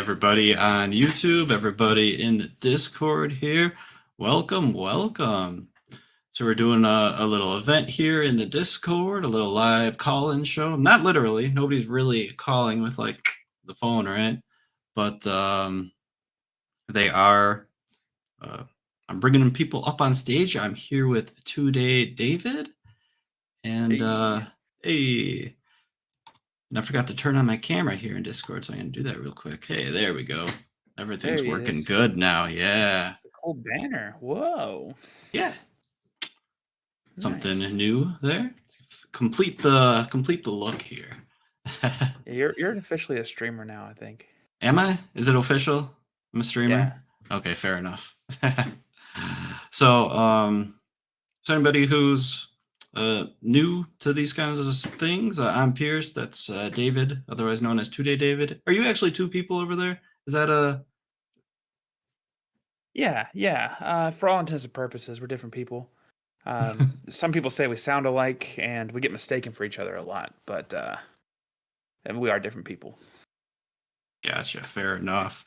everybody on YouTube, everybody in the Discord here. Welcome, welcome. So we're doing a little event here in the Discord, a little live call-in show. Not literally, nobody's really calling with like the phone, right? But they are. I'm bringing people up on stage. I'm here with Today David, and hey. And I forgot to turn on my camera here in Discord, so I'm going to do that real quick. Hey, there we go. Everything's working good now. Yeah. Cool banner. Whoa. Yeah. Something new there. Complete the look here. You're officially a streamer now, I think. Am I? Is it official? I'm a streamer? Yeah. Okay, fair enough. So anybody who's new to these kinds of things, I'm Pierce. That's David, otherwise known as Today David. Are you actually two people over there? Is that a... Yeah. For all intents and purposes, we're different people. Some people say we sound alike, and we get mistaken for each other a lot, but we are different people. Gotcha. Fair enough.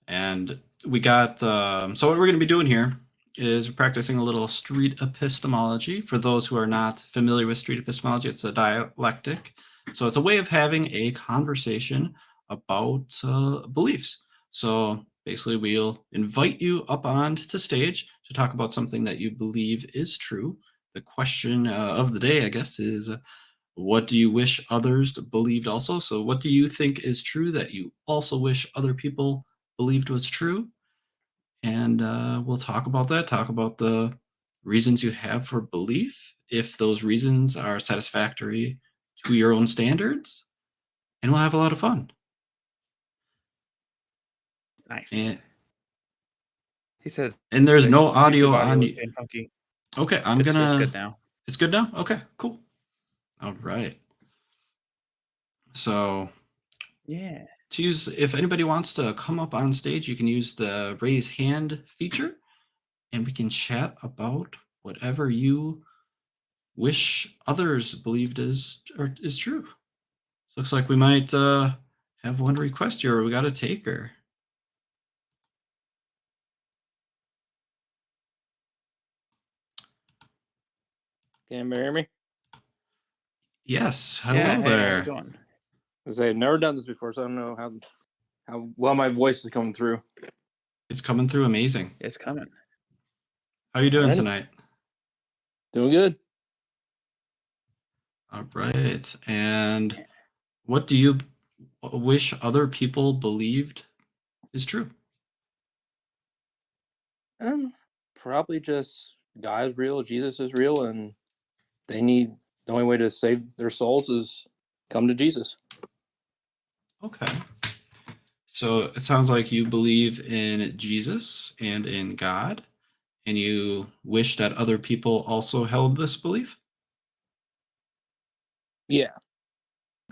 And we got... so what we're going to be doing here is we're practicing a little street epistemology. For those who are not familiar with street epistemology, it's a dialectic. So it's a way of having a conversation about beliefs. So basically, we'll invite you up onto stage to talk about something that you believe is true. The question of the day, I guess, is what do you wish others believed also? So what do you think is true that you also wish other people believed was true? And we'll talk about that, talk about the reasons you have for belief, if those reasons are satisfactory to your own standards, and we'll have a lot of fun. Nice. And he said, and there's no audio on you. Funky. Okay, It's good now. It's good now? Okay, cool. All right. So yeah. To use, if anybody wants to come up on stage, you can use the raise hand feature, and we can chat about whatever you wish others believed is true. Looks like we might have one request here. We got a taker. Can you hear me? Yes. Hello there. How's it going? I've never done this before, so I don't know how well my voice is coming through. It's coming through amazing. It's coming. How are you doing tonight? Doing good. All right. And what do you wish other people believed is true? Probably just God is real, Jesus is real, and the only way to save their souls is come to Jesus. Okay. So it sounds like you believe in Jesus and in God, and you wish that other people also held this belief? Yeah.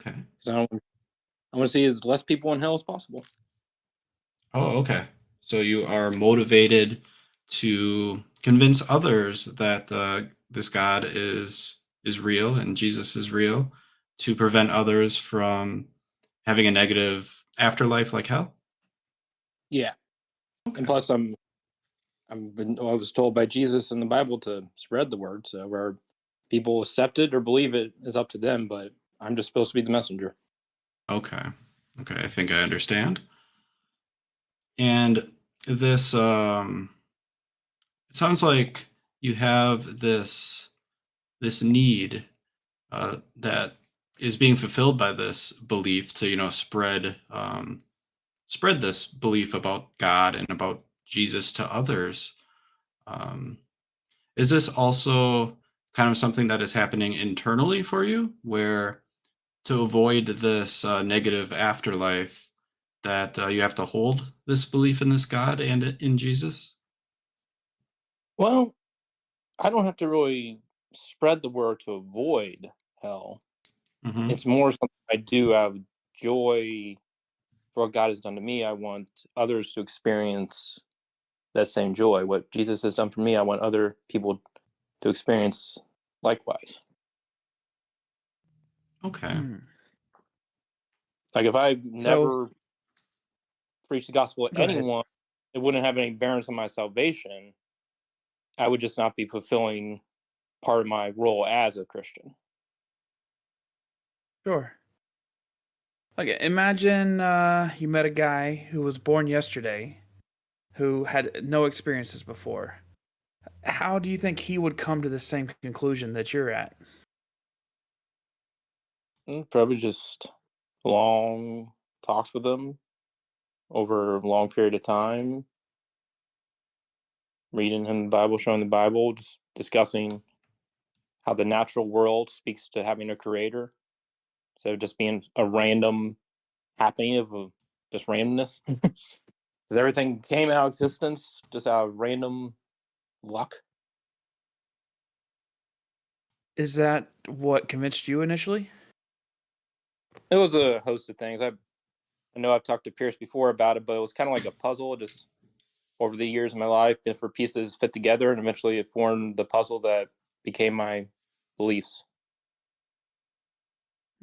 Okay. Because I want to see as less people in hell as possible. Oh, okay. So you are motivated to convince others that this God is real and Jesus is real, to prevent others from having a negative afterlife like hell? Yeah. Okay. And plus, I was told by Jesus in the Bible to spread the word. So where people accept it or believe it is up to them, but I'm just supposed to be the messenger. Okay. I think I understand. And this, it sounds like you have this need that is being fulfilled by this belief to, spread this belief about God and about Jesus to others. Is this also kind of something that is happening internally for you, where to avoid this negative afterlife, that you have to hold this belief in this God and in Jesus? Well, I don't have to really spread the word to avoid hell. Mm-hmm. It's more something I do out of joy for what God has done to me. I want others to experience that same joy. What Jesus has done for me, I want other people to experience likewise. Okay. Like if I never preach the gospel to Go ahead. anyone, it wouldn't have any bearings on my salvation. I would just not be fulfilling part of my role as a Christian. Sure. Okay, imagine you met a guy who was born yesterday, who had no experiences before. How do you think he would come to the same conclusion that you're at? Probably just long talks with them over a long period of time, reading him the Bible, showing the Bible, just discussing how the natural world speaks to having a creator, instead of just being a random happening of just randomness. Because everything came out of existence just out of random luck. Is that what convinced you initially? It was a host of things. I know I've talked to Pierce before about it, but it was kind of like a puzzle. Just over the years of my life, different pieces fit together, and eventually it formed the puzzle that became my beliefs.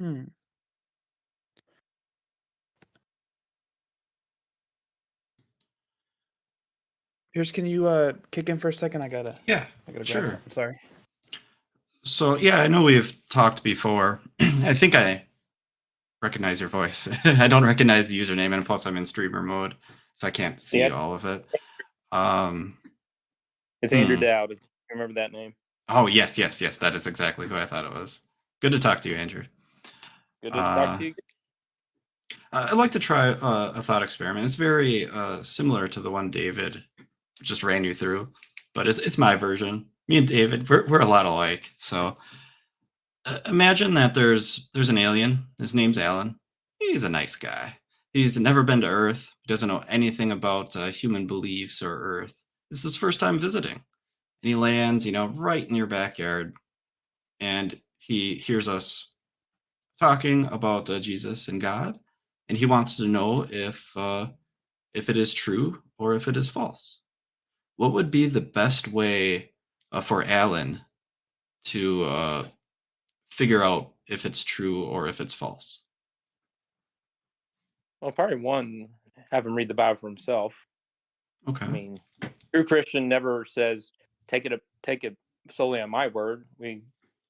Hmm. Pierce, can you kick in for a second? I gotta grab sure. something. Sorry. So yeah, I know we've talked before. I think I recognize your voice. I don't recognize the username, and plus I'm in streamer mode, so I can't see all of it. It's Andrew Dowd. If you remember that name. Oh yes. That is exactly who I thought it was. Good to talk to you, Andrew. Good to talk to you. I'd like to try a thought experiment. It's very similar to the one David just ran you through, but it's my version. Me and David, we're a lot alike. So imagine that there's an alien. His name's Alan. He's a nice guy. He's never been to Earth. He doesn't know anything about human beliefs or Earth. This is his first time visiting. And he lands, right in your backyard. And he hears us talking about Jesus and God. And he wants to know if it is true or if it is false. What would be the best way for Alan to figure out if it's true or if it's false? Well, probably one, have him read the Bible for himself. Okay. I mean, true Christian never says take it solely on my word.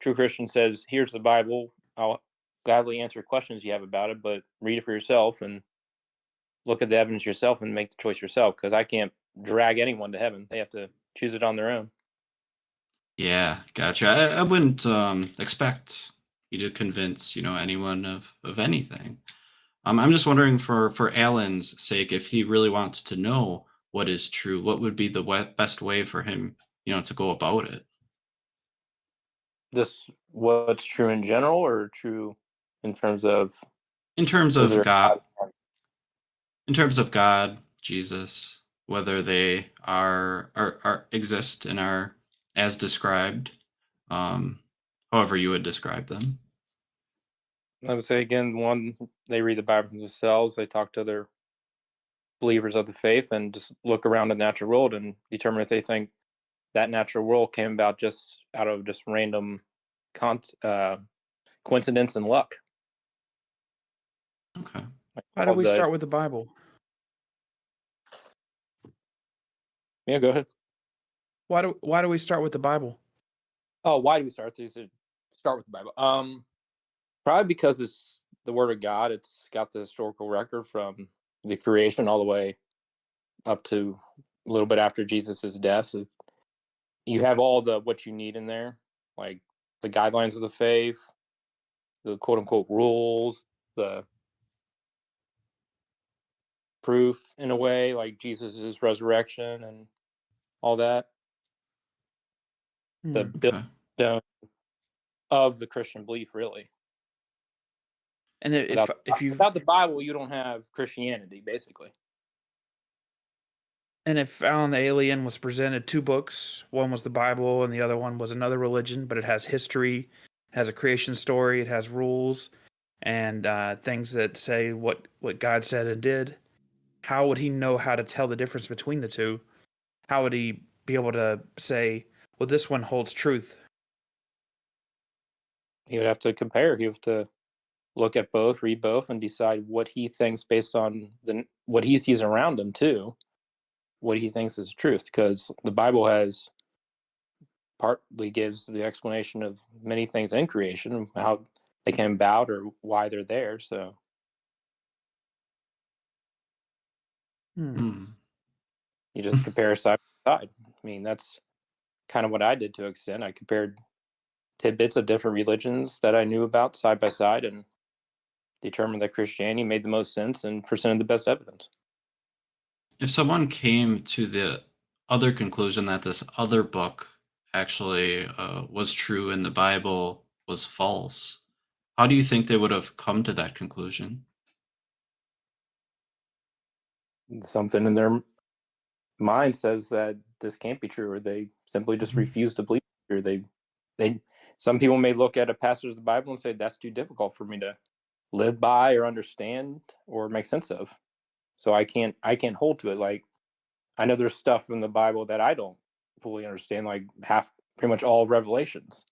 True Christian says, here's the Bible. I'll gladly answer questions you have about it, but read it for yourself and look at the evidence yourself and make the choice yourself. Because I can't drag anyone to heaven; they have to choose it on their own. Yeah, gotcha. I wouldn't expect you to convince anyone of anything. I'm just wondering for Alan's sake, if he really wants to know what is true, what would be the best way for him, to go about it? Just what's true in general, or true in terms of Of God, in terms of God, Jesus, whether they are exist and are as described, however you would describe them. I would say again, one, they read the Bible themselves. They talk to other believers of the faith and just look around the natural world and determine if they think that natural world came about just out of just random coincidence and luck. Okay. Why do we start with the Bible? Yeah, go ahead. Why do we start with the Bible? Oh, why do we start? Start with the Bible. Probably because it's the Word of God. It's got the historical record from the creation all the way up to a little bit after Jesus' death. You have all what you need in there, like the guidelines of the faith, the quote unquote rules, the proof in a way, like Jesus' resurrection and all that. The building of the Christian belief, really. And without the Bible, you don't have Christianity, basically. And if Alan the Alien was presented two books, one was the Bible and the other one was another religion, but it has history, it has a creation story, it has rules, and things that say what God said and did, how would he know how to tell the difference between the two? How would he be able to say, well, this one holds truth? He would have to compare. He would have to look at both, read both, and decide what he thinks based on what he sees around him too, what he thinks is truth, because the Bible has partly gives the explanation of many things in creation, how they came about or why they're there. So Hmm. you just compare side by side. I mean, that's kind of what I did to an extent. I compared tidbits of different religions that I knew about side by side and determined that Christianity made the most sense and presented the best evidence. If someone came to the other conclusion that this other book actually was true and the Bible was false, how do you think they would have come to that conclusion? Something in their mind says that this can't be true, or they simply just Mhm. refuse to believe it, or they some people may look at a passage of the Bible and say that's too difficult for me to live by or understand or make sense of. So I can't hold to it. Like, I know there's stuff in the Bible that I don't fully understand, like half pretty much all Revelations,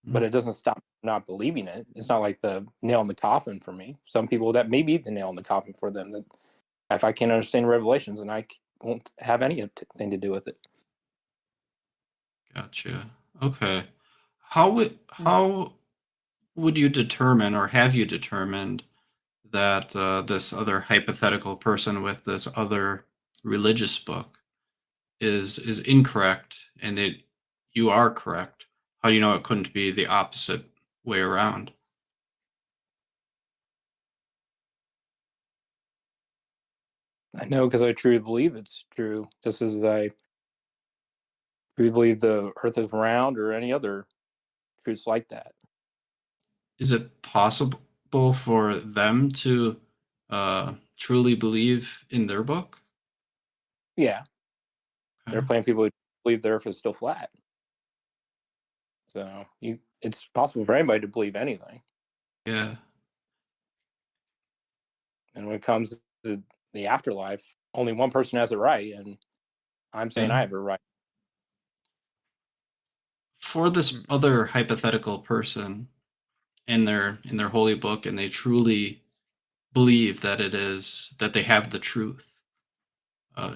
but it doesn't stop not believing it. It's not like the nail in the coffin for me. Some people, that may be the nail in the coffin for them. That if I can't understand Revelations, and won't have anything to do with it. Gotcha. Okay. How would you determine, or have you determined that this other hypothetical person with this other religious book is incorrect, and that you are correct? How do you know it couldn't be the opposite way around? I know because I truly believe it's true, just as I truly believe the Earth is round or any other truths like that. Is it possible for them to truly believe in their book? Yeah, there are Okay. plenty of people who believe the Earth is still flat. So it's possible for anybody to believe anything. Yeah. And when it comes to the afterlife, only one person has it right, and I'm saying Yeah. I have it right. For this other hypothetical person in their holy book, and they truly believe that it is that they have the truth,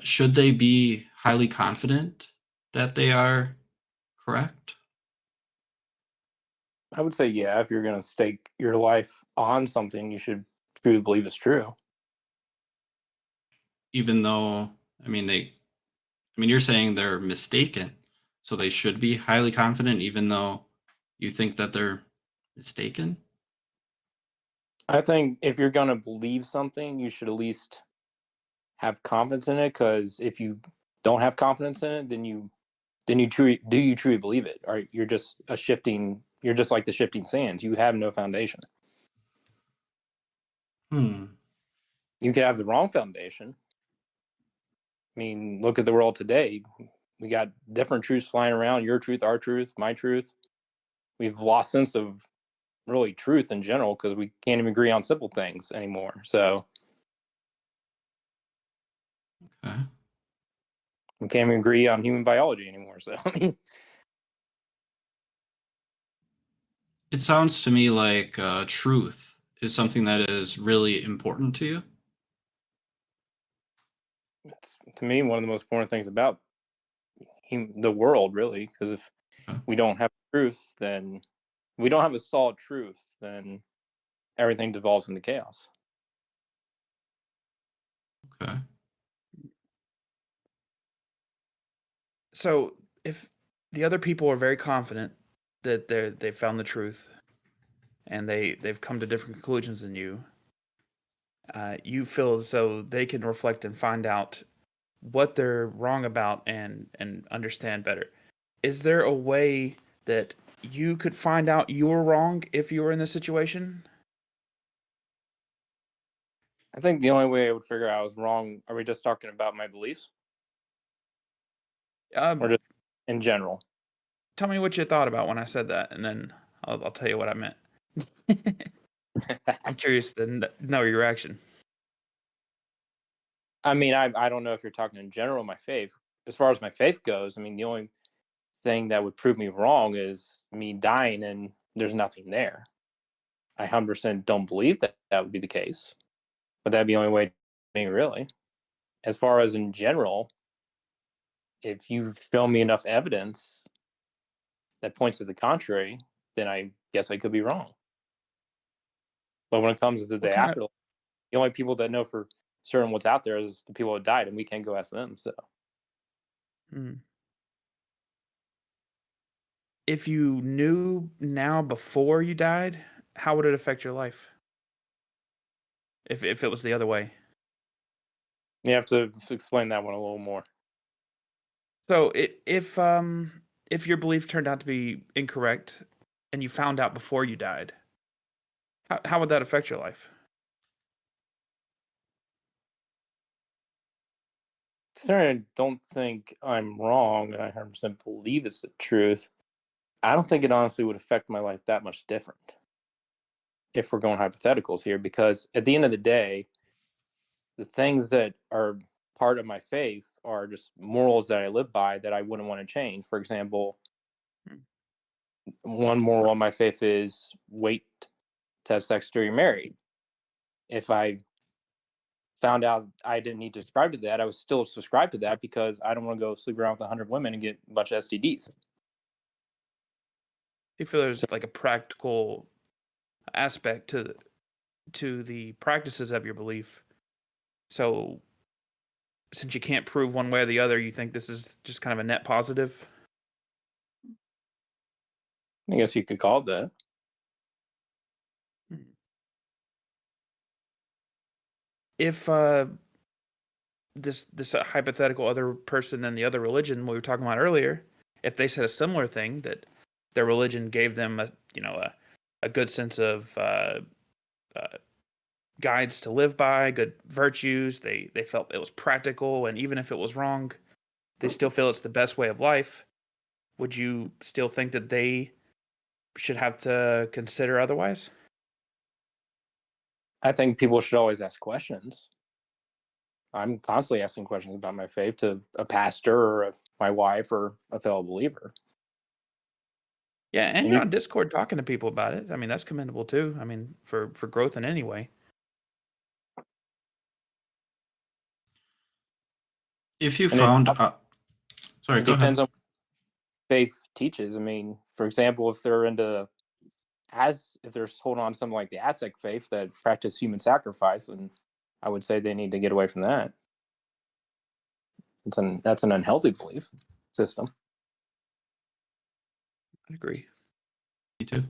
should they be highly confident that they are correct? I would say, yeah, if you're going to stake your life on something, you should truly believe it's true. Even though, you're saying they're mistaken, so they should be highly confident, even though you think that they're mistaken. I think if you're going to believe something, you should at least have confidence in it. Because if you don't have confidence in it, then you truly believe it, or you're just you're just like the shifting sands. You have no foundation. Hmm. You could have the wrong foundation. I mean, look at the world today. We got different truths flying around: your truth, our truth, my truth. We've lost sense of really truth in general because we can't even agree on simple things anymore. So Okay. we can't even agree on human biology anymore. So I mean, It sounds to me like truth is something that is really important to you. it's to me one of the most important things about the world, really. Because if Okay. we don't have truth, then we don't have a solid truth, then everything devolves into chaos. Okay. So if the other people are very confident that they've found the truth and they've come to different conclusions than you, you feel as though they can reflect and find out what they're wrong about and understand better. Is there a way that you could find out you're wrong if you were in this situation? I think the only way I would figure out I was wrong. Are we just talking about my beliefs, or Um, just in general? Tell me what you thought about when I said that, and then I'll tell you what I meant. I'm curious to know your reaction. I mean, I don't know if you're talking in general my faith. As far as my faith goes, I mean, the only thing that would prove me wrong is me dying and there's nothing there. I 100% don't believe that that would be the case, but that'd be the only way mean, really. As far as in general, if you've shown me enough evidence that points to the contrary, then I guess I could be wrong. But when it comes to What the kind of afterlife, the only people that know for certain what's out there is the people that died, and we can't go ask them. So hmm. If you knew now before you died, how would it affect your life? If it was the other way. you have to explain that one a little more. So if your belief turned out to be incorrect and you found out before you died, how would that affect your life? Considering I don't think I'm wrong and I 100% believe it's the truth, I don't think it honestly would affect my life that much different if we're going hypotheticals here, because at the end of the day, the things that are part of my faith are just morals that I live by that I wouldn't want to change. For example, Hmm. one moral of my faith is wait to have sex till you're married. If I found out I didn't need to subscribe to that, I would still subscribe to that because I don't want to go sleep around with 100 women and get a bunch of STDs. Do you feel So there's like a practical aspect to the practices of your belief? So since you can't prove one way or the other, you think this is just kind of a net positive? I guess you could call it that. Hmm. If this hypothetical other person in the other religion we were talking about earlier, if they said a similar thing that their religion gave them a good sense of uh, guides to live by, good virtues, they felt it was practical, and even if it was wrong, they still feel it's the best way of life. Would you still think that they should have to consider otherwise? I think people should always ask questions. I'm constantly asking questions about my faith to a pastor or my wife or a fellow believer. Yeah, and And you're you, on Discord talking to people about it. I mean, that's commendable too. I mean, for growth in any way. If you and it, found, sorry, it go ahead. depends on what faith teaches. I mean, for example, if they're if they're holding on to something like the Aztec faith that practice human sacrifice, then I would say they need to get away from that. That's an unhealthy belief system. I agree. Me too.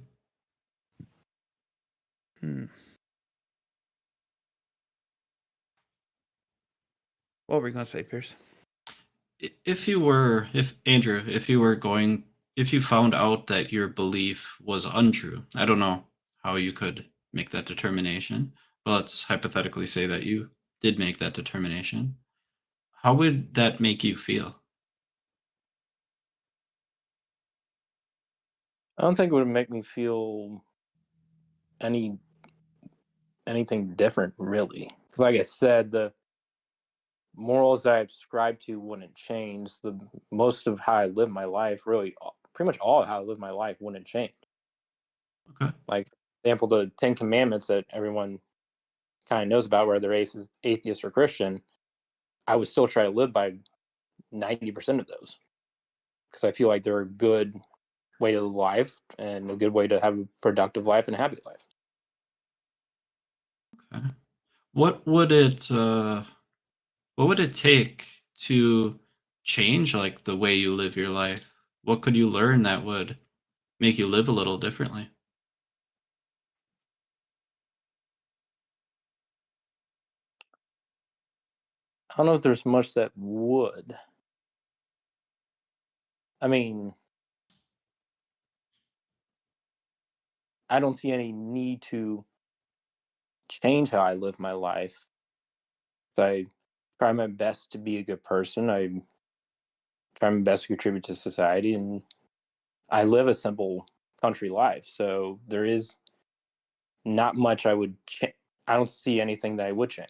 Hmm. What were you gonna say, Pierce? If Andrew, if you found out that your belief was untrue, I don't know how you could make that determination, but let's hypothetically say that you did make that determination. How would that make you feel? I don't think it would make me feel any anything different, really. Because, like I said, the morals that I subscribe to wouldn't change. The most of how I live my life, really, pretty much all of how I live my life, wouldn't change. Okay. Like, for example, the Ten Commandments that everyone kind of knows about, whether they're atheist or Christian, I would still try to live by 90% of those because I feel like they're a good way to live life and a good way to have a productive life and a happy life. Okay. What would it take to change like the way you live your life? What could you learn that would make you live a little differently? I don't know if there's much that would. I mean, I don't see any need to change how I live my life. I try my best to be a good person. I try my best to contribute to society, and I live a simple country life. So there is not much I would change. I don't see anything that I would change.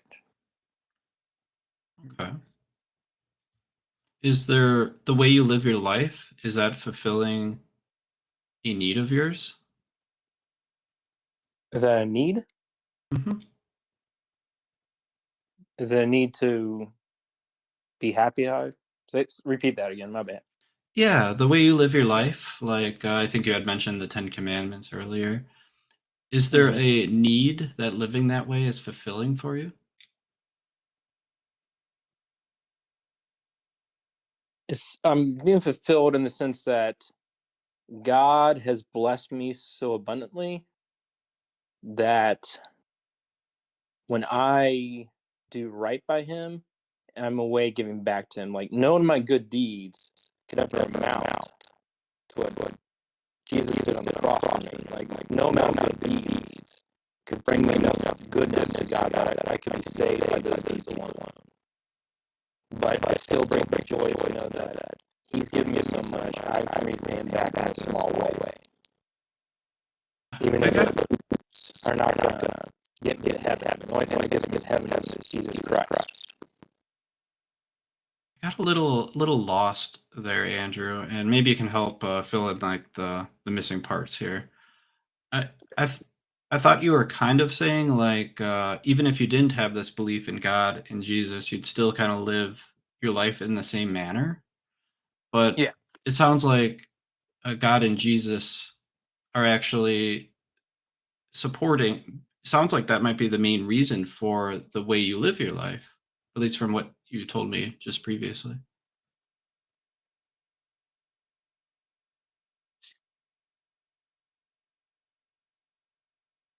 Okay. Is there the way you live your life, is that fulfilling a need of yours? Is that a need? Hmm. Is it a need to be happy? Repeat that again. My bad. Yeah, the way you live your life, like I think you had mentioned the Ten Commandments earlier. Is there a need that living that way is fulfilling for you? I'm being fulfilled in the sense that God has blessed me so abundantly that when I do right by Him, I'm away giving back to Him. Like, none of my good deeds could ever amount to what Jesus did on the cross for me. Like no amount of good deeds could bring me enough goodness to God that I could be saved by those deeds alone. But I still bring me joy to know that He's given me so much, I can repay Him back in a small way. Even if the fruits are not going to get me to heaven. The only thing that gets me to heaven is Jesus Christ. I got a little lost there, Andrew, and maybe you can help fill in like the missing parts here. I I th- I thought you were kind of saying like even if you didn't have this belief in God and Jesus, you'd still kind of live your life in the same manner. But Yeah. it sounds like God and Jesus are actually supporting. Sounds like that might be the main reason for the way you live your life, at least from what you told me just previously.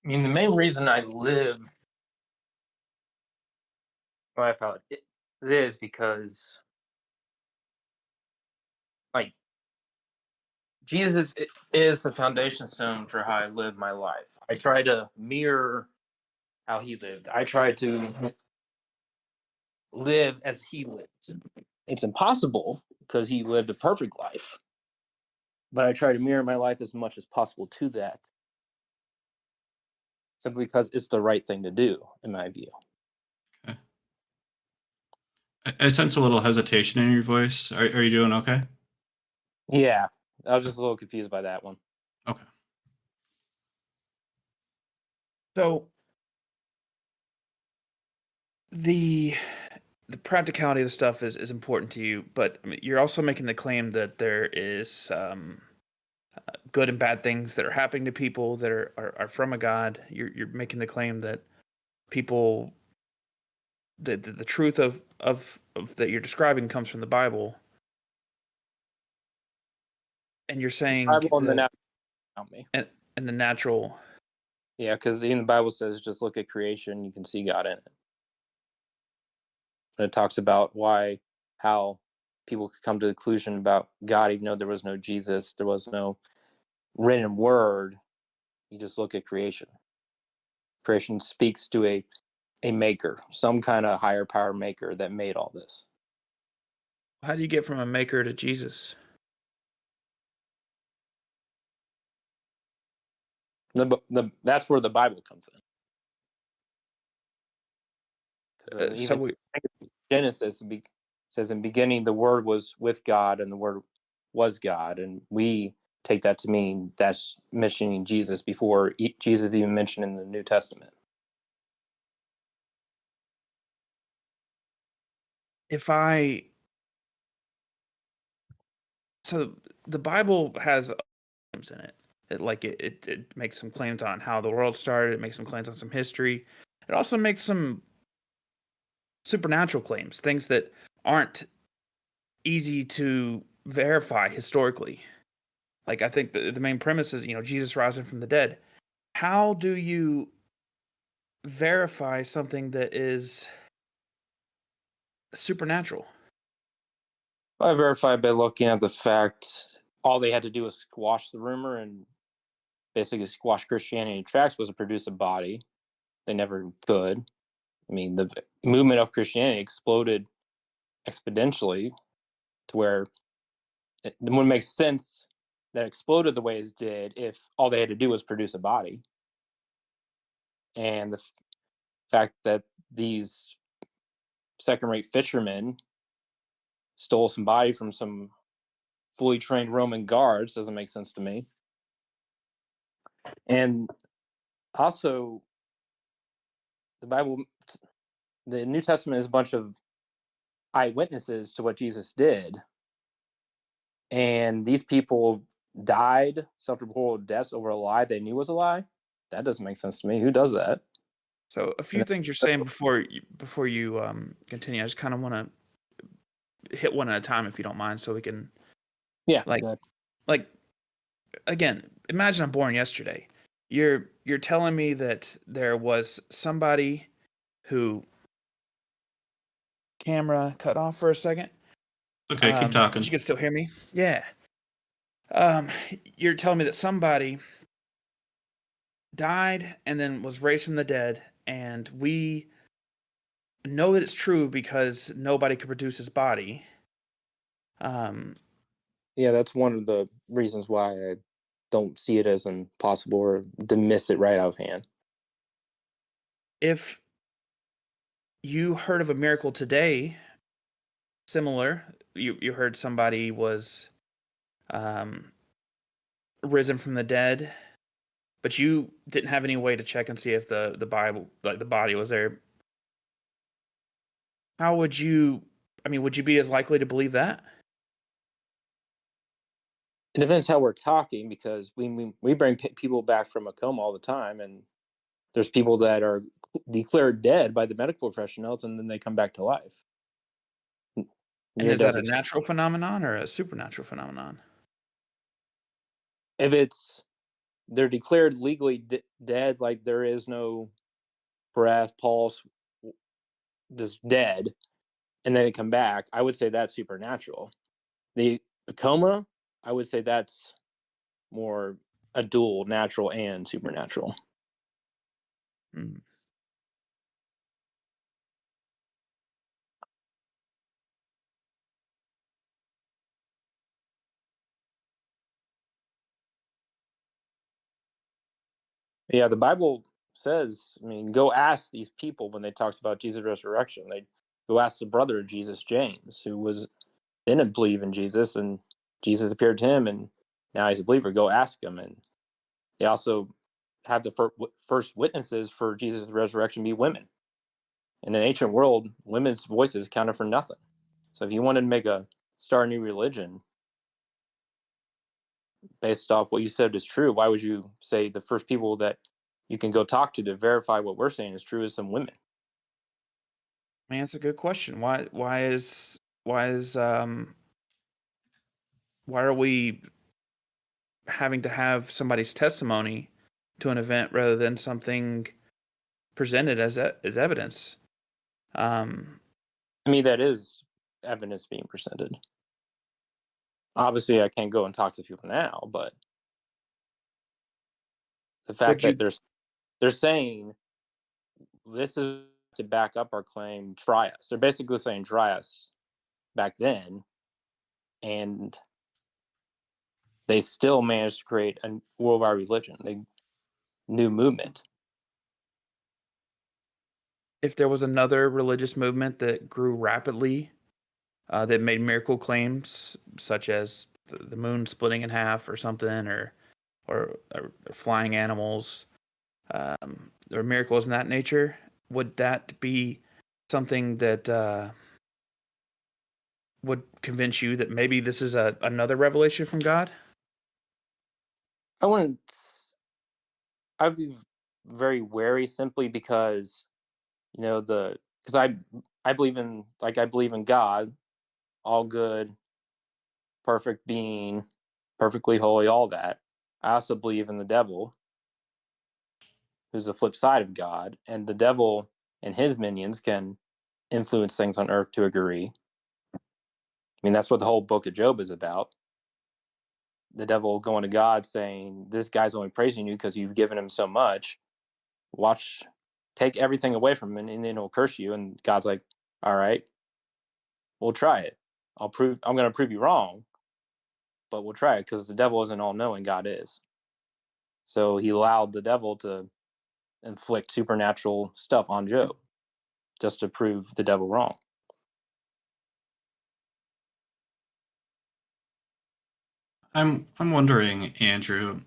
I mean, the main reason I live life out it is because, like, Jesus is the foundation stone for how I live my life. I try to mirror how He lived. I try to live as He lived. It's impossible because He lived a perfect life, but I try to mirror my life as much as possible to that, simply because it's the right thing to do, in my view. Okay. I sense a little hesitation in your voice. Are you doing okay? Yeah, I was just a little confused by that one. Okay. So the practicality of the stuff is important to you, but I mean, you're also making the claim that there is good and bad things that are happening to people that are from a God. You're making the claim that people the truth of that you're describing comes from the Bible, and you're saying Bible and the that natural around me. and the natural. Yeah, because even the Bible says, just look at creation, you can see God in it. And it talks about how people could come to the conclusion about God, even though there was no Jesus, there was no written word. You just look at creation. Creation speaks to a maker, some kind of higher power maker that made all this. How do you get from a maker to Jesus? That's where the Bible comes in. Because So even Genesis says, in beginning the Word was with God, and the Word was God, and we take that to mean that's mentioning Jesus before Jesus even mentioned in the New Testament. if I so the Bible has claims in it. It makes some claims on how the world started. It makes some claims on some history. It also makes some supernatural claims, things that aren't easy to verify historically. Like I think the main premise is, Jesus rising from the dead. How do you verify something that is supernatural? I verified by looking at the fact all they had to do was squash the rumor and basically squash Christianity in tracks was to produce a body. They never could. I mean, the movement of Christianity exploded exponentially to where it wouldn't make sense that it exploded the way it did if all they had to do was produce a body. And the fact that these second-rate fishermen stole some body from some fully trained Roman guards doesn't make sense to me. And also, the Bible the New Testament is a bunch of eyewitnesses to what Jesus did, and these people died, suffered horrible deaths over a lie they knew was a lie. That doesn't make sense to me. Who does that? So a few things you're saying before you continue. I just kind of want to hit one at a time, if you don't mind, so we can Yeah, like go ahead. like again. Imagine I'm born yesterday. You're telling me that there was somebody who camera cut off for a second. Okay, keep talking. You can still hear me? Yeah. You're telling me that somebody died and then was raised from the dead, and we know that it's true because nobody could produce his body. Yeah, that's one of the reasons why I don't see it as impossible or dismiss it right out of hand. If you heard of a miracle today, similar, you heard somebody was risen from the dead, but you didn't have any way to check and see if the Bible, like the body, was there. How would you? I mean, would you be as likely to believe that? It depends how we're talking, because we bring people back from a coma all the time, and there's people that are declared dead by the medical professionals, and then they come back to life. And Near is that death a experience. natural phenomenon or a supernatural phenomenon? If they're declared legally dead, like there is no breath, pulse, just dead, and then they come back, I would say that's supernatural. The coma, I would say that's more a dual, natural and supernatural. Hmm. Yeah, the Bible says, I mean, go ask these people when they talks about Jesus' resurrection. They go ask the brother of Jesus, James, who didn't believe in Jesus, and Jesus appeared to him, and now he's a believer. Go ask him. And they also have the first witnesses for Jesus' resurrection be women. In the ancient world, women's voices counted for nothing. So if you wanted to start a new religion based off what you said is true, why would you say the first people that you can go talk to verify what we're saying is true is some women? I mean, that's a good question. Why are we having to have somebody's testimony to an event rather than something presented as evidence? I mean, that is evidence being presented. Obviously, I can't go and talk to people now, but the fact Would that you? they're saying this is to back up our claim, try us. They're basically saying try us back then, and they still managed to create a worldwide religion, a new movement. If there was another religious movement that grew rapidly, that made miracle claims, such as the moon splitting in half or something, or flying animals, or miracles in that nature, would that be something that would convince you that maybe this is another revelation from God? I wouldn't. I'd be very wary, simply because because I believe in God, all good, perfect being, perfectly holy, all that. I also believe in the devil, who's the flip side of God, and the devil and his minions can influence things on earth to a degree. I mean, that's what the whole book of Job is about. The devil going to God saying, "This guy's only praising you because you've given him so much. Watch, take everything away from him, and then he'll curse you." And God's like, "All right, we'll try it. I'm going to prove you wrong, but we'll try it, because the devil isn't all knowing, God is." So he allowed the devil to inflict supernatural stuff on Job just to prove the devil wrong. I'm wondering, Andrew,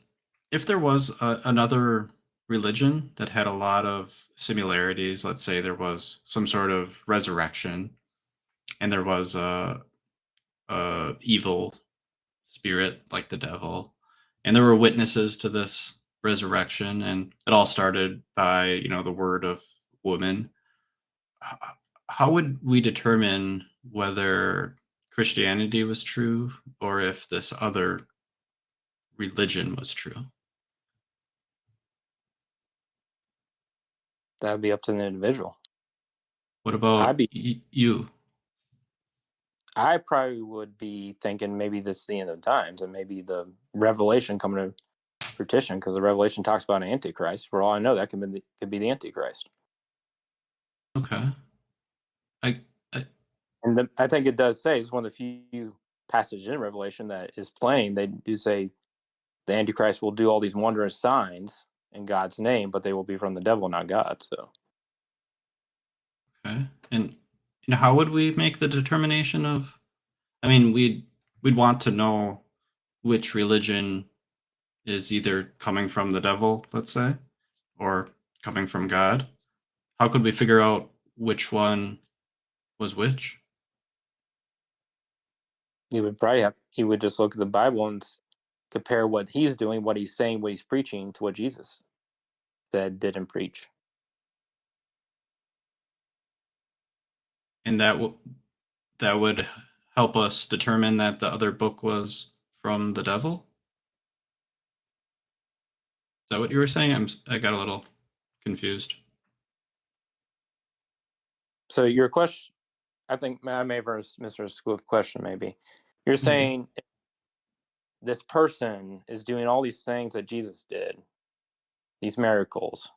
if there was another religion that had a lot of similarities. Let's say there was some sort of resurrection, and there was a evil spirit like the devil, and there were witnesses to this resurrection, and it all started by the word of woman. H- how would we determine whether Christianity was true or if this other religion was true? That would be up to the individual. What about I'd you? I probably would be thinking maybe this is the end of the times, and maybe the revelation coming to fruition, because the revelation talks about an antichrist. For all I know, that could be the antichrist. Okay. I, I And I think it does say it's one of the few passages in Revelation that is plain. They do say the antichrist will do all these wondrous signs in God's name, but they will be from the devil, not God. So okay. And how would we make the determination of? I mean, we'd want to know which religion is either coming from the devil, let's say, or coming from God. How could we figure out which one was which? you would just look at the Bible and compare what he's doing, what he's saying, what he's preaching to what Jesus said, did, and preach. And that would help us determine that the other book was from the devil. Is that what you were saying? I got a little confused. So your question, I think I may have misunderstood the question. Maybe you're Maybe. saying this person is doing all these things that Jesus did, these miracles,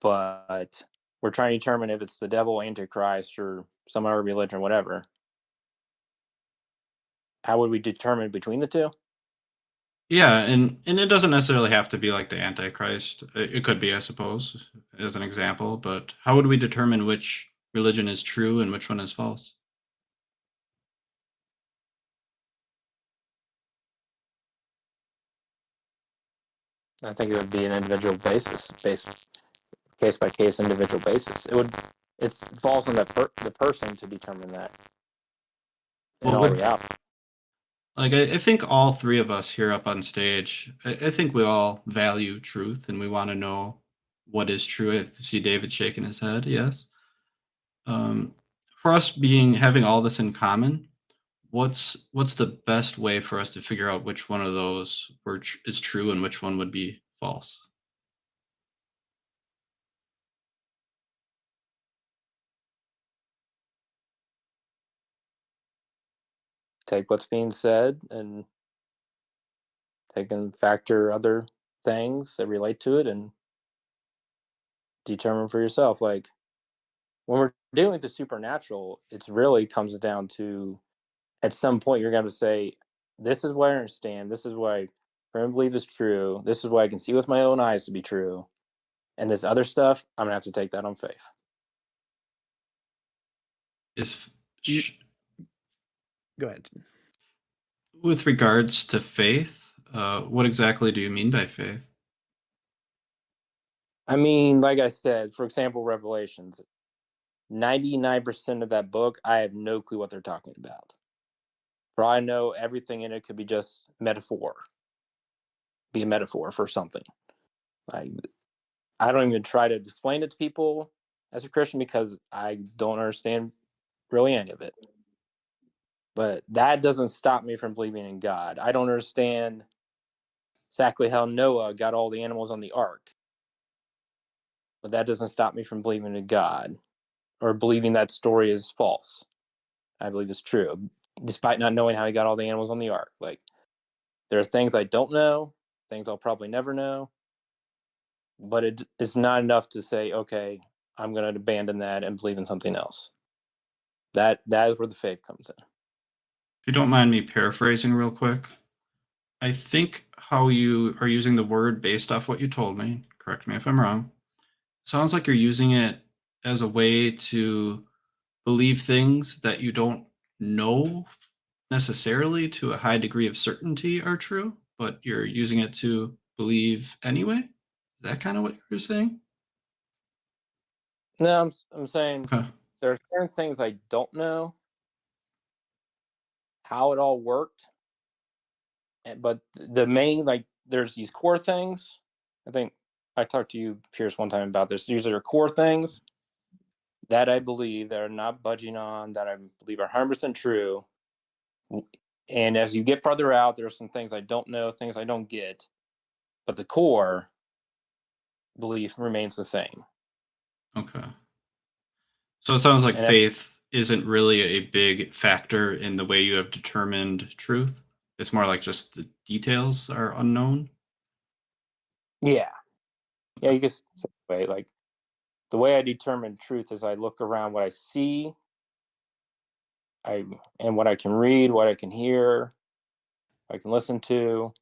but we're trying to determine if it's the devil, antichrist, or some other religion, whatever. How would we determine between the two? Yeah, and it doesn't necessarily have to be like the Antichrist. It could be, I suppose, as an example. But how would we determine which religion is true and which one is false? I think it would be an individual basis, case by case, individual basis. It falls on the person to determine that in What all would reality. like I think all three of us here up on stage, I think we all value truth and we want to know what is true. I see David shaking his head. Yes. Um, for us having all this in common, what's the best way for us to figure out which one of those is true and which one would be false? Take what's being said and take and factor other things that relate to it and determine for yourself. Like when we're dealing with the supernatural, it really comes down to at some point you're going to say, "This is what I understand. This is what I firmly believe is true. This is what I can see with my own eyes to be true." And this other stuff, I'm gonna have to take that on faith. Is You sh- go ahead. With regards to faith, what exactly do you mean by faith? I mean, like I said, for example, Revelations, 99% of that book, I have no clue what they're talking about. For all I know, everything in it could be just be a metaphor for something. Like I don't even try to explain it to people as a Christian because I don't understand really any of it. But that doesn't stop me from believing in God. I don't understand exactly how Noah got all the animals on the ark, but that doesn't stop me from believing in God or believing that story is false. I believe it's true, despite not knowing how he got all the animals on the ark. Like there are things I don't know, things I'll probably never know, but it's not enough to say, okay, I'm going to abandon that and believe in something else. That is where the faith comes in. If you don't mind me paraphrasing real quick, I think how you are using the word based off what you told me, correct me if I'm wrong, sounds like you're using it as a way to believe things that you don't know necessarily to a high degree of certainty are true, but you're using it to believe anyway. Is Is that kind of what you were saying? No, I'm saying Okay. there are certain things I don't know how it all worked, but the main, like, there's these core things. I think I talked to you, Pierce, one time about this. These are core things that I believe that are not budging on, that I believe are 100% true. And as you get further out, there are some things I don't know, things I don't get, but the core belief remains the same. Okay. So it sounds like And if, faith isn't really a big factor in the way you have determined truth. It's more like just the details are unknown. yeah, yeah, you can say it that way. Like, the way I determine truth is I look around what I see, and what I can read, what I can hear, I can listen to,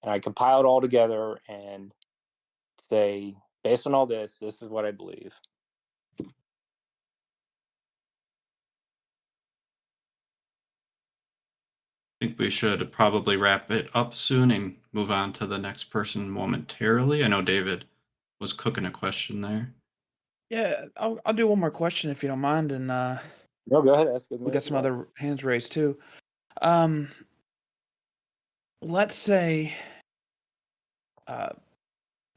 and I compile it all together and say, based on all this, this is what I believe. I think we should probably wrap it up soon and move on to the next person momentarily. I know David was cooking a question there. Yeah, I'll do one more question if you don't mind, and No, go ahead, ask me we got if you some like. other hands raised too. Um, let's say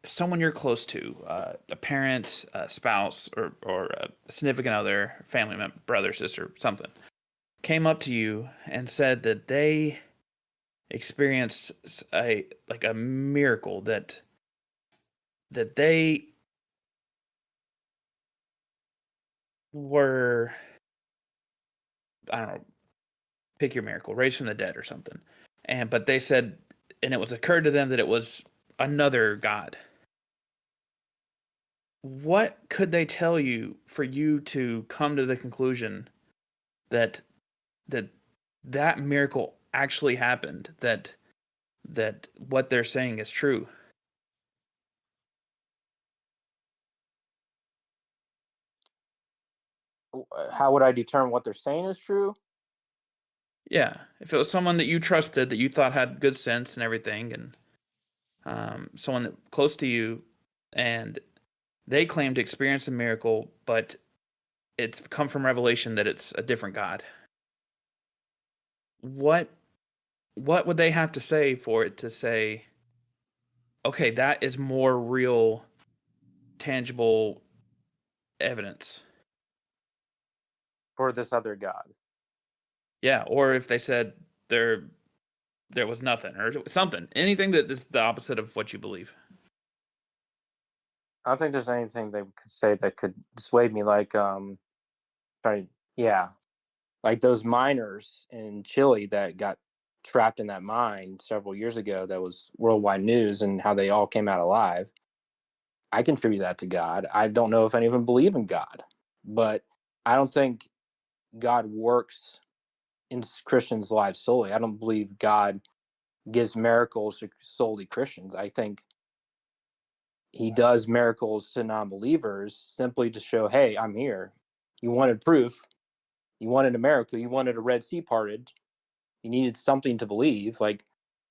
someone you're close to, a parent, a spouse, or a significant other, family member, brother, sister, something, came up to you and said that they experienced a miracle that they were, I don't know, pick your miracle, raised from the dead or something. But they said, and it was occurred to them that it was another God. What could they tell you for you to come to the conclusion that that that miracle actually happened, that what they're saying is true? How would I determine what they're saying is true? Yeah, if it was someone that you trusted, that you thought had good sense and everything, and someone that close to you, and they claim to experience a miracle, but it's come from revelation that it's a different God. What what would they have to say for it to say, okay, that is more real, tangible evidence? For this other God? Yeah, or if they said there was nothing or something, anything that is the opposite of what you believe. I don't think there's anything they could say that could dissuade me. Like, sorry, yeah, like those miners in Chile that got trapped in that mine several years ago. That was worldwide news, and how they all came out alive. I contribute that to God. I don't know if any of them believe in God, but I don't think God works in Christians' lives solely. I don't believe God gives miracles to solely Christians. I think he does miracles to non-believers simply to show, hey, I'm here. You wanted proof. You wanted a miracle. You wanted a Red Sea parted. You needed something to believe, like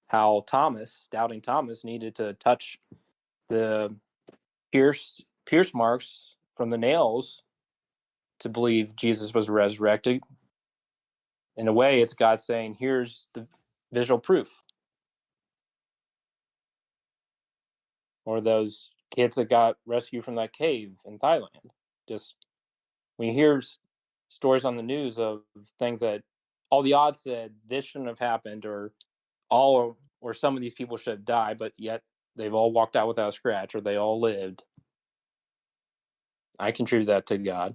how Thomas, doubting Thomas, needed to touch the pierce marks from the nails to believe Jesus was resurrected. In a way, it's God saying, here's the visual proof. Or those kids that got rescued from that cave in Thailand. Just when you hear stories on the news of things that all the odds said this shouldn't have happened, or some of these people should have died, but yet they've all walked out without a scratch, or they all lived. I contribute that to God,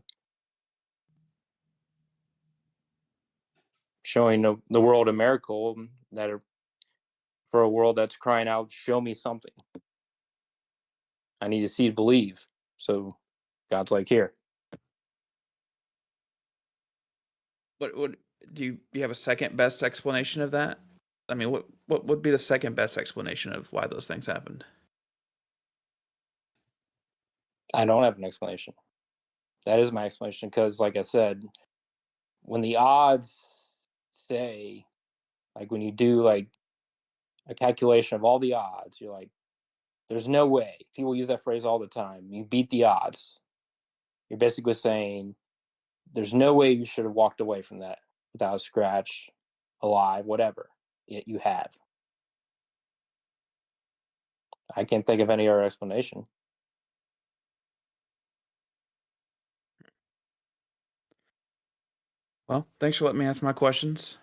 showing the world a miracle that are, for a world that's crying out, show me something. I need to see to believe. So God's like, here. What would do you have a second best explanation of that? I mean, what would be the second best explanation of why those things happened? I don't have an explanation. That is my explanation because, like I said, when the odds say, like when you do like a calculation of all the odds, you're like, There's no way. People use that phrase all the time. You beat the odds. You're basically saying there's no way you should have walked away from that without a scratch, alive, whatever. Yet you have. I can't think of any other explanation. Well, thanks for letting me ask my questions.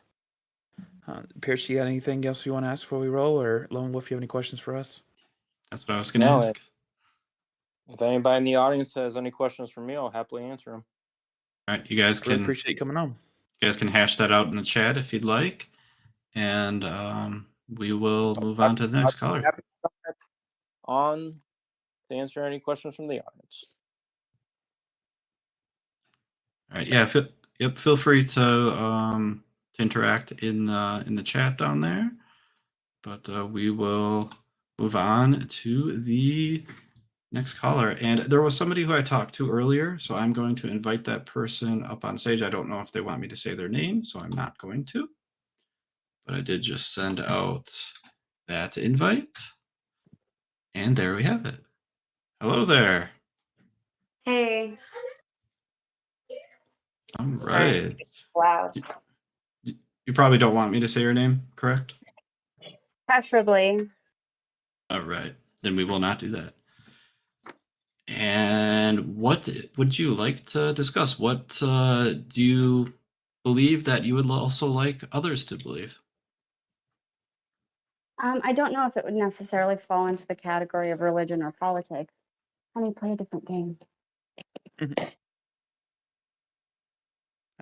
Pierce, you got anything else you want to ask before we roll, or Lone Wolf, you have any questions for us? That's what I was going to No, ask. if anybody in the audience has any questions for me, I'll happily answer them. All right, you guys Really can appreciate you coming on. hash that out in the chat if you'd like, and we will move on to the next caller. Happy to come back on to answer any questions from the audience. All right, yeah, feel free to interact in the chat down there, but we will move on to the next caller. And there was somebody who I talked to earlier, so I'm going to invite that person up on stage. I don't know if they want me to say their name, so I'm not going to, but I did just send out that invite, and there we have it. Hello there. Hey. All right. Wow. You probably don't want me to say your name, correct? Preferably. All right, then we will not do that. And what would you like to discuss? What do you believe that you would also like others to believe? I don't know if it would necessarily fall into the category of religion or politics. Honey, play a different game. I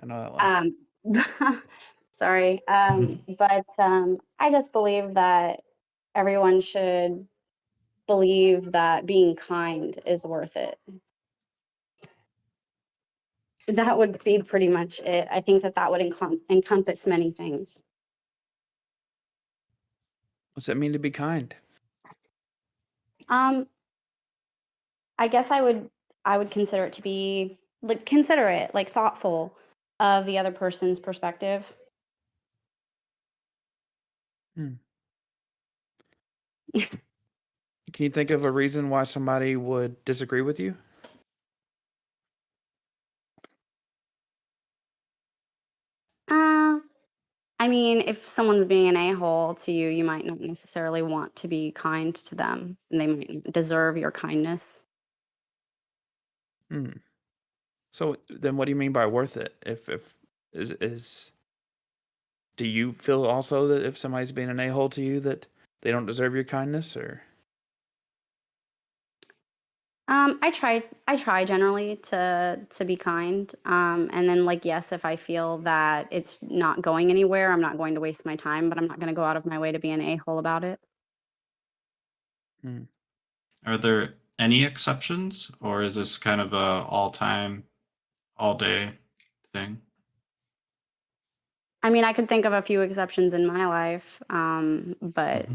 know that one. Sorry. But I just believe that everyone should believe that being kind is worth it. That would be pretty much it. I think that would encompass many things. What's it mean to be kind? I guess I would consider it to be like considerate, like thoughtful of the other person's perspective. Can you think of a reason why somebody would disagree with you? I mean, if someone's being an a-hole to you, you might not necessarily want to be kind to them, and they might deserve your kindness. So then what do you mean by worth it? Do you feel also that if somebody's being an a-hole to you that they don't deserve your kindness, or? I try generally to be kind. And then like, yes, if I feel that it's not going anywhere, I'm not going to waste my time, but I'm not going to go out of my way to be an a-hole about it. Are there any exceptions, or is this kind of a all-time, all-day thing? I mean, I could think of a few exceptions in my life, but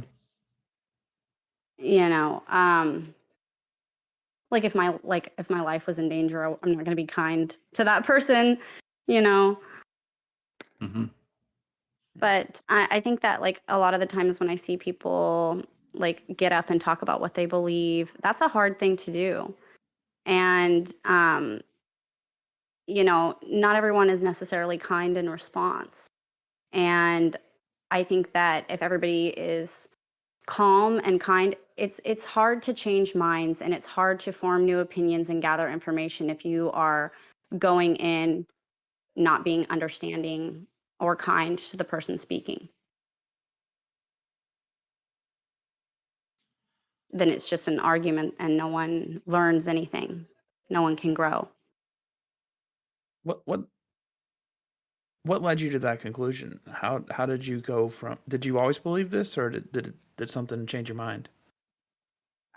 you know, like if my life was in danger, I'm not going to be kind to that person, you know. But I think that like a lot of the times when I see people like get up and talk about what they believe, that's a hard thing to do. And you know, not everyone is necessarily kind in response. And I think that if everybody is calm and kind, it's hard to change minds, and it's hard to form new opinions and gather information if you are going in not being understanding or kind to the person speaking. Then it's just an argument and no one learns anything. No one can grow. What led you to that conclusion? How did you go from? Did you always believe this, or did something change your mind?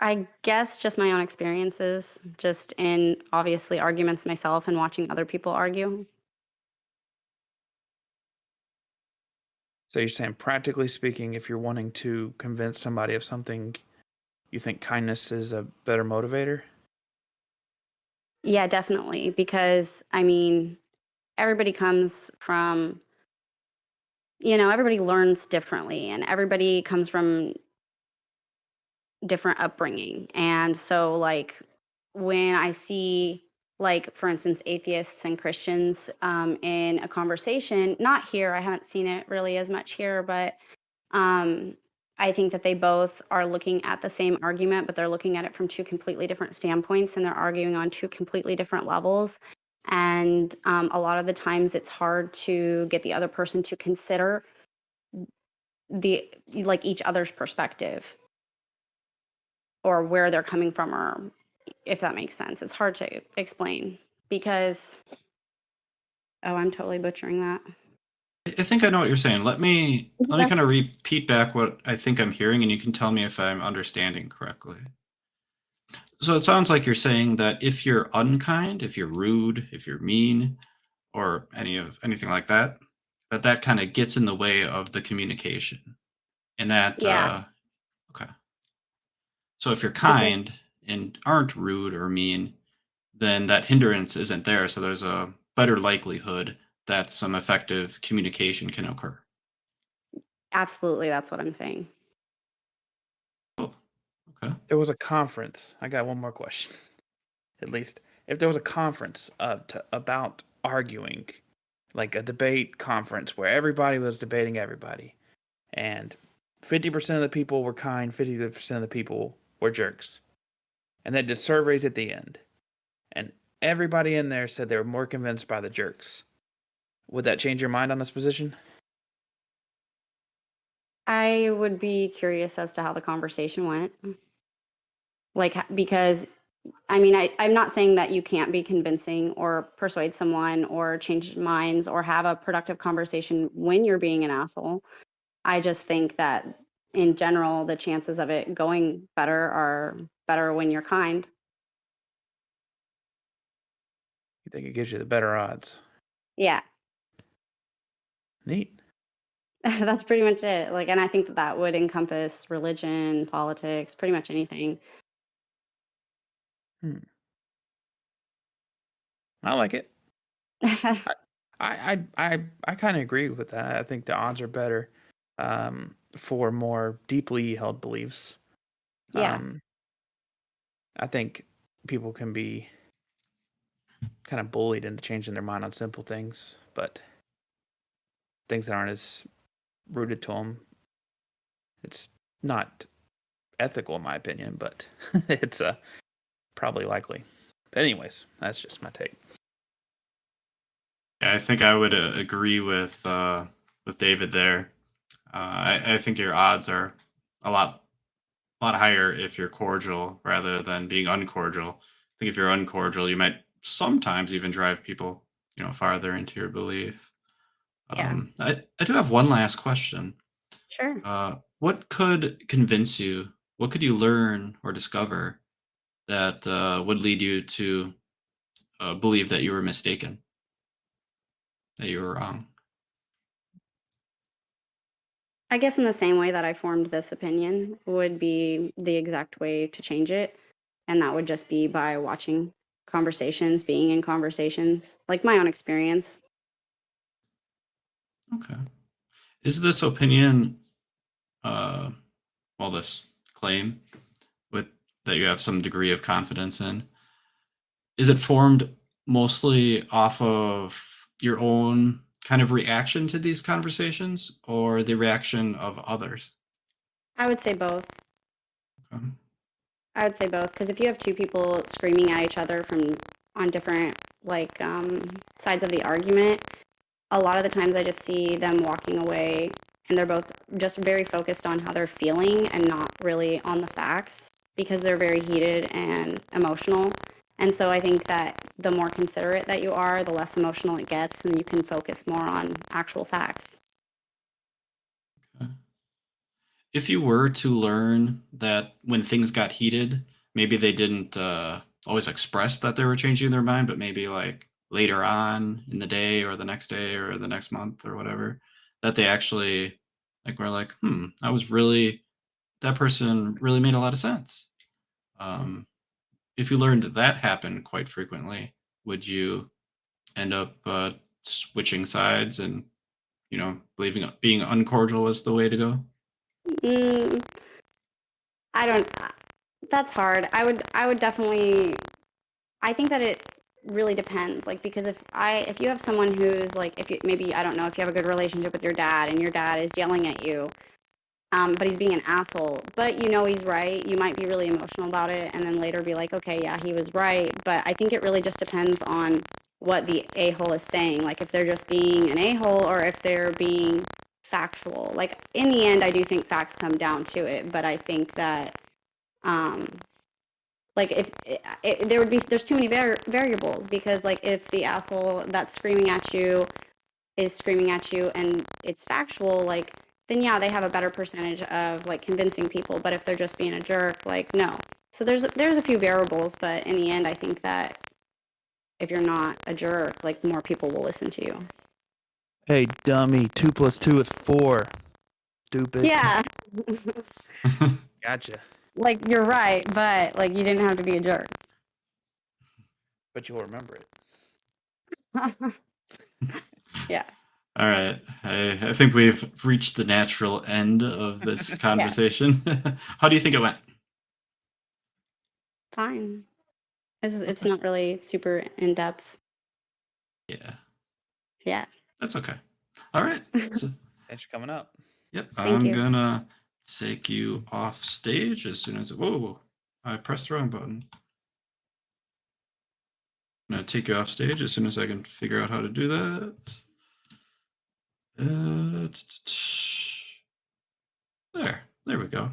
I guess just my own experiences, just in obviously arguments myself and watching other people argue. So you're saying, practically speaking, if you're wanting to convince somebody of something, you think kindness is a better motivator? Yeah, definitely. Because I mean, everybody comes from, you know, everybody learns differently, and everybody comes from different upbringing. And so, like, when I see, like, for instance, atheists and Christians in a conversation, not here, I haven't seen it really as much here, but I think that they both are looking at the same argument, but they're looking at it from two completely different standpoints, and they're arguing on two completely different levels. And a lot of the times it's hard to get the other person to consider like each other's perspective or where they're coming from, or if that makes sense. It's hard to explain because, oh, I'm totally butchering that. I think I know what you're saying. Let me kind of repeat back what I think I'm hearing, and you can tell me if I'm understanding correctly. So it sounds like you're saying that if you're unkind, if you're rude, if you're mean, or anything like that, that kind of gets in the way of the communication. And that Yeah. okay. So if you're Because kind and aren't rude or mean, then that hindrance isn't there. So there's a better likelihood that some effective communication can occur. absolutely, that's what I'm saying. Oh, okay. There was a conference. I got one more question. At least, if there was a conference about arguing, like a debate conference where everybody was debating everybody, and 50% of the people were kind, 50% of the people were jerks, and they did surveys at the end, and everybody in there said they were more convinced by the jerks. Would that change your mind on this position? I would be curious as to how the conversation went. Like, because I mean, I'm not saying that you can't be convincing or persuade someone or change minds or have a productive conversation when you're being an asshole. I just think that in general, the chances of it going better are better when you're kind. You think it gives you the better odds? Yeah, Neat. that's pretty much it. Like, and I think that that would encompass religion, politics, pretty much anything. I like it. I kind of agree with that. I think the odds are better for more deeply held beliefs. Yeah. I think people can be kind of bullied into changing their mind on simple things, but things that aren't as rooted to them, it's not ethical in my opinion, but it's probably likely. But anyways, that's just my take. Yeah, I think I would agree with David there. I think your odds are a lot higher if you're cordial rather than being uncordial. I think if you're uncordial, you might sometimes even drive people, farther into your belief. Yeah. I do have one last question. Sure. What could convince you? What could you learn or discover that would lead you to believe that you were mistaken, that you were wrong? I guess in the same way that I formed this opinion would be the exact way to change it. And that would just be by watching conversations, being in conversations, like my own experience. Okay. Is this opinion, this claim with that you have some degree of confidence in, is it formed mostly off of your own kind of reaction to these conversations or the reaction of others? I would say both. Okay. I would say both because if you have two people screaming at each other from on different like sides of the argument, a lot of the times I just see them walking away and they're both just very focused on how they're feeling and not really on the facts because they're very heated and emotional. And so I think that the more considerate that you are, the less emotional it gets, and you can focus more on actual facts. Okay. If you were to learn that when things got heated, maybe they didn't always express that they were changing their mind, but maybe like later on in the day or the next month or whatever, that they actually were like, that person really made a lot of sense. If you learned that happened quite frequently, would you end up switching sides and, believing being uncordial was the way to go? Mm, I don't. That's hard. I would definitely. I think that it really depends. Like, because if you have someone who's like, if you maybe I don't know if you have a good relationship with your dad and your dad is yelling at you, but he's being an asshole, but you know he's right. You might be really emotional about it, and then later be like, okay, yeah, he was right. But I think it really just depends on what the a-hole is saying. Like, if they're just being an a-hole or if they're being factual. Like, in the end, I do think facts come down to it, but I think that, um, like, if there's too many variables, because like if the asshole that's screaming at you is screaming at you and it's factual, like, then yeah, they have a better percentage of like convincing people. But if they're just being a jerk, like, no. So there's a few variables, but in the end, I think that if you're not a jerk, like, more people will listen to you. Hey, dummy, 2 + 2 is 4. Stupid. Yeah. Gotcha. Like, you're right, but like you didn't have to be a jerk. But you'll remember it. Yeah. All right. I think we've reached the natural end of this conversation. How do you think it went? Fine. It's not really super in depth. Yeah, Yeah. that's okay. All right. So, Thanks for coming up. yep, Thank I'm you. gonna take you off stage as soon as. Whoa! I pressed the wrong button. I'm gonna take you off stage as soon as I can figure out how to do that. There we go.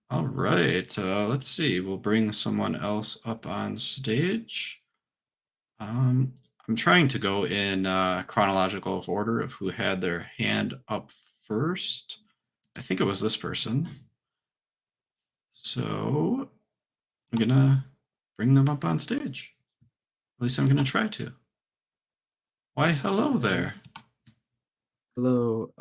All right. Let's see. We'll bring someone else up on stage. I'm trying to go in chronological order of who had their hand up first. I think it was this person. So I'm gonna bring them up on stage. At least I'm gonna try to. Why, hello there. Hello.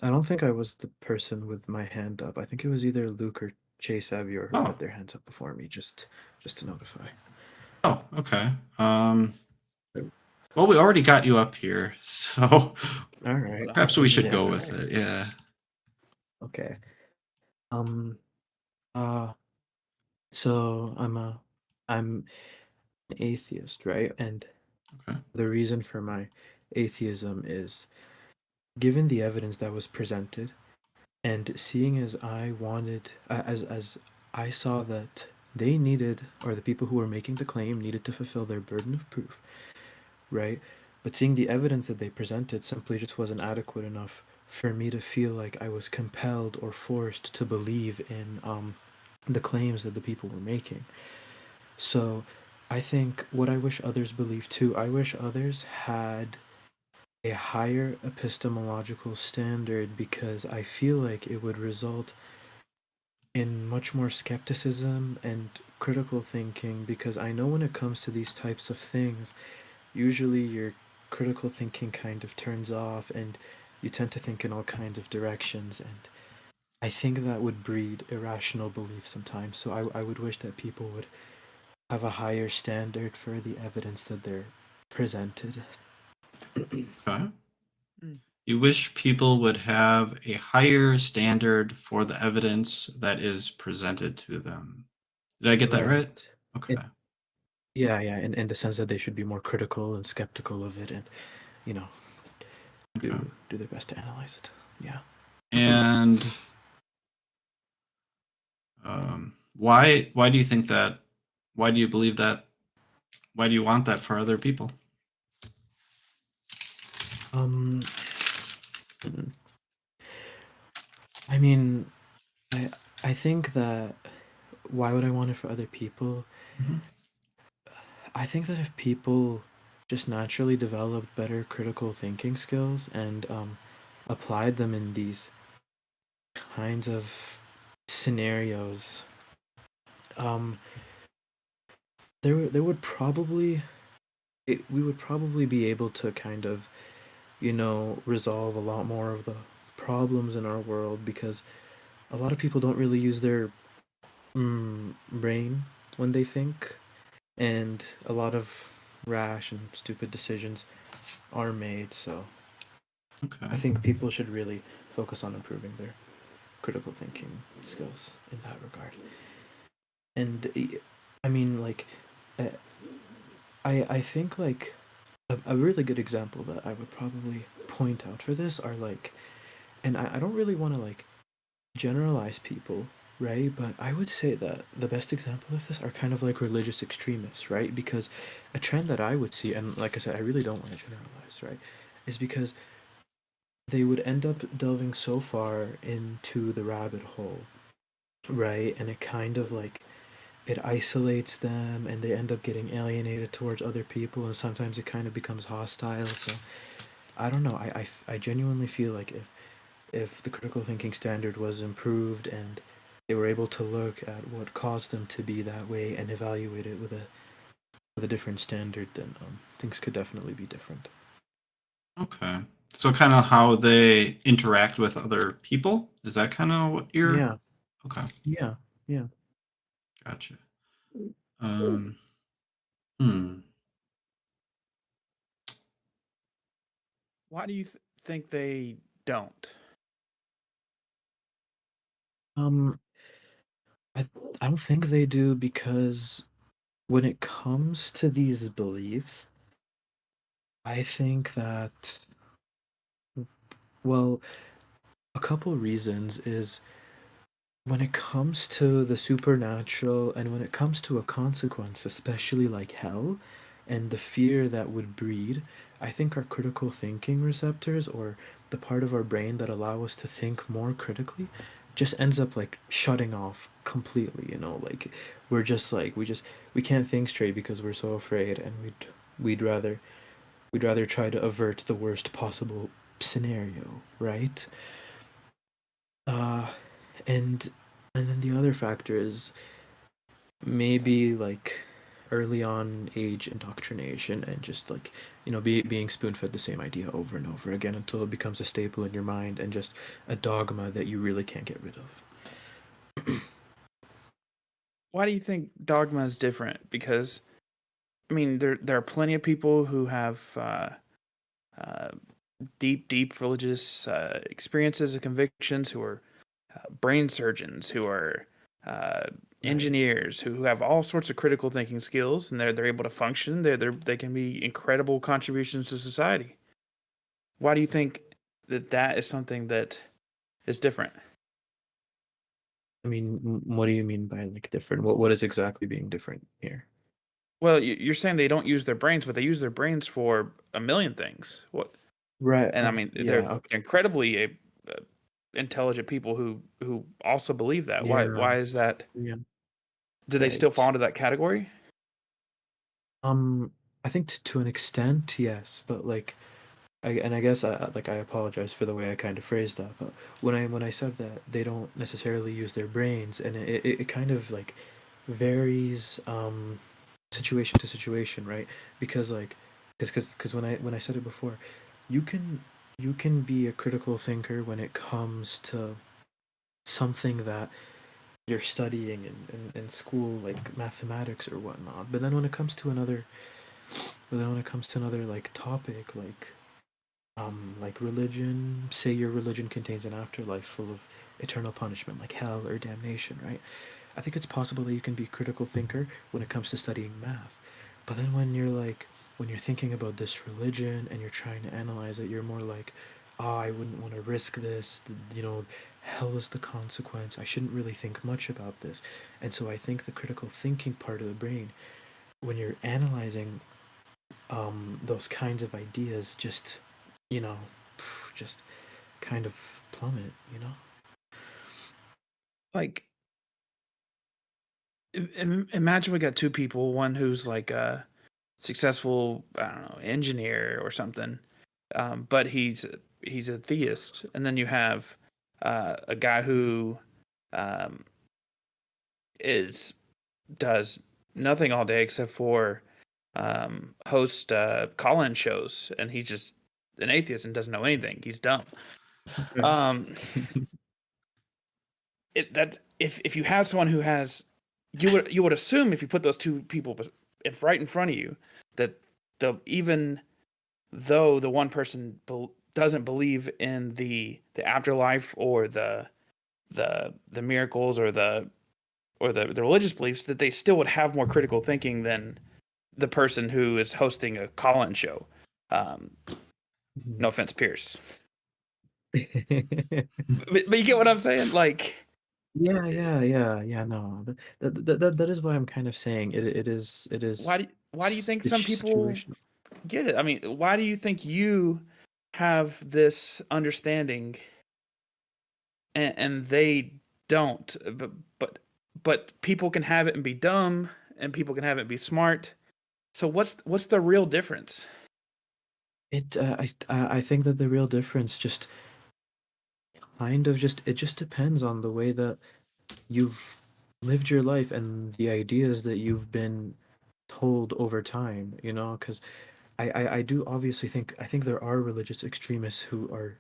I don't think I was the person with my hand up. I think it was either Luke or Chase Avior who Oh. had their hands up before me, just to notify. Oh, okay. Well, we already got you up here, so All right. perhaps we should Yeah, go all with right. it. Yeah. Okay. So I'm an atheist, right? And Okay. the reason for my atheism is, given the evidence that was presented, and seeing as I wanted, as I saw that they needed, or the people who were making the claim needed to fulfill their burden of proof, right? But seeing the evidence that they presented simply just wasn't adequate enough for me to feel like I was compelled or forced to believe in the claims that the people were making. So I think what I wish others believed too, I wish others had a higher epistemological standard, because I feel like it would result in much more skepticism and critical thinking, because I know when it comes to these types of things, usually your critical thinking kind of turns off and you tend to think in all kinds of directions, and I think that would breed irrational belief sometimes. So I would wish that people would have a higher standard for the evidence that they're presented. Okay. You wish people would have a higher standard for the evidence that is presented to them. Did I get that right? Okay. Yeah, in the sense that they should be more critical and skeptical of it, and you know, Okay. do their best to analyze it. Yeah. And why do you think that? Why do you believe that? Why do you want that for other people? I mean, I think that, why would I want it for other people? Mhm. I think that if people just naturally developed better critical thinking skills and applied them in these kinds of scenarios, there would probably we would probably be able to kind of, resolve a lot more of the problems in our world, because a lot of people don't really use their brain when they think, and a lot of rash and stupid decisions are made. So I Okay. think people should really focus on improving their critical thinking skills in that regard. And I mean, like, uh, I think like a really good example that I would probably point out for this are like, and I don't really want to like generalize people, right? But I would say that the best example of this are kind of like religious extremists, right? Because a trend that I would see, and like I said, I really don't want to generalize, right? Is because they would end up delving so far into the rabbit hole, right? And it kind of like it isolates them and they end up getting alienated towards other people and sometimes it kind of becomes hostile. So I don't know. I genuinely feel like if the critical thinking standard was improved and they were able to look at what caused them to be that way and evaluate it with a different standard, then things could definitely be different. Okay. So kind of how they interact with other people? Is that kind of what you're... Yeah, Okay, yeah, yeah. gotcha. Hmm. Why do you think they don't? Um, I I don't think they do because when it comes to these beliefs, I think that, well, a couple reasons is when it comes to the supernatural and when it comes to a consequence, especially like hell and the fear that would breed, I think our critical thinking receptors or the part of our brain that allow us to think more critically just ends up like shutting off completely, you know, like we're just like we can't think straight because we're so afraid and we'd rather we'd rather try to avert the worst possible scenario, right? Uh, and and then the other factor is maybe like early on age indoctrination and just like being spoon-fed the same idea over and over again until it becomes a staple in your mind and just a dogma that you really can't get rid of. Why do you think dogma is different? Because I mean, there are plenty of people who have uh, deep religious experiences and convictions, who are brain surgeons, who are uh, Right. engineers, who have all sorts of critical thinking skills, and they're able to function. They can be incredible contributions to society. Why do you think that is something that is different? I mean, what do you mean by like different? What is exactly being different here? Well, you're saying they don't use their brains, but they use their brains for a million things. What? Right. And I mean, Yeah. they're Okay. incredibly intelligent people who also believe that. Why? Yeah. Why is that? Yeah. Do they still fall Right. into that category? Um, I think to an extent, yes, but like I guess I apologize for the way I kind of phrased that, but when I said that they don't necessarily use their brains, and it kind of like varies situation to situation, right? Because like because when I said it before, you can you can be a critical thinker when it comes to something that you're studying in school, like mathematics or whatnot. But then when it comes to another, but then when it comes to another like topic, like religion, say your religion contains an afterlife full of eternal punishment like hell or damnation, right? I think it's possible that you can be a critical thinker when it comes to studying math. But then when you're thinking about this religion and you're trying to analyze it, you're more like, oh, I wouldn't want to risk this. Hell is the consequence. I shouldn't really think much about this. And so I think the critical thinking part of the brain, when you're analyzing those kinds of ideas, you know, just kind of plummet, you know? Like, imagine we got two people, one who's like a successful, I don't know, engineer or something, but he's a theist, and then you have a guy who um, is does nothing all day except for host call-in shows, and he's just an atheist and doesn't know anything. He's dumb. Um, that if you have someone who has, you would assume if you put those two people if right in front of you, that even though the one person doesn't believe in the afterlife or the miracles or the religious beliefs, that they still would have more critical thinking than the person who is hosting a call-in show. No offense, Pierce. But you get what I'm saying? Like, Yeah. No, that is why I'm kind of saying it is why do you think some people situational. get it? I mean, why do you think you have this understanding and they don't? But people can have it and be dumb, and people can have it and be smart. So what's the real difference? I think that the real difference just it just depends on the way that you've lived your life and the ideas that you've been told over time, you know, because I do obviously think there are religious extremists who are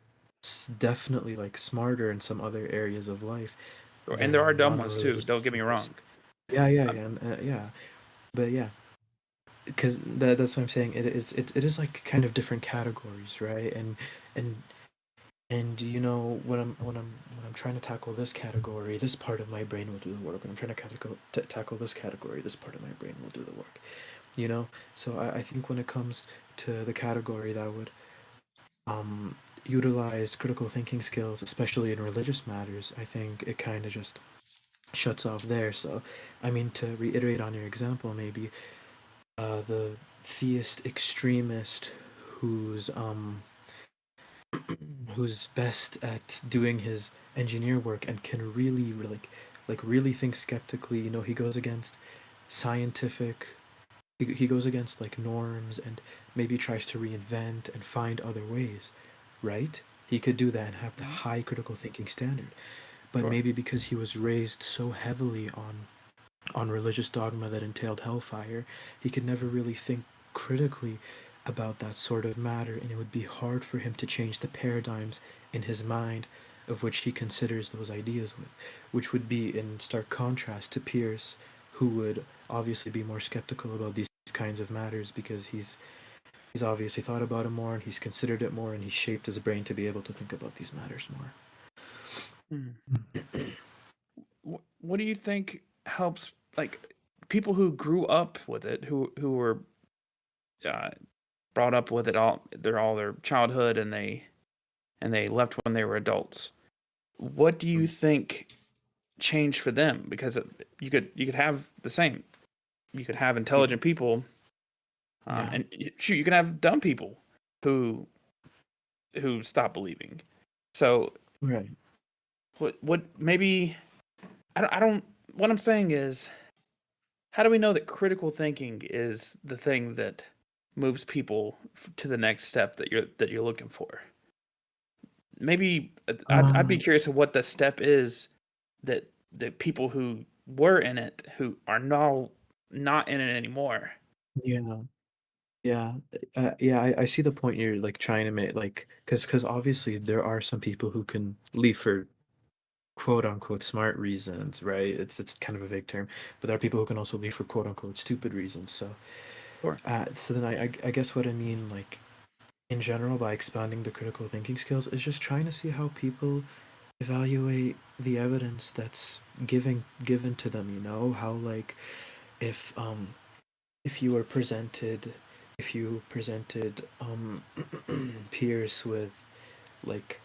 definitely like smarter in some other areas of life And there are than dumb ones too. non-religious Don't get me extremists. wrong. Yeah, Um, and, yeah, but yeah, because that's what I'm saying. It is like kind of different categories, right? And you know, when I'm trying to tackle this category, this part of my brain will do the work. When I'm trying to tackle this category, this part of my brain will do the work. You know, so I think when it comes to the category that would utilize critical thinking skills, especially in religious matters, I think it kind of just shuts off there. So, I mean, to reiterate on your example, maybe the theist extremist who's who's best at doing his engineer work and can really really think skeptically. You know, he goes against scientific. He goes against like norms and maybe tries to reinvent and find other ways, right? He could do that and have the high critical thinking standard. But Sure. maybe because he was raised so heavily on religious dogma that entailed hellfire, he could never really think critically about that sort of matter, and it would be hard for him to change the paradigms in his mind of which he considers those ideas with, which would be in stark contrast to Pierce, who would obviously be more skeptical about these kinds of matters because he's obviously thought about it more and he's considered it more and he's shaped his brain to be able to think about these matters more. What do you think helps, like, people who grew up with it, who were uh, brought up with it all their childhood, and they left when they were adults? What do you think changed for them? Because you could have the same. You could have intelligent people, Yeah. and shoot, you can have dumb people who stop believing. So Right. what maybe I don't. What I'm saying is, how do we know that critical thinking is the thing that moves people to the next step that you're looking for? Maybe I'd be curious of what the step is that people who were in it, who are now not in it anymore. Yeah. Yeah, yeah, I see the point you're like trying to make, like, because obviously there are some people who can leave for quote unquote smart reasons, right? It's kind of a vague term, but there are people who can also leave for quote unquote stupid reasons. So, Sure. so then I guess what I mean, like in general, by expanding the critical thinking skills, is just trying to see how people evaluate the evidence that's given to them. You know, how like if um if you were presented if you presented Pierce with like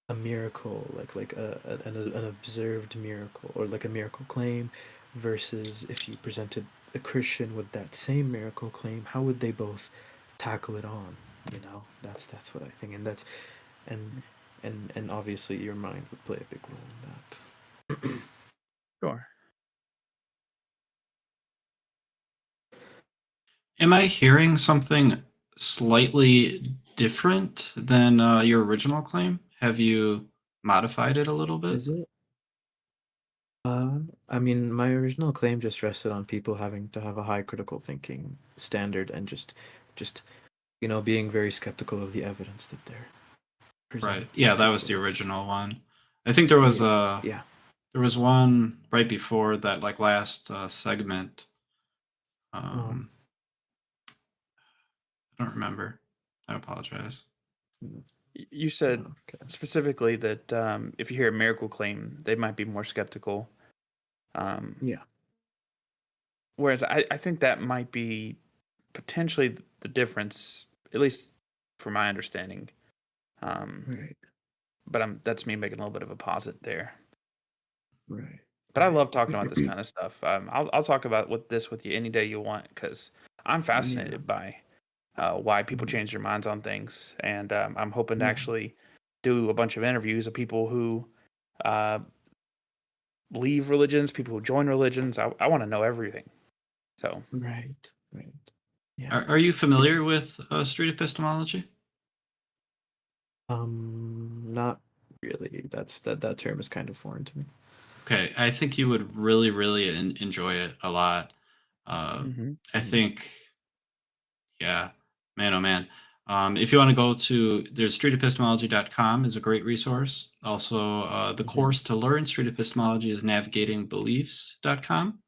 a miracle, like an observed miracle or like a miracle claim, versus if you presented a Christian with that same miracle claim, how would they both tackle it on? You know, that's what I think, and that's and obviously your mind would play a big role in that. Sure. Am I hearing something slightly different than your original claim? Have you modified it a little bit? Is it? I mean, my original claim just rested on people having to have a high critical thinking standard and just you know, being very skeptical of the evidence that they're Right. presented Yeah, that was to the with. original one. I think there was Yeah. there was one right before that, like last segment. I don't remember. I apologize. You said Okay. specifically that if you hear a miracle claim, they might be more skeptical. Yeah. Whereas I think that might be potentially the difference, at least for my understanding. Right. But that's me making a little bit of a posit there. Right. But I love talking about this kind of stuff. I'll talk about with you any day you want, because I'm fascinated by why people change their minds on things, and I'm hoping to Yeah. actually do a bunch of interviews of people who leave religions, people who join religions. I want to know everything. So Right. Right. Yeah. Are you familiar with street epistemology? Not really. That term is kind of foreign to me. Okay, I think you would really, really enjoy it a lot. I think, yeah, man, oh man. If you want to go to, there's streetepistemology.com is a great resource. Also, the course to learn street epistemology is navigatingbeliefs.com.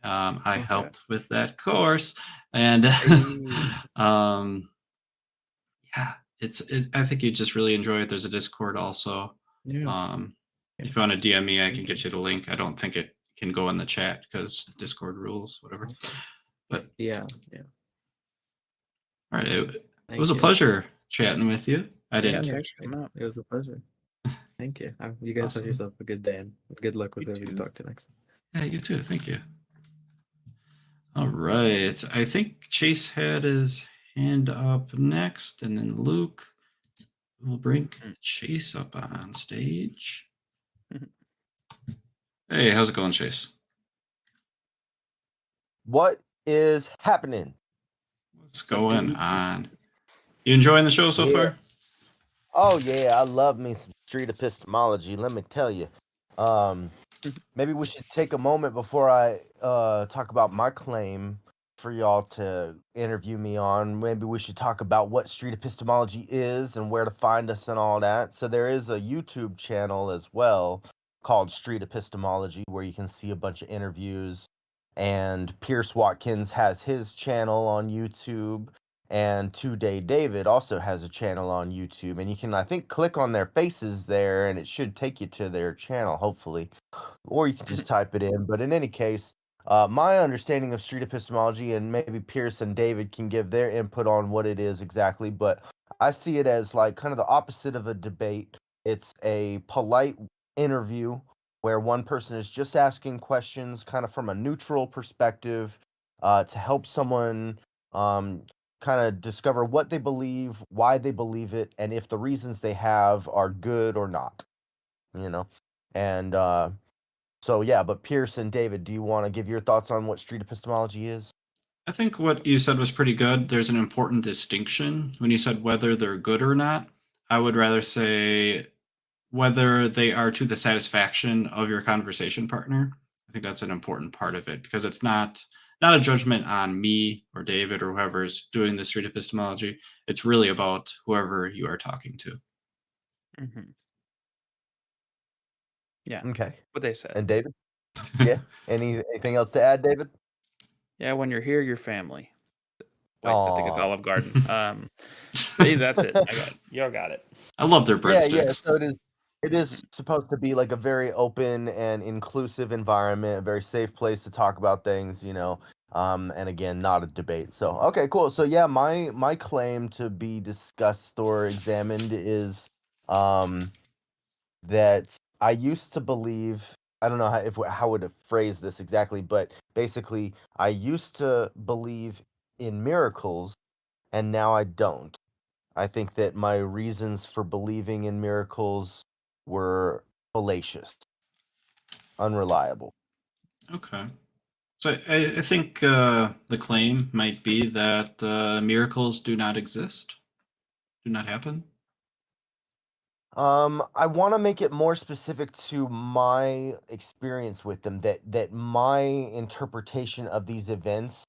I helped with that course, and yeah, it's I think you just really enjoy it. There's a Discord also. Yeah. If you want to DM me, I can get you the link. I don't think it can go in the chat because Discord rules, whatever. But Yeah. all right, it Thank was a you. pleasure chatting with you. I yeah, didn't. thanks for coming up. It was a pleasure. Thank you. You guys have Awesome. yourself a good day, and good luck with You whoever you too. talk to next. Yeah, you too. Thank you. All right. I think Chase had his hand up next, and then Luke will bring Chase up on stage. Hey, how's it going, Chase? What is happening? What's going on? You enjoying the show so far? Oh yeah, I love me some street epistemology. Let me tell you. Maybe we should take a moment before I talk about my claim for y'all to interview me on. Maybe we should talk about what street epistemology is and where to find us and all that. So there is a YouTube channel as well called Street Epistemology where you can see a bunch of interviews. And Pierce Watkins has his channel on YouTube. And Today David also has a channel on YouTube. And you can, I think, click on their faces there and it should take you to their channel, hopefully. Or you can just type it in. But in any case, my understanding of street epistemology, and maybe Pierce and David can give their input on what it is exactly, but I see it as like kind of the opposite of a debate. It's a polite interview where one person is just asking questions kind of from a neutral perspective to help someone kind of discover what they believe, why they believe it, and if the reasons they have are good or not, you know? And so, yeah, but Pierce and David, do you want to give your thoughts on what street epistemology is? I think what you said was pretty good. There's an important distinction. When you said whether they're good or not, I would rather say whether they are to the satisfaction of your conversation partner. I think that's an important part of it because it's not a judgment on me or David or whoever's doing the street epistemology. It's really about whoever you are talking to. Yeah. Okay. What they said. And David? Yeah. Anything else to add, David? Yeah, when you're here, you're family. Wait, I think it's Aw. Olive Garden. See, that's it. I got it. Y'all got it. I love their breadsticks. Yeah. So it is supposed to be like a very open and inclusive environment, a very safe place to talk about things, you know. And again, not a debate. So okay, cool. So yeah, my claim to be discussed or examined is that I used to believe, I don't know how would I phrase this exactly, but basically I used to believe in miracles and now I don't. I think that my reasons for believing in miracles were fallacious, unreliable. Okay. So I think the claim might be that miracles do not exist, do not happen. I want to make it more specific to my experience with them, that my interpretation of these events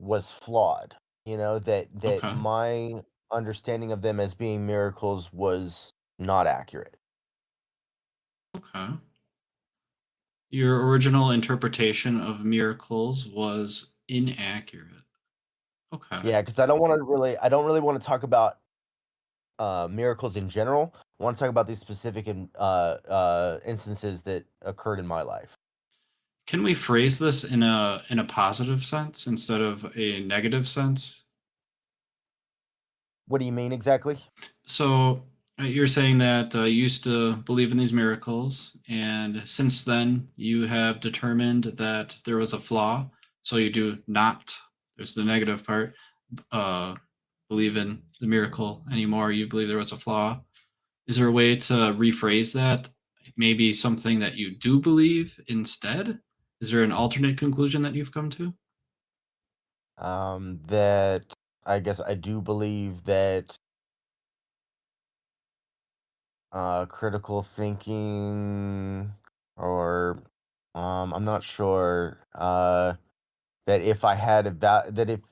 was flawed. You know, that Okay. my understanding of them as being miracles was not accurate. Okay. Your original interpretation of miracles was inaccurate. Okay. Yeah, because I don't really want to talk about miracles in general. I want to talk about these specific instances that occurred in my life. Can we phrase this in a positive sense instead of a negative sense? What do you mean exactly? So you're saying that you used to believe in these miracles, and since then you have determined that there was a flaw. So you do not, there's the negative part, believe in the miracle anymore. You believe there was a flaw. Is there a way to rephrase that? Maybe something that you do believe instead? Is there an alternate conclusion that you've come to? That I guess I do believe that critical thinking, or I'm not sure. That if I had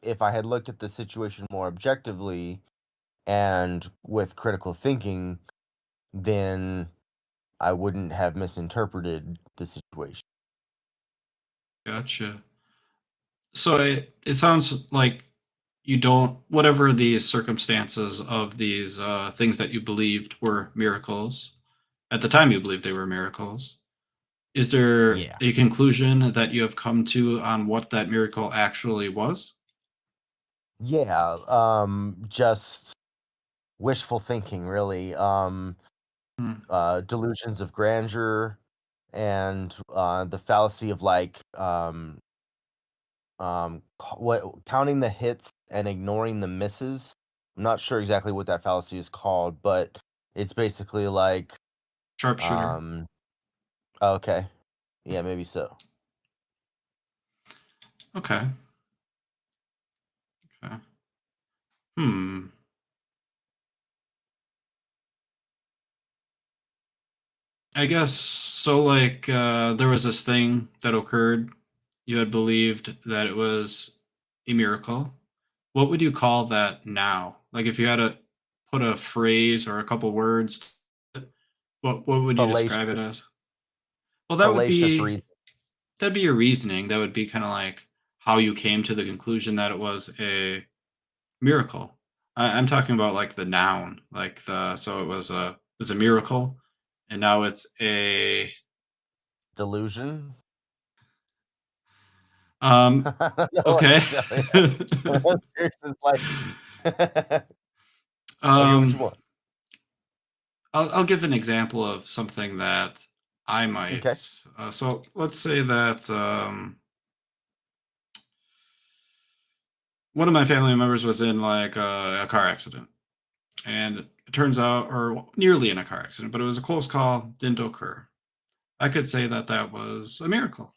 if I had looked at the situation more objectively and with critical thinking, then I wouldn't have misinterpreted the situation. Gotcha. So it sounds like you don't, whatever the circumstances of these things that you believed were miracles, at the time you believed they were miracles, is there Yeah. a conclusion that you have come to on what that miracle actually was? Yeah, just wishful thinking, really. Hmm. Delusions of grandeur, and the fallacy of like counting the hits and ignoring the misses. I'm not sure exactly what that fallacy is called, but it's basically like Sharpshooter. okay, yeah, maybe so. Okay. Okay. Hmm. I guess so. Like, there was this thing that occurred. You had believed that it was a miracle. What would you call that now? Like, if you had to put a phrase or a couple words, to it, what would you describe it Fallacious, as? Well, fallacious reason. that'd be your reasoning. That would be kind of like how you came to the conclusion that it was a miracle. I'm talking about like the noun, like the so it was a miracle, and now it's a Delusion. um I don't know what okay. to tell you. It's like, I'll hear what you um want. I'll give an example of something that I Okay. might. So let's say that one of my family members was in like a car accident, and it turns out, or nearly in a car accident, but it was a close call, didn't occur. I could say that that was a miracle.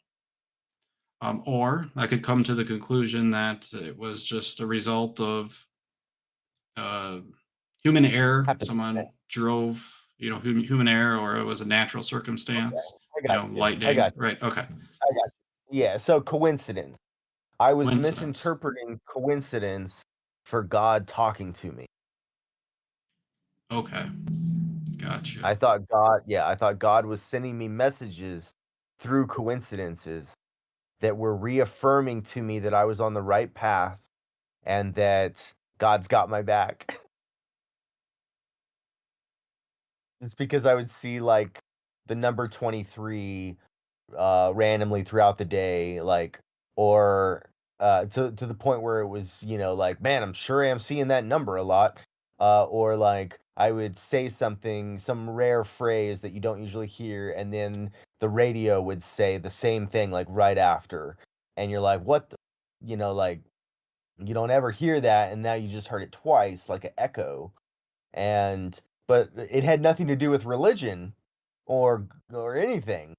Or I could come to the conclusion that it was just a result of uh, human error. Happened. Someone drove, human error, or it was a natural Okay. circumstance, I got you. I lightning, got you. right? Okay. I got you. Yeah. So coincidence. I was Coincidence. misinterpreting coincidence for God talking to me. Okay. Gotcha. I thought God was sending me messages through coincidences that were reaffirming to me that I was on the right path and that God's got my back. It's because I would see like the number 23 randomly throughout the day, like, or to the point where it was, like, man, I'm sure I'm seeing that number a lot. Or like I would say something, some rare phrase that you don't usually hear, and then the radio would say the same thing like right after, and you're like, what the, like, you don't ever hear that, and now you just heard it twice, like an echo. And but it had nothing to do with religion or anything.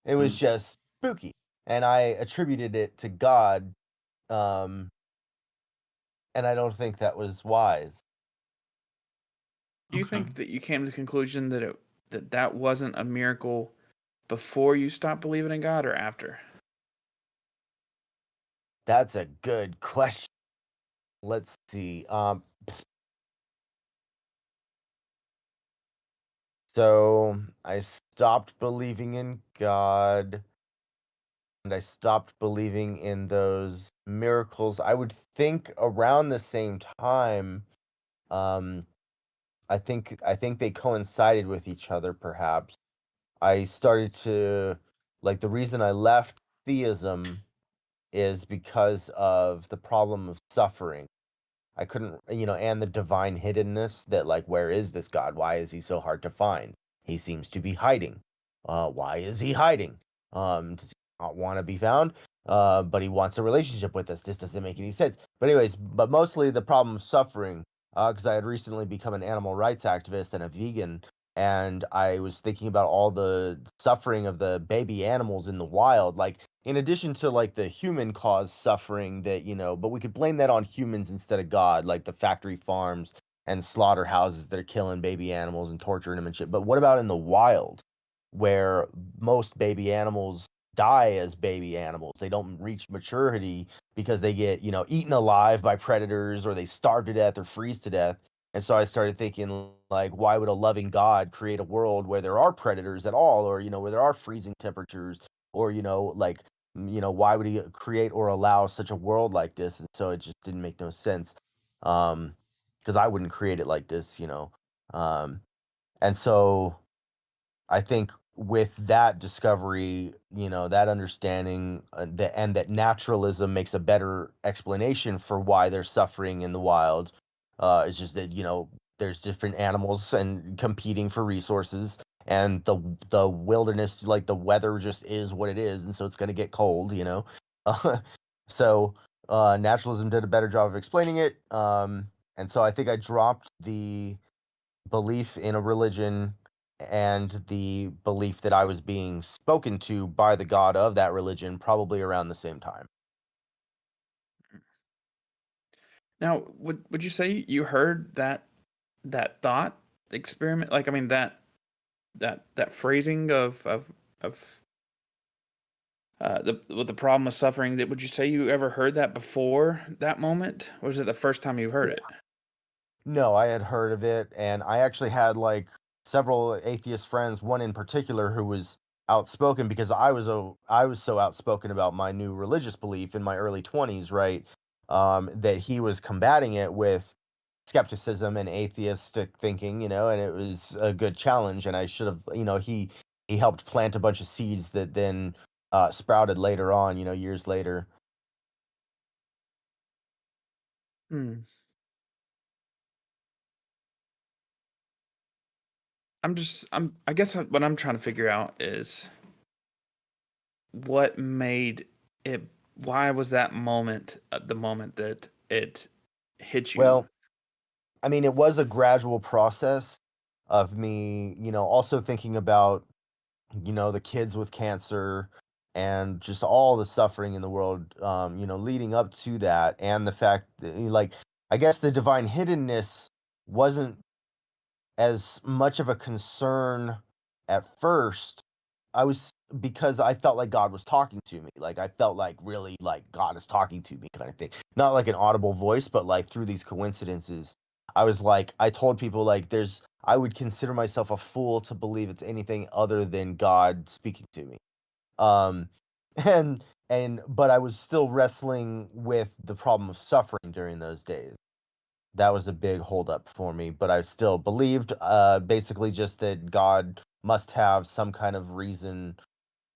It was Mm, just spooky, and I attributed it to God, um, and I don't think that was wise. Do you okay. think that you came to the conclusion that that wasn't a miracle before you stopped believing in God or after? That's a good question. Let's see. So I stopped believing in God, and I stopped believing in those miracles. I would think around the same time. Um, I think they coincided with each other, perhaps. I started to like the reason I left theism is because of the problem of suffering. I couldn't, and the divine hiddenness that, like, where is this God? Why is he so hard to find? He seems to be hiding. Why is he hiding? Does he not want to be found? But he wants a relationship with us. This doesn't make any sense. But anyways, but mostly the problem of suffering, because I had recently become an animal rights activist and a vegan, and I was thinking about all the suffering of the baby animals in the wild, like in addition to like the human caused suffering that, but we could blame that on humans instead of God, like the factory farms and slaughterhouses that are killing baby animals and torturing them and shit. But what about in the wild where most baby animals die as baby animals? They don't reach maturity because they get, eaten alive by predators, or they starve to death or freeze to death. And so I started thinking, like, why would a loving God create a world where there are predators at all, or, where there are freezing temperatures, or, like, why would he create or allow such a world like this? And so it just didn't make no sense. Because I wouldn't create it like this. And so I think with that discovery, that understanding, and that naturalism makes a better explanation for why they're suffering in the wild. It's just that, there's different animals and competing for resources, and the wilderness, like the weather just is what it is, and so it's going to get cold. So naturalism did a better job of explaining it. And so I think I dropped the belief in a religion and the belief that I was being spoken to by the God of that religion probably around the same time. Now, would you say you heard that thought experiment? Like, I mean, that phrasing of with the problem of suffering. That would you say you ever heard that before that moment, or was it the first time you heard it? No, I had heard of it, and I actually had like several atheist friends, one in particular who was outspoken because I was so outspoken about my new religious belief in my early 20s, right? That he was combating it with skepticism and atheistic thinking, and it was a good challenge, and I should have, he helped plant a bunch of seeds that then sprouted later on, years later. Hmm. I guess what I'm trying to figure out is what made it, why was that moment the moment that it hit you? Well, I mean, it was a gradual process of me, also thinking about, the kids with cancer and just all the suffering in the world, leading up to that. And the fact that, like, I guess the divine hiddenness wasn't as much of a concern at first. I was Because I felt like God was talking to me. Like I felt like really like God is talking to me kind of thing. Not like an audible voice, but like through these coincidences. I told people like I would consider myself a fool to believe it's anything other than God speaking to me. Um but I was still wrestling with the problem of suffering during those days. That was a big holdup for me, but I still believed basically just that God must have some kind of reason,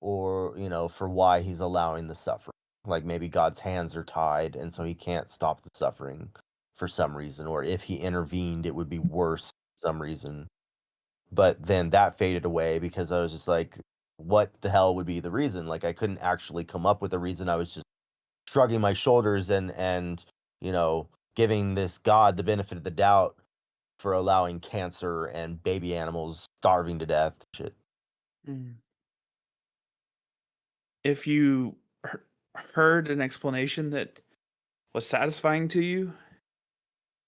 or for why he's allowing the suffering. Like maybe God's hands are tied and so he can't stop the suffering for some reason, or if he intervened it would be worse for some reason. But then that faded away because I was just like, what the hell would be the reason? Like I couldn't actually come up with a reason. I was just shrugging my shoulders and you know giving this God the benefit of the doubt for allowing cancer and baby animals starving to death. Shit. Mm. If you heard an explanation that was satisfying to you,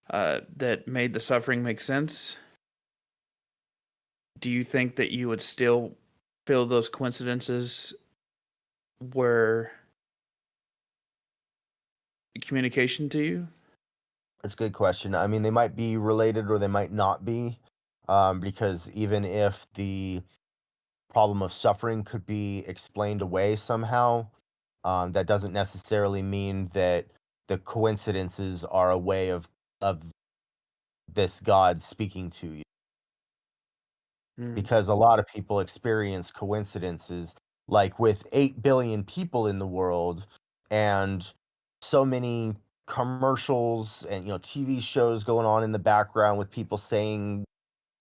that made the suffering make sense, do you think that you would still feel those coincidences were communication to you? That's a good question. I mean, they might be related or they might not be, because even if the problem of suffering could be explained away somehow, that doesn't necessarily mean that the coincidences are a way of this God speaking to you. Mm. Because a lot of people experience coincidences, like with 8 billion people in the world and so many commercials and TV shows going on in the background with people saying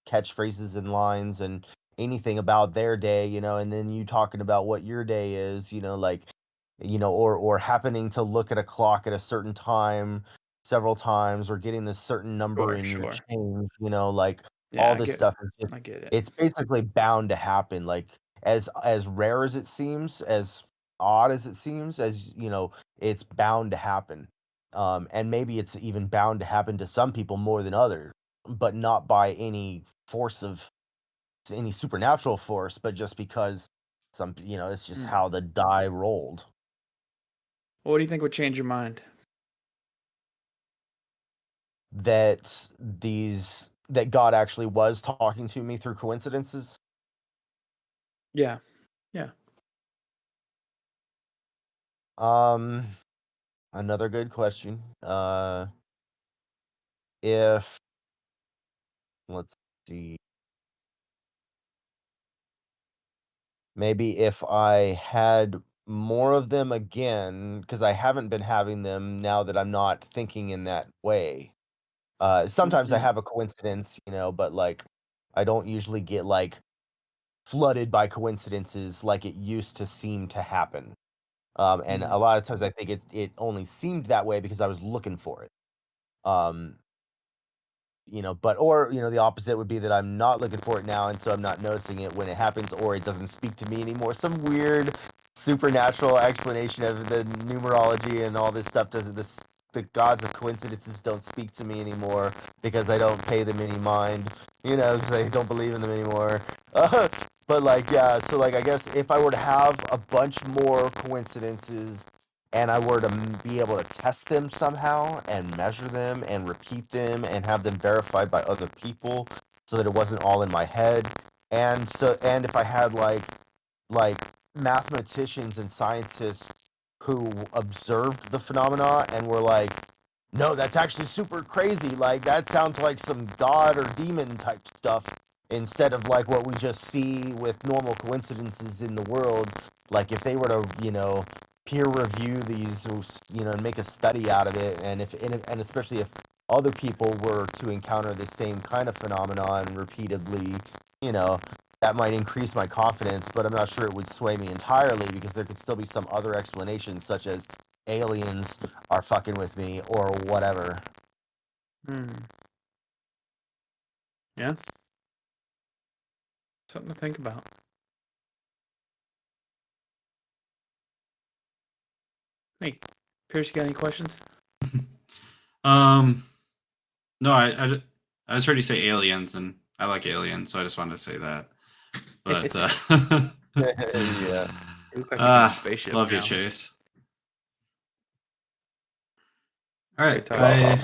catchphrases and lines and anything about their day, and then you talking about what your day is, or happening to look at a clock at a certain time several times, or getting this certain number in your Sure. change, like Yeah, all I this get stuff is just, I get it. it's basically bound to happen. Like as rare as it seems, as odd as it seems, as it's bound to happen. And maybe it's even bound to happen to some people more than others, but not by any force of any supernatural force, but just because it's just how the die rolled. Well, what do you think would change your mind? That God actually was talking to me through coincidences. Yeah. Another good question. If let's see, maybe if I had more of them again, because I haven't been having them now that I'm not thinking in that way. Sometimes I Mhm. have a coincidence, but like I don't usually get like flooded by coincidences like it used to seem to happen. And Mhm. a lot of times I think it only seemed that way because I was looking for it. Um, but or the opposite would be that I'm not looking for it now, and so I'm not noticing it when it happens, or it doesn't speak to me anymore. Some weird supernatural explanation of the numerology and all this stuff doesn't this the gods of coincidences don't speak to me anymore because I don't pay them any mind, because I don't believe in them anymore. But like, yeah, so like I guess if I were to have a bunch more coincidences and I were to be able to test them somehow and measure them and repeat them and have them verified by other people so that it wasn't all in my head, and if I had like mathematicians and scientists who observed the phenomena and were like, no, that's actually super crazy, like that sounds like some god or demon type stuff, instead of like what we just see with normal coincidences in the world. Like if they were to peer review these, and make a study out of it, and and especially if other people were to encounter the same kind of phenomenon repeatedly, that might increase my confidence, but I'm not sure it would sway me entirely, because there could still be some other explanations, such as aliens are fucking with me or whatever. Yeah. Something to think about. Hey, Pierce, you got any questions? No, I just heard you say aliens, and I like aliens, so I just wanted to say that. But Yeah. You look like you're in a spaceship love you, now. Chase. All right, Great talking.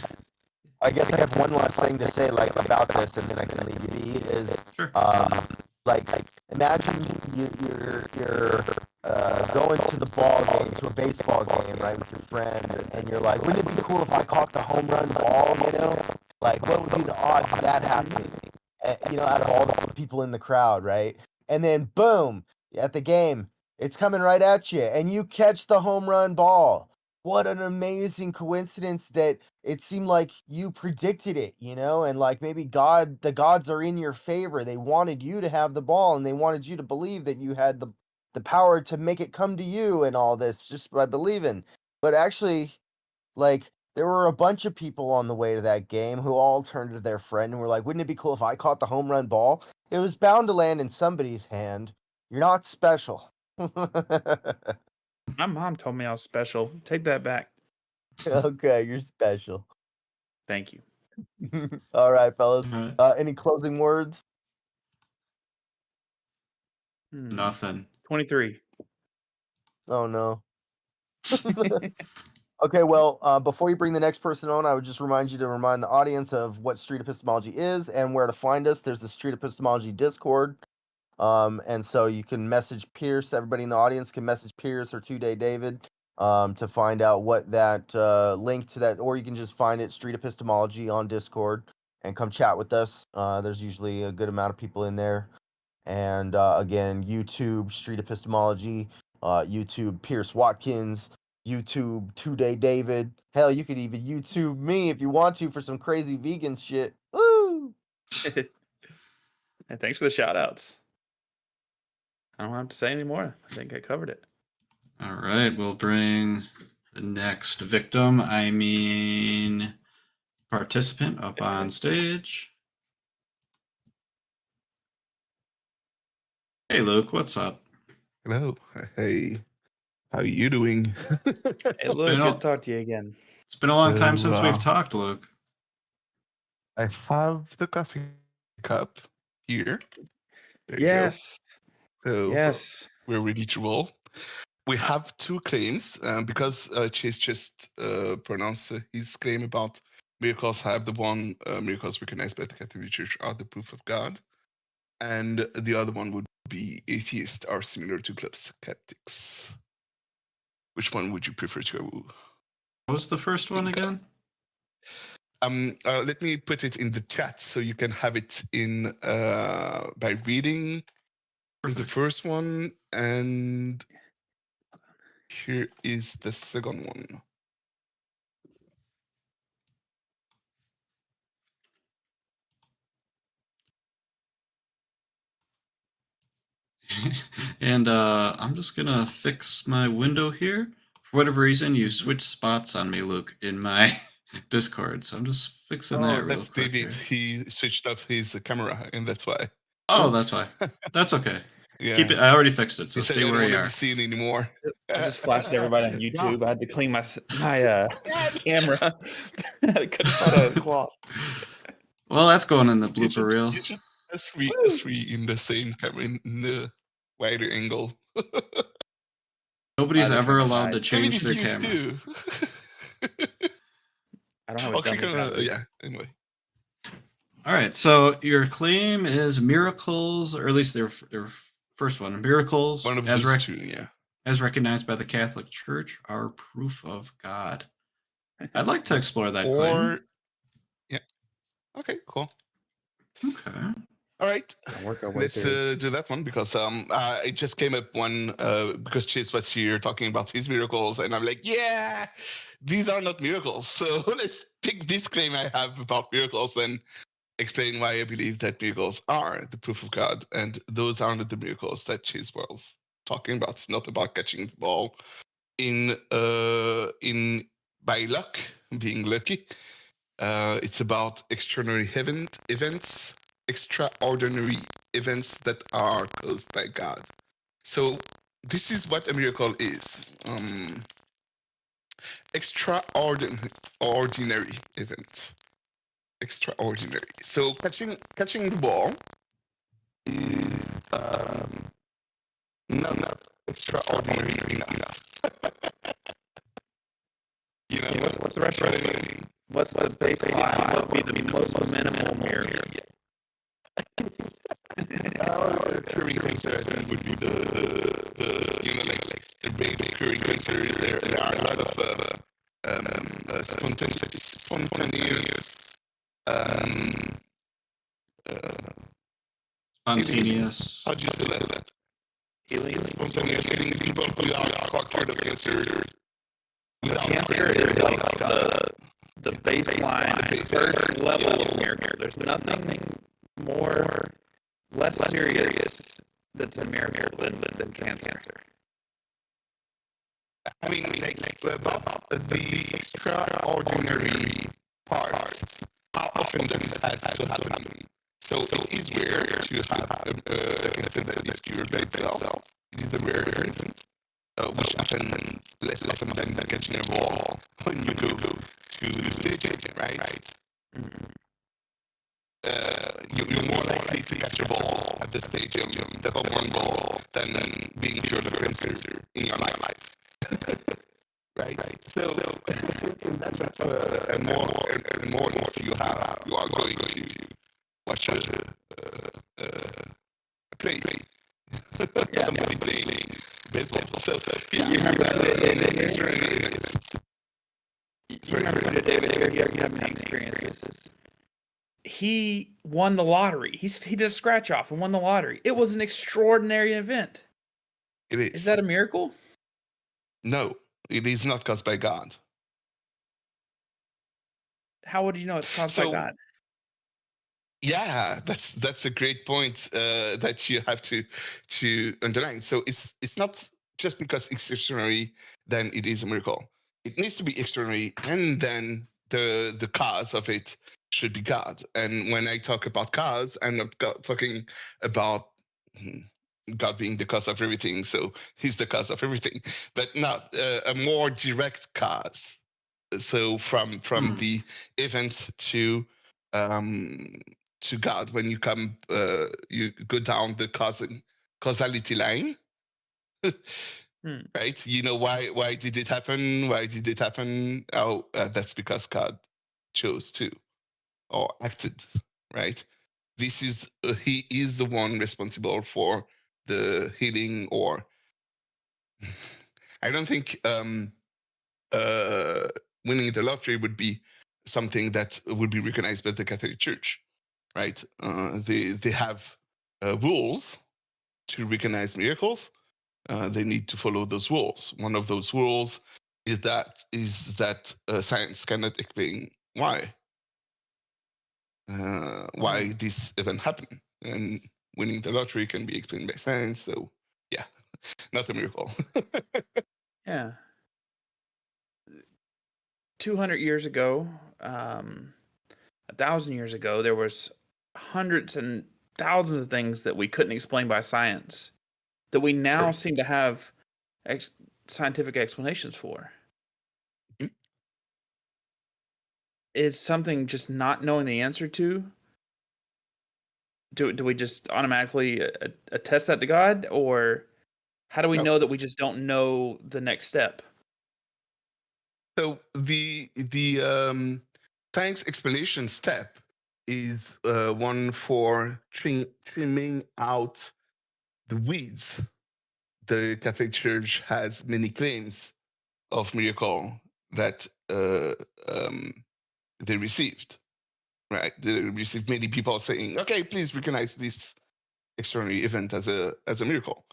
I guess I have one last thing to say, like, about this, and then I can leave you be. Is Sure. like imagine you're going to the ball game, to a baseball game, right, with your friend, and you're like, wouldn't it be cool if I caught the home run ball? Like what would be the odds of that happening? Out of all the people in the crowd, right? And then boom, at the game, it's coming right at you, and you catch the home run ball. What an amazing coincidence that it seemed like you predicted it, and like maybe the gods are in your favor. They wanted you to have the ball, and they wanted you to believe that you had the power to make it come to you and all this just by believing. But actually, like, there were a bunch of people on the way to that game who all turned to their friend and were like, wouldn't it be cool if I caught the home run ball? It was bound to land in somebody's hand. You're not special. My mom told me I was special. Take that back. Okay, you're special. Thank you. All right, fellas. All right. Any closing words? Nothing. 23. Oh, no. Okay, well, before you bring the next person on, I would just remind you to remind the audience of what Street Epistemology is and where to find us. There's the Street Epistemology Discord. And so you can message Pierce. Everybody in the audience can message Pierce or 2-Day David to find out what that link to that, or you can just find it, Street Epistemology on Discord. and come chat with us. There's usually a good amount of people in there. And again, YouTube Street Epistemology, YouTube Pierce Watkins, YouTube 2-Day David. Hell, you could even YouTube me if you want to for some crazy vegan shit. Woo! And thanks for the shout outs. I don't have to say any more. I think I covered it. All right, we'll bring the next victim, participant up on stage. Hey, Luke, what's up? Hello. Hey. How are you doing? Hey, Luke, been good a- to talk to you again. It's been a long time So, since we've talked, Luke. I have the coffee cup here. There Yes. you go. So Yes. we're ready to roll. We have two claims because Chase just pronounced his claim about miracles. I have the one miracles recognized by the Catholic Church are the proof of God, and the other one would be atheists are similar to skeptics. Which one would you prefer to? What was the first one again? Let me put it in the chat so you can have it in by reading the first one, and here is the second one. And I'm just gonna fix my window here. For whatever reason, you switched spots on me, Luke, in my Discord. So I'm just fixing that real That's quick. David. Here. He switched off his camera, and that's why. Oh, that's why. That's okay. Yeah. Keep it. I already fixed it. So He said, stay I where don't you want are. to be seen anymore. I just flashed everybody on YouTube. I had to clean my camera. I couldn't find a cloth. Well, that's going in the You blooper reel. should have three in the same camera in the wider angle. Nobody's Either ever can allowed to decide. change their Cute camera. too. I don't have a I'll click dummy on copy. yeah. Anyway. All right. So your claim is miracles, or at least their first one, miracles One of as those two, yeah. as recognized by the Catholic Church are proof of God. I'd like to explore that claim. Yeah. Okay, cool. Okay. All right. I'll work our way Let's through. do that one because it just came up one because Chase was here talking about his miracles, and I'm like, yeah, these are not miracles. So let's pick this claim I have about miracles and explain why I believe that miracles are the proof of God, and those are not the miracles that Chase was talking about. It's not about catching the ball in by luck, being lucky. It's about extraordinary events, extraordinary events that are caused by God. So this is what a miracle is. Extraordinary event. Extraordinary. So catching the ball is not extraordinary enough. You know, What's the rest of it? What's the baseline? What would be the most minimal miracle? Our recurring cancer would be the you know like the rate of recurring cancer. There are a lot of spontaneous Spontaneous. how do you say that? Spontaneous healing people who are cured of cancer without Cancer is like the baseline, first level of miracle. There's nothing less serious that's a miracle than cancer. I mean, about the extraordinary parts, how often does it has to happen? So it is rare to have a cancer that is cured by itself. It is a rare event, which happens less often than catching a ball when you go to the stadium, right? You're more likely to catch a ball at the stadium, the home run ball, than being cured of cancer in your life. Right. So that's a more if you are going to watch a play. Somebody playing baseball. So yeah, You remember David here? He has many experiences. he won the lottery. He did a scratch off and won the lottery. It was an extraordinary event. It is. Is that a miracle? No, it is not caused by God. How would you know it's caused by So, God? yeah, that's a great point that you have to underline. So it's not just because it's extraordinary, then it is a miracle. It needs to be extraordinary, and then the cause of it should be God. And when I talk about cause, I'm not talking about God being the cause of everything. So he's the cause of everything, but not a more direct cause. So from the event to God, when you come, you go down the causality line, right? You know why did it happen? Why did it happen? Oh, that's because God chose to or acted, right? This is he is the one responsible for the healing, or I don't think winning the lottery would be something that would be recognized by the Catholic Church, right? They have rules to recognize miracles. They need to follow those rules. One of those rules is that science cannot explain why this event happened, and winning the lottery can be explained by science. So, yeah, not a miracle. Yeah. 200 years ago, 1,000 years ago, there was hundreds and thousands of things that we couldn't explain by science that we now Correct. seem to have scientific explanations for. Mhm. Is something just not knowing the answer to? Do we just automatically attest that to God, or how do we No. know that we just don't know the next step? So the science explanation step is one for trimming out the weeds. The Catholic Church has many claims of miracle that they received. Right, they received many people saying, "Okay, please recognize this extraordinary event as a miracle,"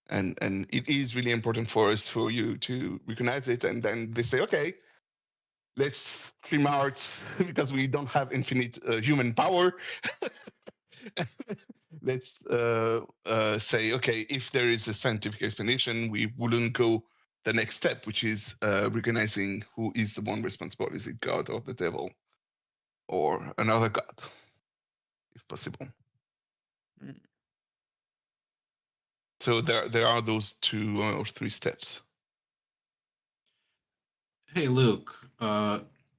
and it is really important for us, for you to recognize it. And then they say, "Okay, let's trim out because we don't have infinite human power." Let's say, okay, if there is a scientific explanation, we wouldn't go the next step, which is recognizing who is the one responsible. Is it God or the devil or another God, if possible? Mm. So there are those 2 or 3 steps. Hey, Luke,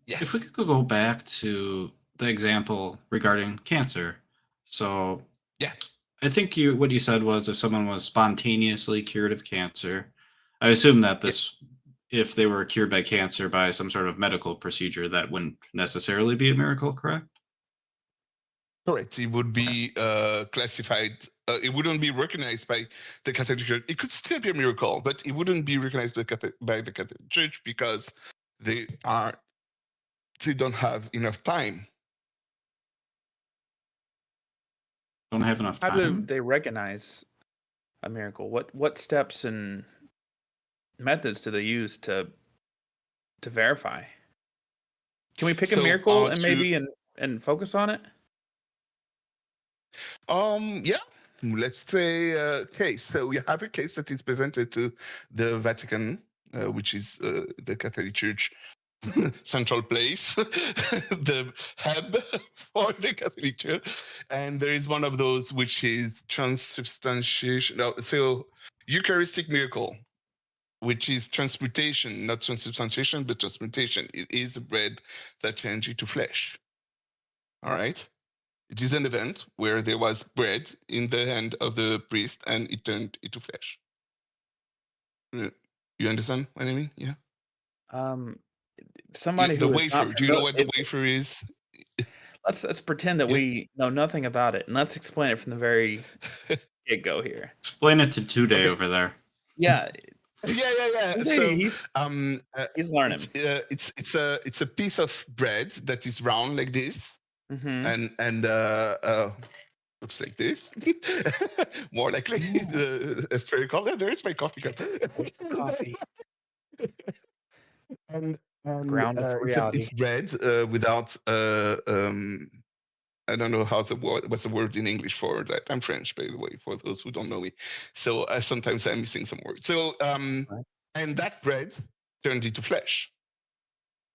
Yes. if we could go back to the example regarding cancer. So Yeah. I think what you said was if someone was spontaneously cured of cancer, I assume that this, if they were cured by cancer by some sort of medical procedure, that wouldn't necessarily be a miracle, correct? Correct. It would be classified. It wouldn't be recognized by the Catholic Church. It could still be a miracle, but it wouldn't be recognized by the Catholic Church because they don't have enough time. Don't have enough How do time. they recognize a miracle? What steps and methods do they use to verify? Can we pick a So, miracle and to- maybe and focus on it? Yeah. Let's say case. So we have a case that is presented to the Vatican, which is the Catholic Church central place, the hub for the Catholic Church, and there is one of those which is transubstantiation. No, so Eucharistic miracle, which is transmutation, not transubstantiation, but transmutation. It is the bread that changed into flesh. All right. It is an event where there was bread in the hand of the priest and it turned into flesh. You understand what I mean? Yeah. Somebody The who is wafer. not Do you know familiar. what the wafer is? Let's pretend that Yeah. we know nothing about it, and let's explain it from the very get go here. Explain it to Today Okay. over there. Yeah, Yeah. Today, So he's learning. it's a piece of bread that is round like this, Mm-hmm. and looks like this. More likely spherical. Yeah, there is my coffee cup. Coffee. and Grounded for it's reality. bread without I don't know how what's the word in English for that. I'm French, by the way, for those who don't know me. So sometimes I'm missing some words. So Right. and that bread turned into flesh,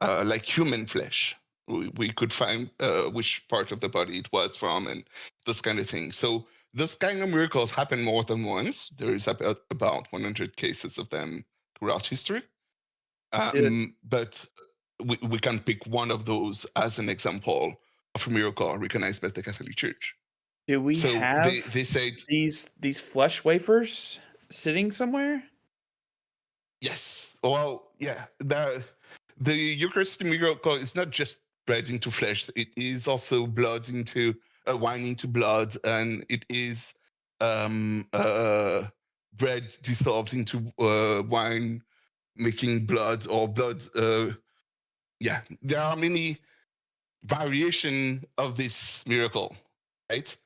like human flesh. We could find which part of the body it was from and this kind of thing. So this kind of miracles happen more than once. There is about 100 cases of them throughout history. But we can pick one of those as an example of a miracle recognized by the Catholic Church. Do we So have they said these flesh wafers sitting somewhere? yes. Well, yeah. The Eucharistic miracle is not just bread into flesh; it is also blood into wine into blood, and it is bread dissolved into wine, making blood or blood. Yeah, there are many variation of this miracle, right?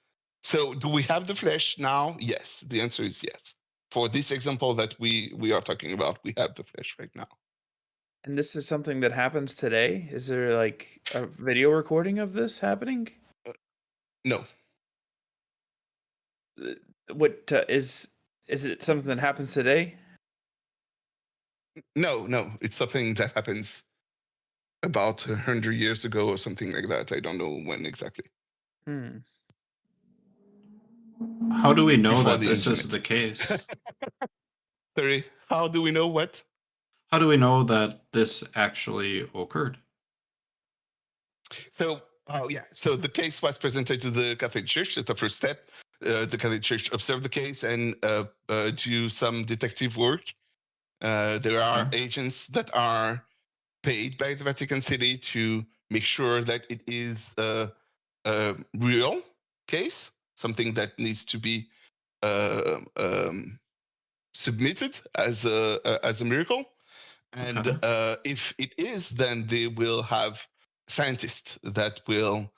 So, do we have the flesh now? Yes. The answer is yes. For this example that we are talking about, we have the flesh right now. And this is something that happens today? Is there like a video recording of this happening? No. What is it something that happens today? No, it's something that happens about 100 years ago or something like that. I don't know when exactly. Hmm. How do we know Before that the this is internet. the case? Sorry, how do we know what? How do we know that this actually occurred? So, so the case was presented to the Catholic Church at the first step. The Catholic Church observed the case and do some detective work. There are Sure. agents that are paid by the Vatican City to make sure that it is a real case, something that needs to be submitted as a miracle. And Okay. if it is, then they will have scientists that will,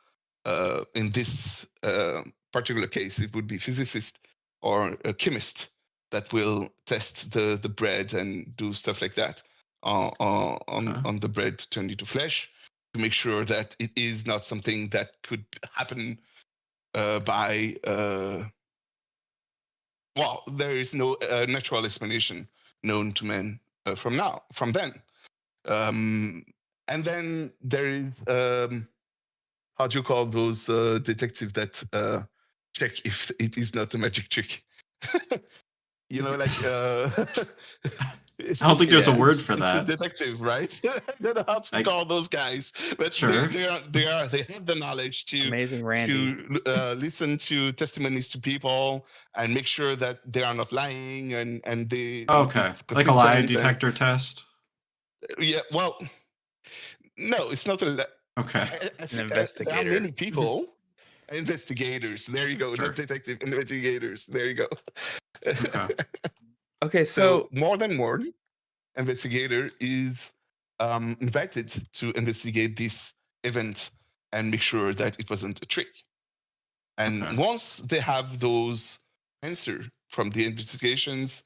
in this particular case, it would be physicist or a chemist that will test the bread and do stuff like that on the bread turned into flesh to make sure that it is not something that could happen by well, there is no natural explanation known to men from then. And then there is how do you call those detectives that check if it is not a magic trick? You know, like I don't think there's a word it's for a that. detective, right? I don't know how to call those guys, but Sure. they have the knowledge to Amazing Randy. listen to testimonies to people and make sure that they are not lying and they Okay. it's Like a lie consistent detector test? yeah, well, no, it's not a. Okay. An There are investigator. many people, investigators. There you go, Sure. not detective, investigators. There you go. Okay. Okay, So so more than one investigator is invited to investigate this event and make sure that it wasn't a trick. And Okay. once they have those answers from the investigations,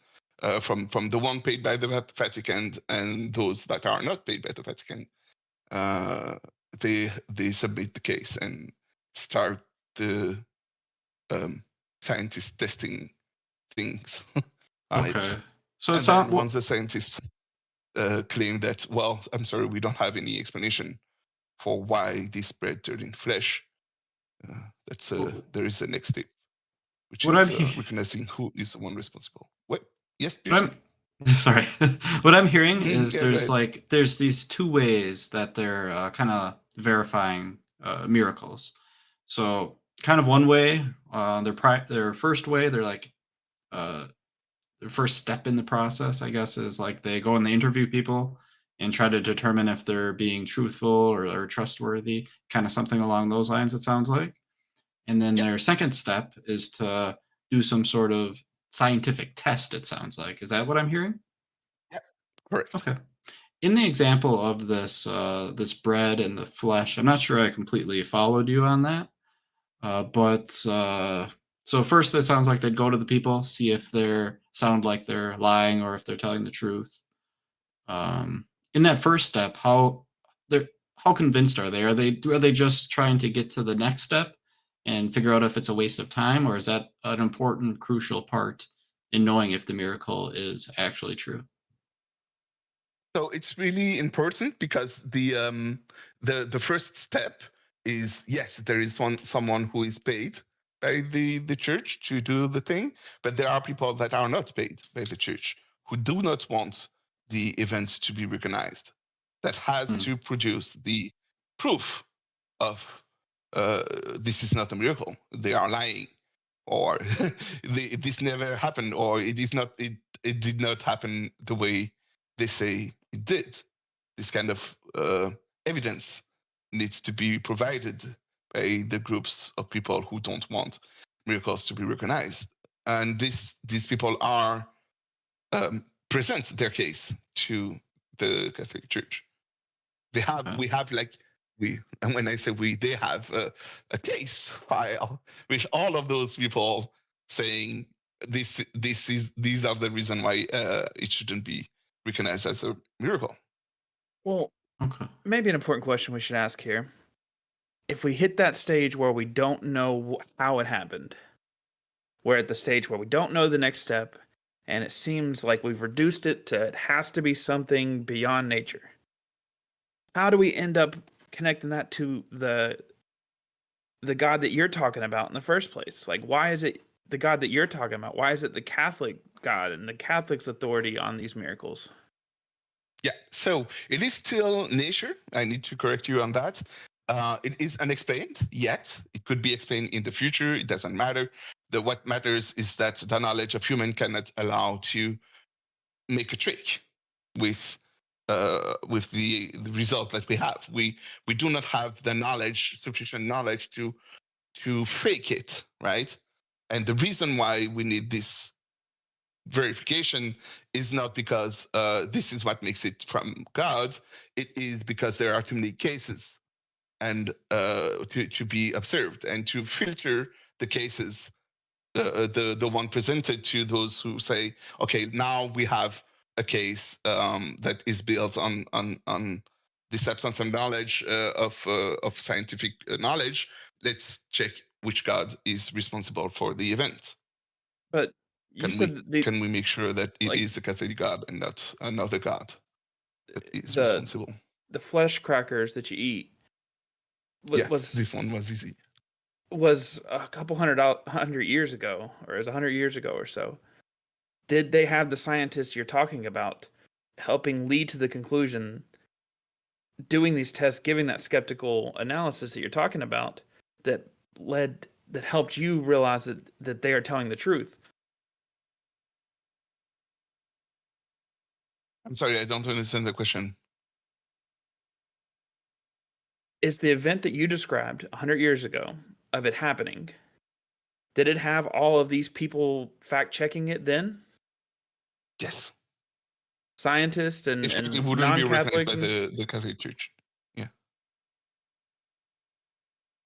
from the one paid by the Vatican and those that are not paid by the Vatican, they submit the case and start the scientist testing things on it. Okay. So And it's then not once the scientists claim that, well, I'm sorry, we don't have any explanation for why this bread turned into flesh, there is a next step, which what is I'm recognizing who is the one responsible. What? Yes, what Pierce? I'm sorry. What I'm hearing is Yeah, go there's ahead. there's these two ways that they're kind of verifying miracles. So kind of one way, their first way, they're like the first step in the process, I guess, is like they go and they interview people and try to determine if they're being truthful or trustworthy, kind of something along those lines, it sounds like. And then Yep. their second step is to do some sort of scientific test, it sounds like. Is that what I'm hearing? Yep. Correct. Okay. in the example of this this bread and the flesh, I'm not sure I completely followed you on that. But so first, it sounds like they'd go to the people, see if they sound like they're lying or if they're telling the truth. In that first step, how convinced are they? Are they just trying to get to the next step and figure out if it's a waste of time, or is that an important, crucial part in knowing if the miracle is actually true? So it's really important because the first step is, yes, there is someone who is paid by the church to do the thing, but there are people that are not paid by the church who do not want the events to be recognized. That has to produce the proof of this is not a miracle. They are lying, or this never happened, or it did not happen the way they say it did. This kind of evidence needs to be provided by the groups of people who don't want miracles to be recognized, and these people are present their case to the Catholic Church. We have like and when I say we, they have a case file with all of those people saying these are the reason why it shouldn't be recognized as a miracle. Well, Okay. maybe an important question we should ask here. If we hit that stage where we don't know how it happened, we're at the stage where we don't know the next step, and it seems like we've reduced it to it has to be something beyond nature. How do we end up connecting that to the God that you're talking about in the first place? Like, why is it the God that you're talking about? Why is it the Catholic God and the Catholic's authority on these miracles? Yeah, so it is still nature. I need to correct you on that. It is unexplained yet. It could be explained in the future. It doesn't matter. What matters is that the knowledge of human cannot allow to make a trick with the result that we have. We do not have the knowledge, sufficient knowledge to fake it, right? And the reason why we need this verification is not because this is what makes it from God. It is because there are too many cases and to be observed, and to filter the cases, the one presented to those who say, okay, now we have a case that is built on this absence of knowledge of scientific knowledge. Let's check which God is responsible for the event. But you said Can we make sure that it is a Catholic God and not another God that is responsible? The flesh crackers that you eat this one was easy. Was a couple hundred years ago, or it was 100 years ago or so. Did they have the scientists you're talking about helping lead to the conclusion, doing these tests, giving that skeptical analysis that you're talking about, that helped you realize that they are telling the truth? I'm sorry, I don't understand the question. Is the event that you described 100 years ago of it happening, did it have all of these people fact checking it then? Yes. Scientists and it wouldn't be recognized by the Catholic Church. Yeah.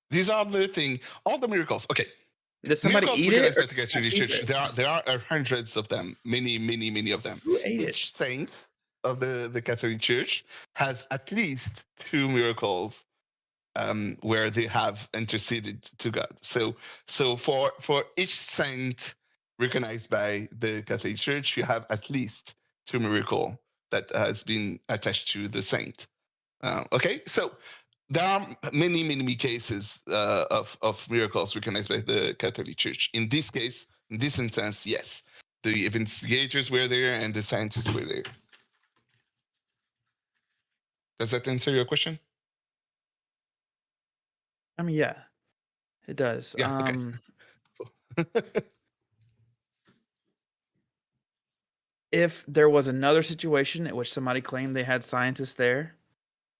These are the thing. All the miracles. Okay. Did somebody miracles eat it? By the Catholic Church. There are hundreds of them. Many of them. Who ate Each saint of the Catholic Church has at least 2 miracles where they have interceded to God. So for each saint recognized by the Catholic Church, you have at least 2 miracles that has been attached to the saint. Okay, so there are many cases of miracles recognized by the Catholic Church. In this case, in this instance, yes, the investigators were there and the scientists were there. Does that answer your question? I mean, yeah, it does. Yeah, okay. If there was another situation in which somebody claimed they had scientists there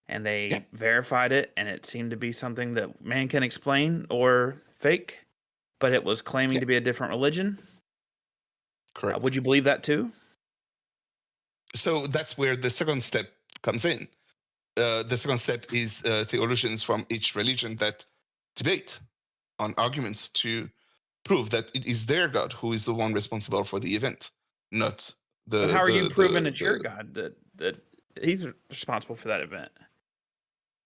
and they verified it and it seemed to be something that man can explain or fake, but it was claiming to be a different religion, correct. Would you believe that too? So that's where the second step comes in. The second step is theologians from each religion that debate on arguments to prove that it is their God who is the one responsible for the event, not the. But how are you proving it's your the God that he's responsible for that event?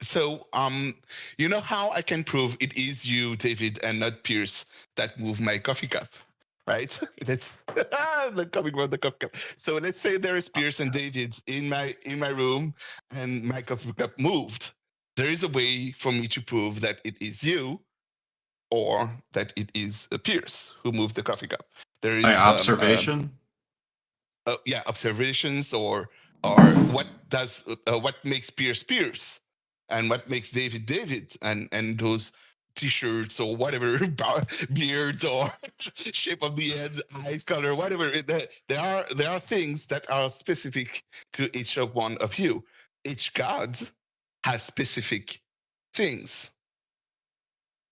So, you know how I can prove it is you, David, and not Pierce that move my coffee cup, right? That's coming from the coffee cup. So let's say there is Pierce and David in my room, and my coffee cup moved. There is a way for me to prove that it is you, or that it is Pierce who moved the coffee cup. There is By observation. Observations, or what makes Pierce Pierce, and what makes David David, and those T-shirts or whatever, beards or shape of the head, eyes color, whatever. There are things that are specific to each of one of you. Each God has specific things.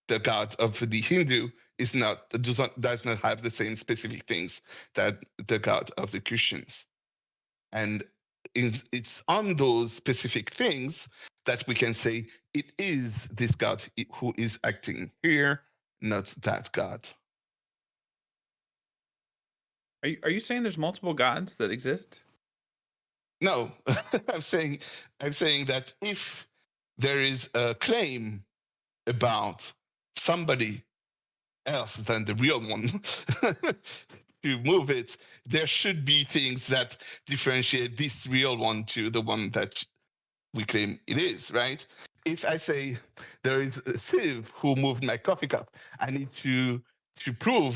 The God of the Hindu does not have the same specific things that the God of the Christians. And it's on those specific things that we can say it is this God who is acting here, not that God. Are you saying there's multiple gods that exist? No, I'm saying that if there is a claim about somebody else than the real one to move it, there should be things that differentiate this real one to the one that we claim it is, right? If I say there is Steve who moved my coffee cup, I need to prove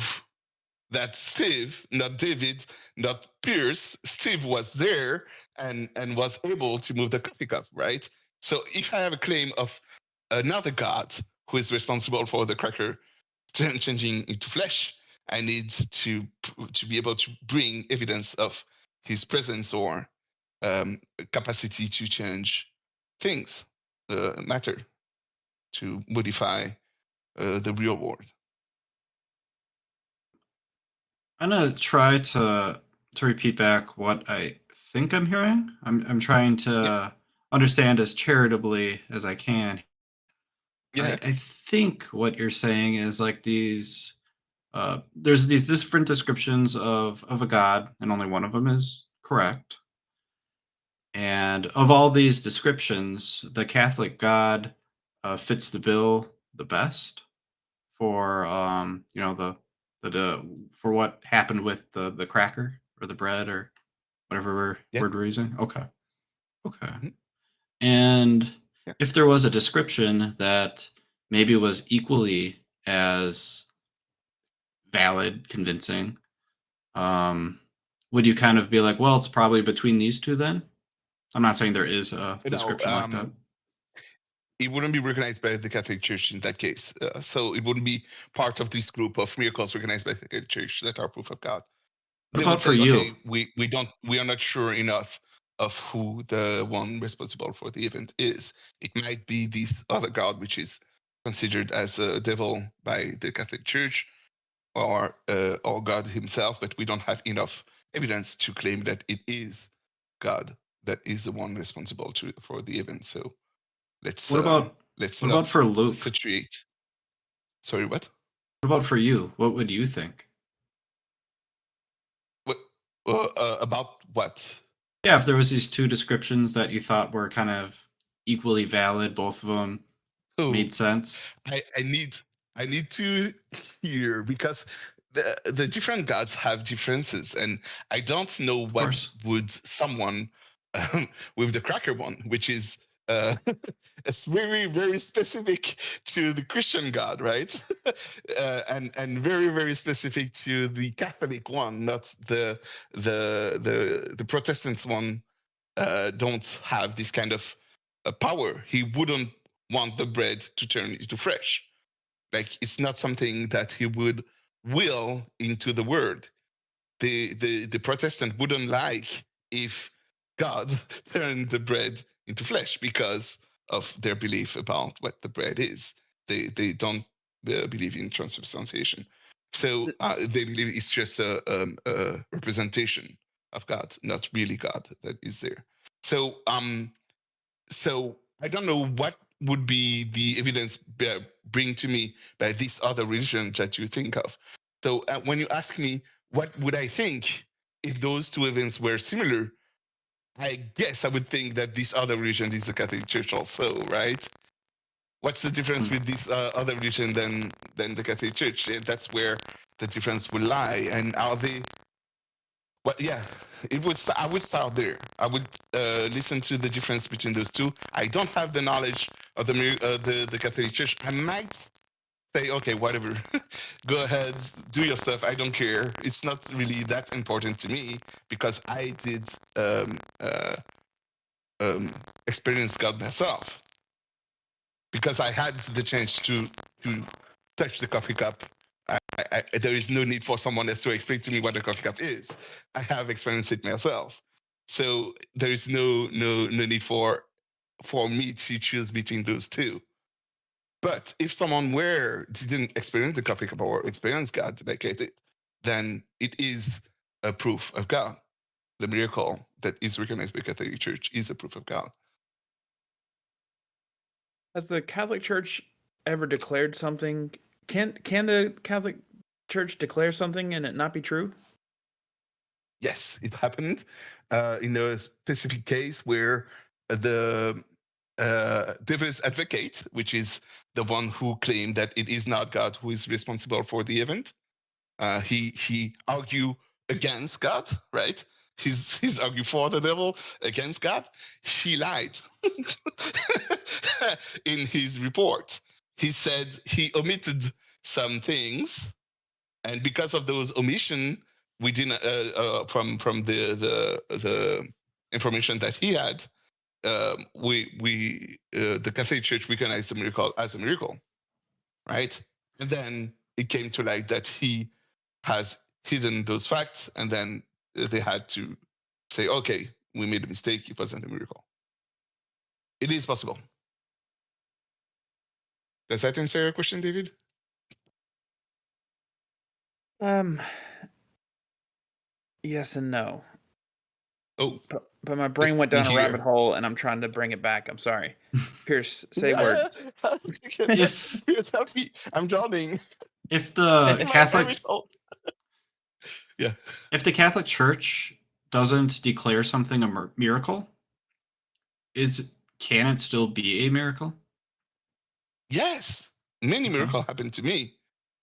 that Steve, not David, not Pierce, Steve was there and was able to move the coffee cup, right? So if I have a claim of another God who is responsible for the cracker changing into flesh, I need to be able to bring evidence of his presence or capacity to change things, matter, to modify the real world. I'm gonna try to repeat back what I think I'm hearing. I'm trying to understand as charitably as I can. Yeah. I think what you're saying is like these. There's these different descriptions of a god, and only one of them is correct. And of all these descriptions, the Catholic God fits the bill the best for for what happened with the cracker or the bread or whatever word we're using. Okay. Mhm. And Yeah. if there was a description that maybe was equally as valid, convincing, would you kind of be like, well, it's probably between these two then? I'm not saying there is a description like that. It wouldn't be recognized by the Catholic Church in that case. So it wouldn't be part of this group of miracles recognized by the Catholic Church that are proof of God. What They about would for say, you? okay, we are not sure enough of who the one responsible for the event is. It might be this other God, which is considered as a devil by the Catholic Church, or God himself, but we don't have enough evidence to claim that it is God that is the one responsible for the event. So let's What not about for Luke? situate. Sorry, what? What about for you? What would you think? What about what? Yeah, if there was these two descriptions that you thought were kind of equally valid, both of them made sense. I need to hear, because the different gods have differences, and I don't know what would someone with the cracker one, which is it's very, very specific to the Christian God, right? And very, very specific to the Catholic one, not the Protestants one. Don't have this kind of power. He wouldn't want the bread to turn into flesh. Like, it's not something that he would will into the word. The Protestant wouldn't like if God turned the bread into flesh because of their belief about what the bread is. They don't believe in transubstantiation. So they believe it's just a representation of God, not really God that is there. So so I don't know what would be the evidence bring to me by this other religion that you think of. So when you ask me what would I think if those two events were similar, I guess I would think that this other religion is the Catholic Church also, right? What's the difference with this other religion than the Catholic Church? That's where the difference will lie. And are they? Well, yeah, it would. I would start there. I would listen to the difference between those two. I don't have the knowledge of the Catholic Church. I might say, okay, whatever, go ahead, do your stuff. I don't care. It's not really that important to me because I did experience God myself. Because I had the chance to touch the coffee cup. There is no need for someone else to explain to me what a coffee cup is. I have experienced it myself. So there is no need for me to choose between those two. But if someone didn't experience the coffee cup or experience God like I did, then it is a proof of God. The miracle that is recognized by the Catholic Church is a proof of God. Has the Catholic Church ever declared something? Can the Catholic Church declare something and it not be true? Yes, it happened in a specific case where the devil's advocate, which is the one who claimed that it is not God who is responsible for the event, he argued against God, right? He's argued for the devil against God. He lied in his report. He said he omitted some things, and because of those omission, we didn't from the information that he had, the Catholic Church recognized the miracle as a miracle, right? And then it came to light that he has hidden those facts, and then they had to say, okay, we made a mistake. It wasn't a miracle. It is possible. Does that answer your question, David? Yes and no. Oh, But my brain went let down me a rabbit hear. hole, and I'm trying to bring it back. I'm sorry. Pierce, say words. If Help me, I'm drowning. if the My Catholic rabbit hole. Yeah. if the Catholic Church doesn't declare something a miracle, can it still be a miracle? Yes, many Okay. miracles happen to me.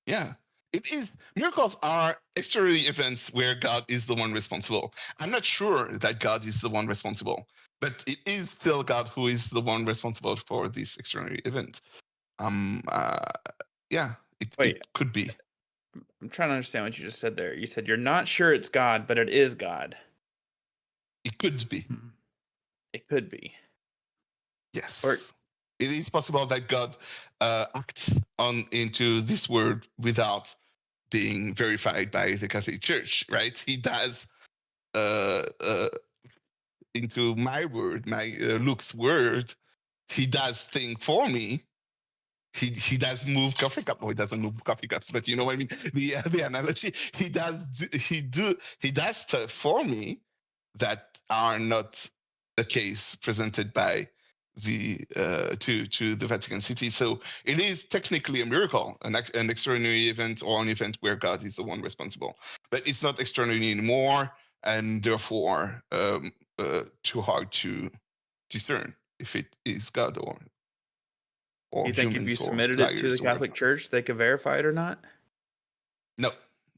Yeah, it is. Miracles are extraordinary events where God is the one responsible. I'm not sure that God is the one responsible, but it is still God who is the one responsible for this extraordinary event. Yeah, Wait. it could be. I'm trying to understand what you just said there. You said you're not sure it's God, but it is God. It could be. It could be. Yes. Or it is possible that God acts into this word without being verified by the Catholic Church, right? He does into my word, my Luke's word. He does thing for me. He does move coffee cup. Oh, he doesn't move coffee cups, but you know what I mean. The analogy. He does stuff for me that are not the case presented by the to the Vatican City. So it is technically a miracle, an extraordinary event or an event where God is the one responsible. But it's not extraordinary anymore, and therefore too hard to discern if it is God or you think if you humans or submitted it to liars the or Catholic whatnot. Church, they could verify it or not? No,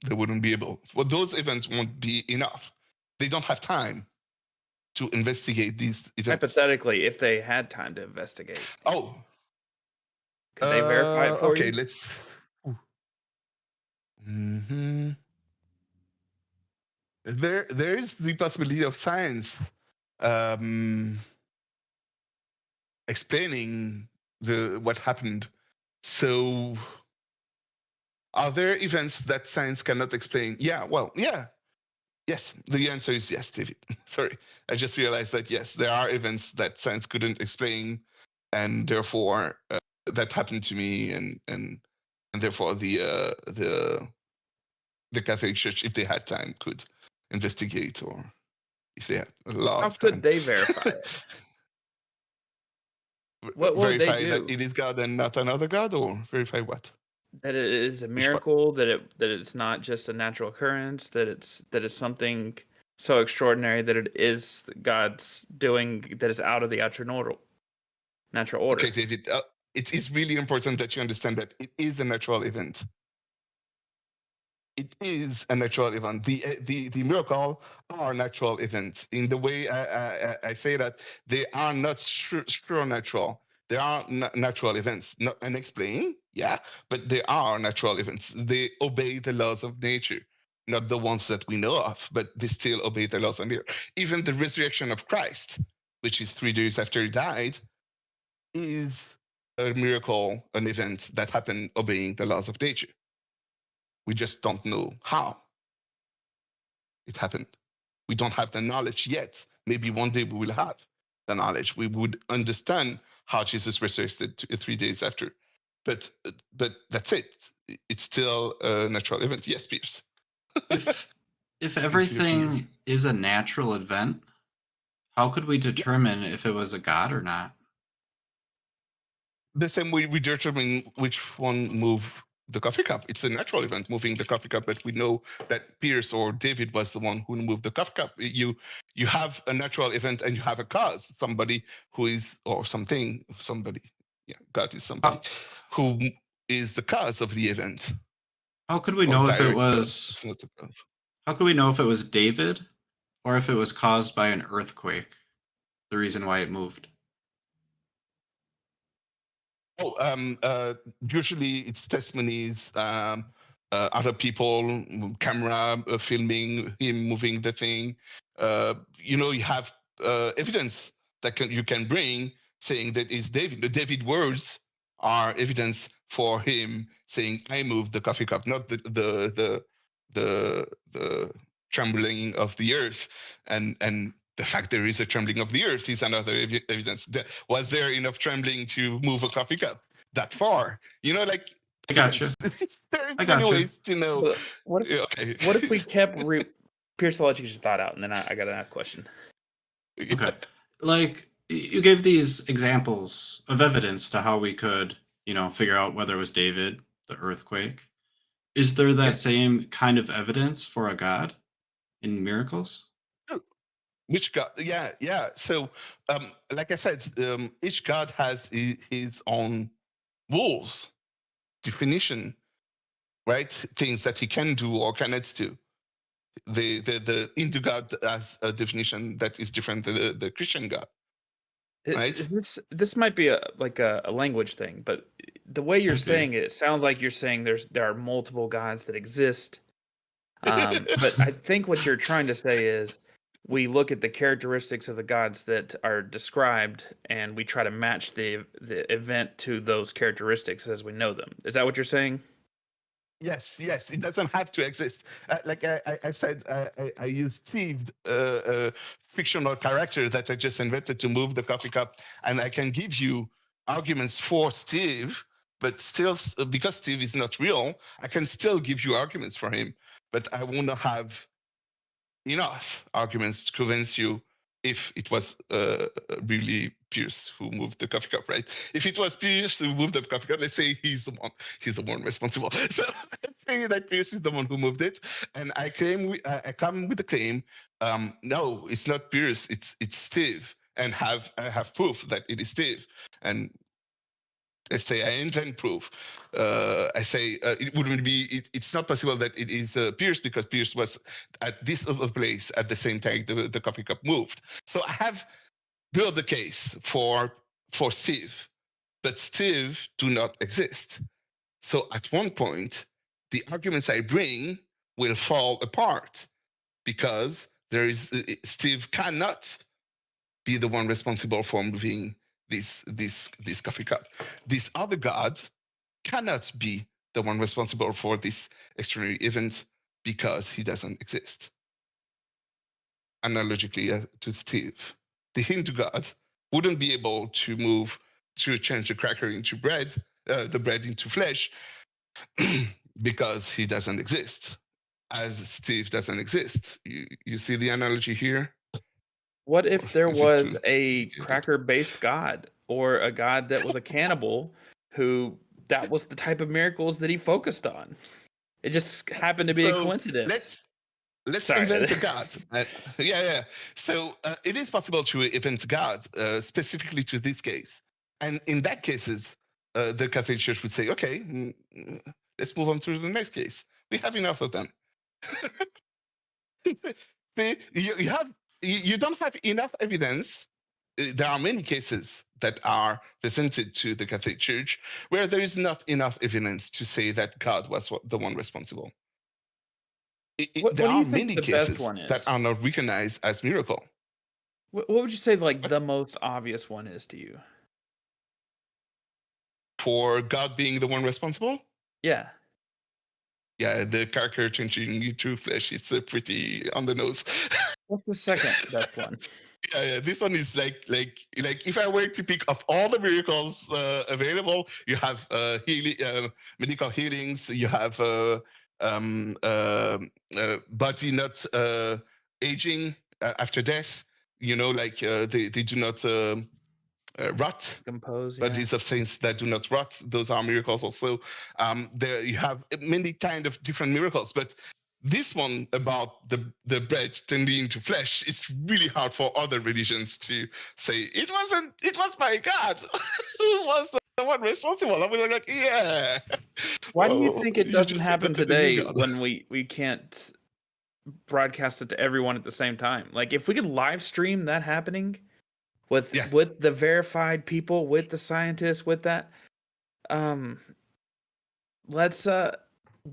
they wouldn't be able. Well, those events won't be enough. They don't have time to investigate these events. Hypothetically, if they had time to investigate. Oh. Could they verify it for okay, you? let's. Mm-hmm. There is the possibility of science explaining what happened. So, are there events that science cannot explain? Yeah. Well, yeah. Yes, the answer is yes, David. Sorry, I just realized that yes, there are events that science couldn't explain, and therefore that happened to me, and therefore the Catholic Church, if they had time, could investigate or if they had a lot How of time. could they verify it? What would they Verify that do? it is God and not another God, or verify what? That it is a Which part? miracle, that it's not just a natural occurrence, that it's something so extraordinary that it is God's doing, that is out of the natural order. Okay, David, it is really important that you understand that it is a natural event. It is a natural event. The miracle are natural events. In the way I say that, they are not sure natural. They are natural events, not unexplained, yeah, but they are natural events. They obey the laws of nature, not the ones that we know of, but they still obey the laws of nature. Even the resurrection of Christ, which is 3 days after he died, is a miracle, an event that happened obeying the laws of nature. We just don't know how it happened. We don't have the knowledge yet. Maybe one day we will have the knowledge. We would understand how Jesus resurrected 3 days after. But that's it. It's still a natural event. Yes, Pierce. If everything is a natural event, how could we determine if it was a god or not? The same way we determine which one moved the coffee cup. It's a natural event, moving the coffee cup, but we know that Pierce or David was the one who moved the coffee cup. You have a natural event and you have a cause, somebody who is, or something, somebody, yeah, God is somebody who is the cause of the event. How could we Or know if it direct cause. was? It's not a cause. How could we know if it was David, or if it was caused by an earthquake? The reason why it moved. Usually it's testimonies, other people, camera filming him moving the thing. You have evidence that you can bring saying that it's David. The David words are evidence for him saying, "I moved the coffee cup," not the trembling of the earth, and the fact there is a trembling of the earth is another evidence. Was there enough trembling to move a coffee cup that far? Like, I gotcha. there's I many gotcha. ways to know. But what if, Okay. what if we kept Pierce, I'll let you just thought out, and then I got another question. Okay. Like, you gave these examples of evidence to how we could, figure out whether it was David, the earthquake. Is there that Yes. same kind of evidence for a God in miracles? Which God? Yeah. So, like I said, each God has his own rules, definition, right? Things that he can do or cannot do. The Hindu God has a definition that is different than the Christian God. Right. This might be a language thing, but the way you're Okay. saying it sounds like you're saying there are multiple gods that exist. But I think what you're trying to say is we look at the characteristics of the gods that are described and we try to match the event to those characteristics as we know them. Is that what you're saying? Yes, it doesn't have to exist. Like I said, I used Steve, fictional character that I just invented to move the coffee cup, and I can give you arguments for Steve, but still, because Steve is not real, I can still give you arguments for him, but I will not have enough arguments to convince you if it was really Pierce who moved the coffee cup, right? If it was Pierce who moved the coffee cup, let's say he's the one responsible. So let's say that Pierce is the one who moved it, and I come with the claim, no, it's not Pierce, it's Steve, and I have proof that it is Steve, and I say I invent proof. I say it wouldn't be. It's not possible that it is Pierce because Pierce was at this other place at the same time the coffee cup moved. So I have built the case for Steve, but Steve do not exist. So at one point, the arguments I bring will fall apart because Steve cannot be the one responsible for moving this coffee cup. This other God cannot be the one responsible for this extraordinary event because he doesn't exist. Analogically to Steve, the Hindu God wouldn't be able to change the cracker into bread, the bread into flesh, because he doesn't exist, as Steve doesn't exist. You see the analogy here? What if there Is it was true? a Yeah, cracker-based god or a god that was a cannibal who that was the type of miracles that he focused on? It just happened to be a So coincidence. let's Sorry. invent a god. Yeah. So it is possible to invent a god specifically to this case, and in that cases, the Catholic Church would say, okay, let's move on to the next case. We have enough of them. See, you don't have enough evidence. There are many cases that are presented to the Catholic Church where there is not enough evidence to say that God was the one responsible. What There do are you think many the best cases one that is? are not recognized as miracle. What would you say like the most obvious one is to you? For God being the one responsible, Yeah. yeah, the character changing into flesh is pretty on the nose. What's the second best one? Yeah, this one is like if I were to pick of all the miracles available, you have medical healings, you have body not aging after death. Like they do not rot. Compose, yeah. Bodies of saints that do not rot, those are miracles also. There you have many kind of different miracles, but this one about the bread turning into flesh, it's really hard for other religions to say it was my God who was the one responsible. I was like, yeah. Why do you Well, think it you doesn't just happen invented a new today God. when we can't broadcast it to everyone at the same time? Like if we could live stream that happening with Yeah. with the verified people, with the scientists, with that, let's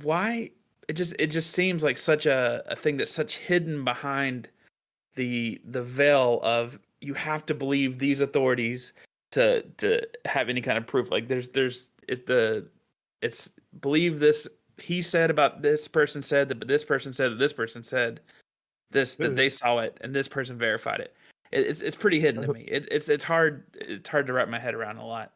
why it just seems like such a thing that's such hidden behind the veil of you have to believe these authorities to have any kind of proof. Like it's believe this he said about this person said that, but this person said that this person said this that they saw it and this person verified it. It's pretty hidden to me. It's hard to wrap my head around a lot.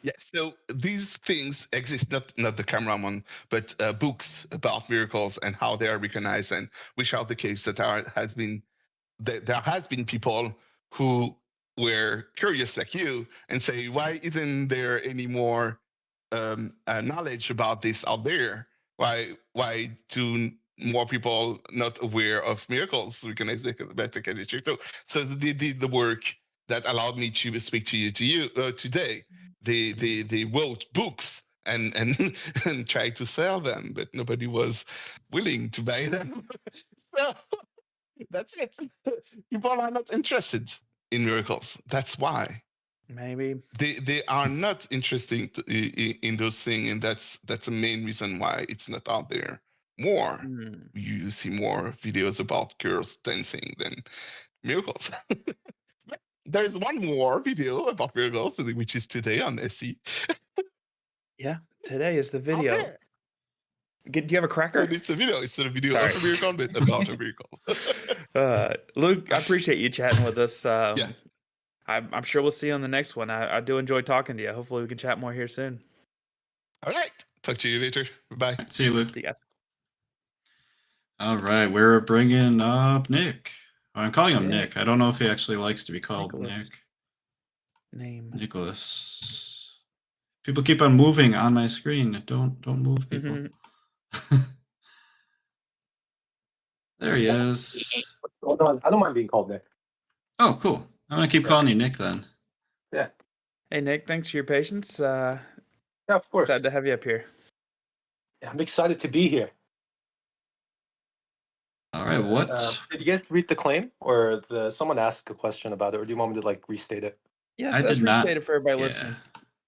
Yeah, so these things exist, not the cameraman, but books about miracles and how they are recognized and which are the cases that there has been people who were curious like you and say, why isn't there any more knowledge about this out there? Why do more people not aware of miracles recognized by the Catholic Church? So they did the work that allowed me to speak to you today. They wrote books and and tried to sell them, but nobody was willing to buy them. So that's it. People are not interested in miracles. That's why Maybe. they are not interested in those things, and that's the main reason why it's not out there more. You see more videos about girls dancing than miracles. There's one more video about miracles, which is today on SC. Yeah, today is the Out video. there. Do you have a cracker? It's a video. It's not a video Sorry. of a miracle, but about a miracle. Luke, I appreciate you chatting with us. Yeah. I'm sure we'll see you on the next one. I do enjoy talking to you. Hopefully we can chat more here soon. All right. Talk to you later. Bye. See you, Luke. See you guys. All right, we're bringing up Nick. I'm calling him Yeah. Nick. I don't know if he actually likes to be called Nicholas. Nick. Name. Nicholas. People keep on moving on my screen. Don't move, people. There he is. Hold on. I don't mind being called Nick. Oh, cool. I'm gonna keep calling you Nick then. Yeah. Hey Nick, thanks for your patience. Yeah, of course. Excited to have you up here. Yeah, I'm excited to be here. All right, what? Did you guys read the claim, or someone asked a question about it, or do you want me to like restate it? Yes, I let's did not- restate it for everybody listening.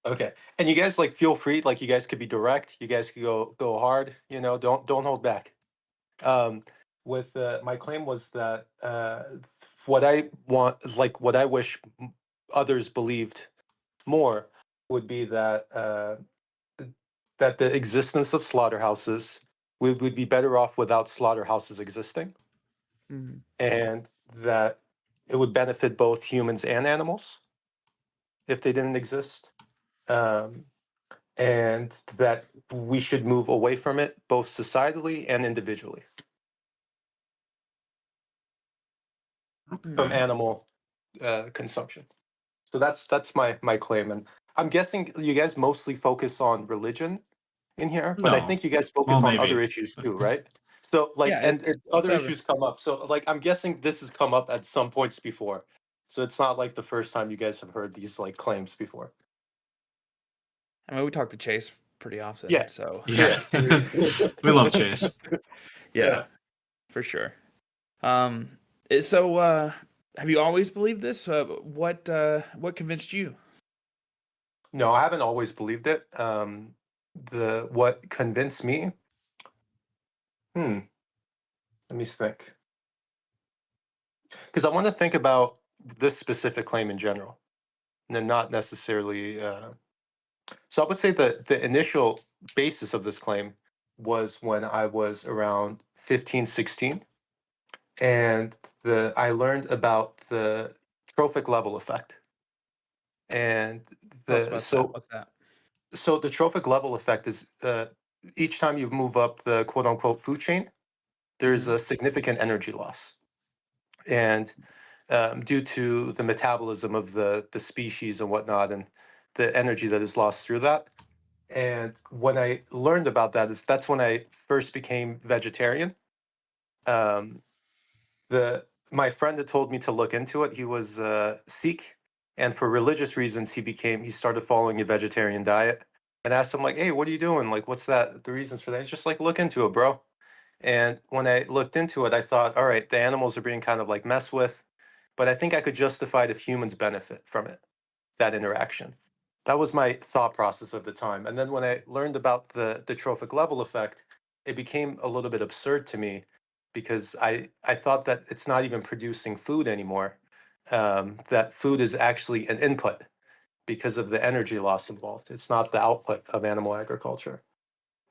Okay. And you guys like feel free, like you guys could be direct. You guys could go hard. Don't hold back. With my claim was that what I want, like what I wish others believed more, would be that that the existence of slaughterhouses would be better off without slaughterhouses existing, and that it would benefit both humans and animals if they didn't exist, and that we should move away from it both societally and individually. from Okay. animal consumption. So that's my claim, and I'm guessing you guys mostly focus on religion in here, but I No. think you guys Well, focus on other maybe. issues But too, right? So like, Yeah, and it's other ever. issues come up. So like, I'm guessing this has come up at some points before. So it's not like the first time you guys have heard these like claims before. I mean, we talk to Chase pretty often, Yeah. so yeah, we love Chase. yeah, for sure. So have you always believed this? What convinced you? No, I haven't always believed it. The what convinced me? Let me think. Because I want to think about this specific claim in general, and then not necessarily. So I would say that the initial basis of this claim was when I was around 15, 16, and I learned about the trophic level effect. And Tell us about that. What's that? So the trophic level effect is each time you move up the quote unquote food chain, there's a significant energy loss. And due to the metabolism of the species and whatnot, and the energy that is lost through that. And when I learned about that, that's when I first became vegetarian. Um, my friend had told me to look into it. He was Sikh, and for religious reasons, he started following a vegetarian diet. And I asked him like, "Hey, what are you doing? Like, what's that? The reasons for that?" He's just like, "Look into it, bro." And when I looked into it, I thought, all right, the animals are being kind of like messed with, but I think I could justify it if humans benefit from it, that interaction. That was my thought process at the time. And then when I learned about the trophic level effect, it became a little bit absurd to me because I thought that it's not even producing food anymore, that food is actually an input because of the energy loss involved. It's not the output of animal agriculture.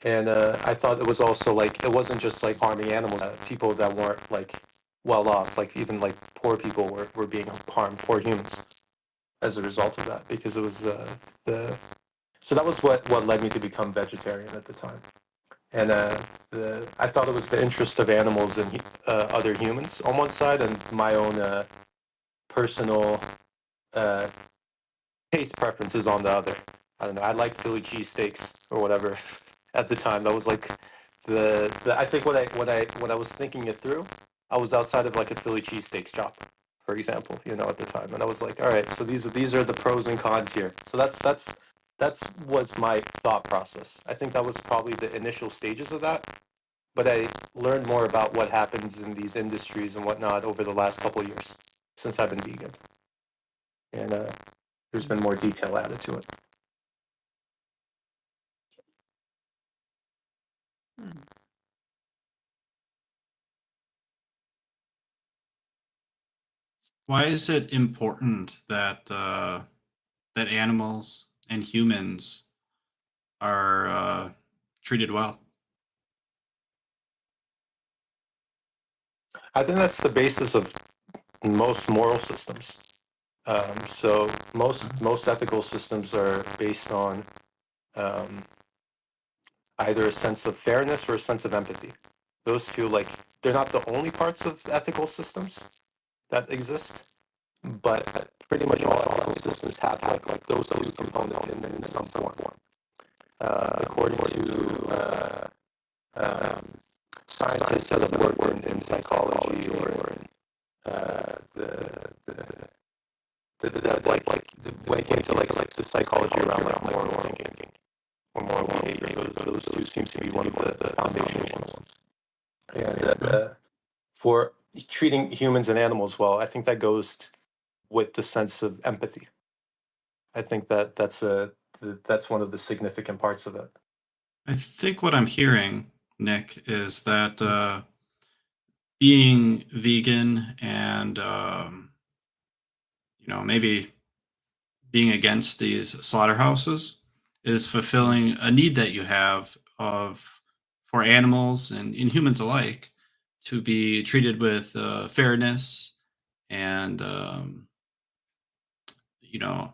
And I thought it was also like, it wasn't just like harming animals, people that weren't like well off, like even like poor people were being harmed, poor humans, as a result of that, because it was so that was what led me to become vegetarian at the time. And I thought it was the interest of animals and other humans on one side, and my own personal uh, taste preferences on the other. I don't know. I like Philly cheesesteaks or whatever at the time. That was like the I think when I was thinking it through, I was outside of like a Philly cheesesteak shop, for example, at the time, and I was like, all right, so these are the pros and cons here. So that's was my thought process. I think that was probably the initial stages of that, but I learned more about what happens in these industries and whatnot over the last couple of years since I've been vegan, and there's been more detail added to it. Why is it important that that animals and humans are treated well? I think that's the basis of most moral systems. So most ethical systems are based on either a sense of fairness or a sense of empathy. Those two, like, they're not the only parts of ethical systems that exist, but pretty much all ethical systems have like those two components in some form. According to scientists that have worked in psychology or in when it came to like the psychology around like moral thinking or moral behavior, those two seem to be one of the foundational ones. And for treating humans and animals well, I think that goes with the sense of empathy. I think that's one of the significant parts of it. I think what I'm hearing, Nick, is that being vegan and maybe being against these slaughterhouses is fulfilling a need that you have for animals and humans alike to be treated with fairness and you know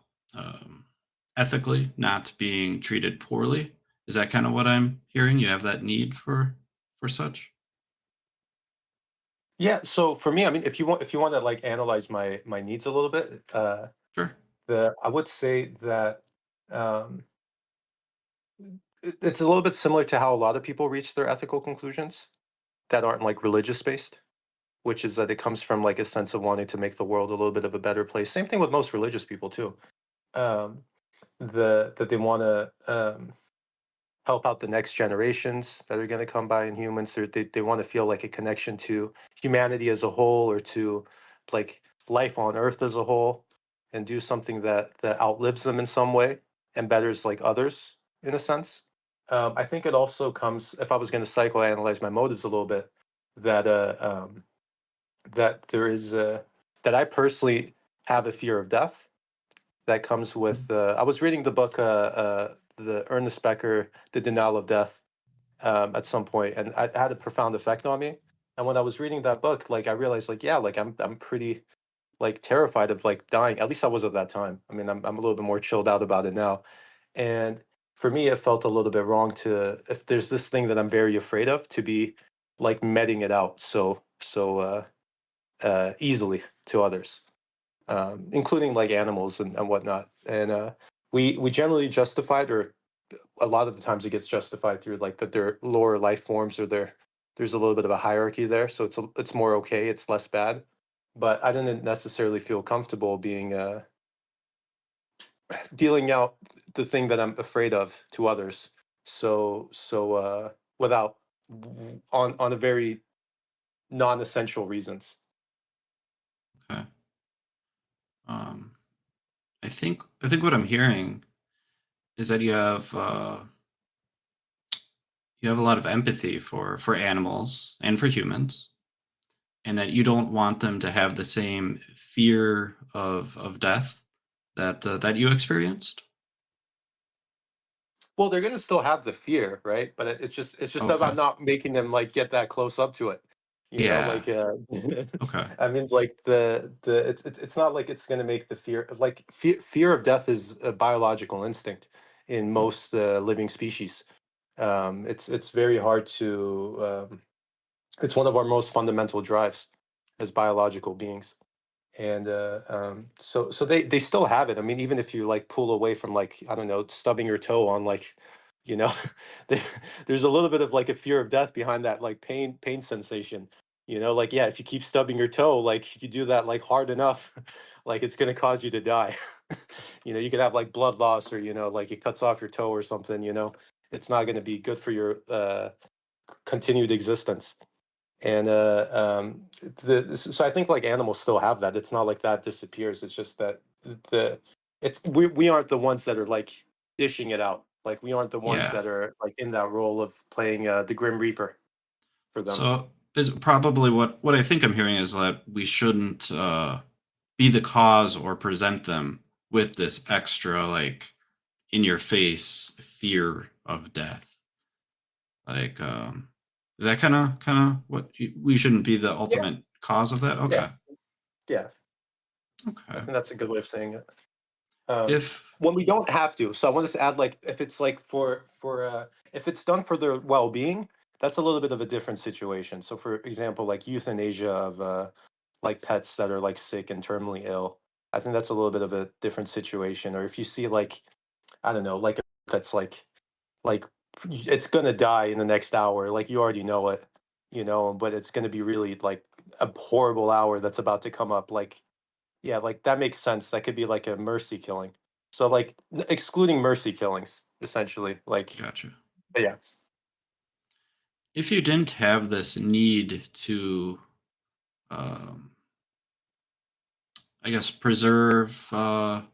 ethically, not being treated poorly. Is that kind of what I'm hearing? You have that need for such? Yeah. So for me, I mean, if you want to like analyze my needs a little bit, Sure. I would say that um, it's a little bit similar to how a lot of people reach their ethical conclusions that aren't like religious based, which is that it comes from like a sense of wanting to make the world a little bit of a better place. Same thing with most religious people too. Um, that they want to help out the next generations that are going to come by in humans. They want to feel like a connection to humanity as a whole, or to like life on Earth as a whole, and do something that outlives them in some way and betters like others in a sense. I think it also comes, if I was going to psychoanalyze my motives a little bit, that that there is that I personally have a fear of death that comes with. I was reading the book, the Ernest Becker, The Denial of Death, at some point, and it had a profound effect on me. And when I was reading that book, like I realized, like yeah, like I'm pretty like terrified of like dying. At least I was at that time. I mean, I'm a little bit more chilled out about it now. And for me, it felt a little bit wrong to, if there's this thing that I'm very afraid of, to be like meting it out so easily to others, including like animals and whatnot. And we generally justified, or a lot of the times it gets justified through like that they're lower life forms, or there's a little bit of a hierarchy there, so it's more okay, it's less bad. But I didn't necessarily feel comfortable being dealing out the thing that I'm afraid of to others. Without on a very non-essential reasons. Okay. Um, I think what I'm hearing is that you have a lot of empathy for animals and for humans, and that you don't want them to have the same fear of death that you experienced. Well, they're gonna still have the fear, right? But it's just Okay. about not making them like get that close up to it. Yeah. Like Okay. I mean, like it's not like it's gonna make the fear, like fear of death is a biological instinct in most living species. It's very hard to it's one of our most fundamental drives as biological beings. And so they still have it. I mean, even if you like pull away from, like, I don't know, stubbing your toe on, like, you know, they, there's a little bit of like a fear of death behind that, like pain sensation. Like, yeah, if you keep stubbing your toe, like you do that like hard enough, like it's gonna cause you to die. You could have like blood loss, or like it cuts off your toe or something. It's not gonna be good for your continued existence. And so I think like animals still have that. It's not like that disappears. It's just that the it's we aren't the ones that are like dishing it out. Like we aren't the ones Yeah. that are like in that role of playing the Grim Reaper for them. So is probably what I think I'm hearing is that we shouldn't be the cause or present them with this extra like in your face fear of death. Like, is that kind of what we shouldn't be the Yeah, ultimate cause of that? yeah, Okay. yeah. I Okay. think that's a good way of saying it. If When we don't have to. So I want to add, like, if it's like for if it's done for their well-being, that's a little bit of a different situation. So for example, like euthanasia of like pets that are like sick and terminally ill, I think that's a little bit of a different situation. Or if you see like, I don't know, like a that's like it's gonna die in the next hour, like you already know it, but it's gonna be really like a horrible hour that's about to come up. Like, yeah, like that makes sense. That could be like a mercy killing. So like excluding mercy killings, essentially. Like, gotcha. but yeah. If you didn't have this need to, um, I guess, preserve I'm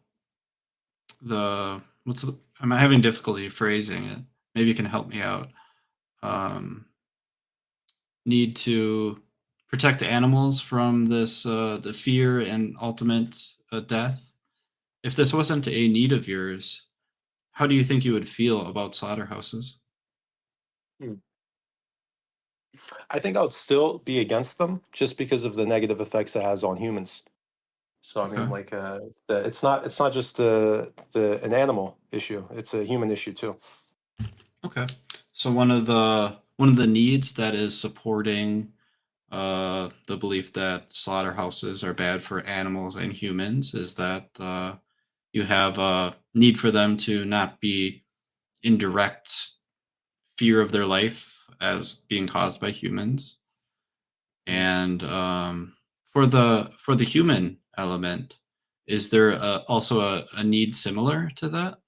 having difficulty phrasing it. Maybe you can help me out. Um, Need to protect the animals from this the fear and ultimate death. If this wasn't a need of yours, how do you think you would feel about slaughterhouses? Hmm. I think I would still be against them just because of the negative effects it has on humans. So I mean, Okay. like, it's not just an animal issue; it's a human issue too. Okay. So one of the needs that is supporting the belief that slaughterhouses are bad for animals and humans is that you have a need for them to not be in direct fear of their life as being caused by humans. And for the human element, is there also a need similar to that?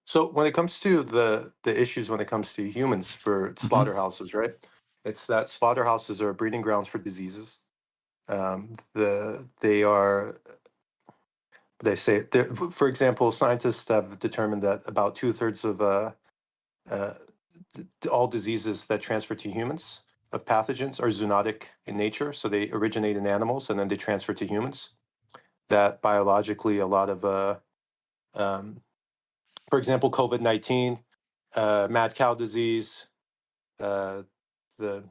So when it comes to the issues when it comes to humans for slaughterhouses, right? It's that slaughterhouses are breeding grounds for diseases. They are, they say, for example, scientists have determined that about 2/3 of all diseases that transfer to humans of pathogens are zoonotic in nature. So they originate in animals and then they transfer to humans. That biologically, a lot of, for example, COVID-19, mad cow disease, uh, the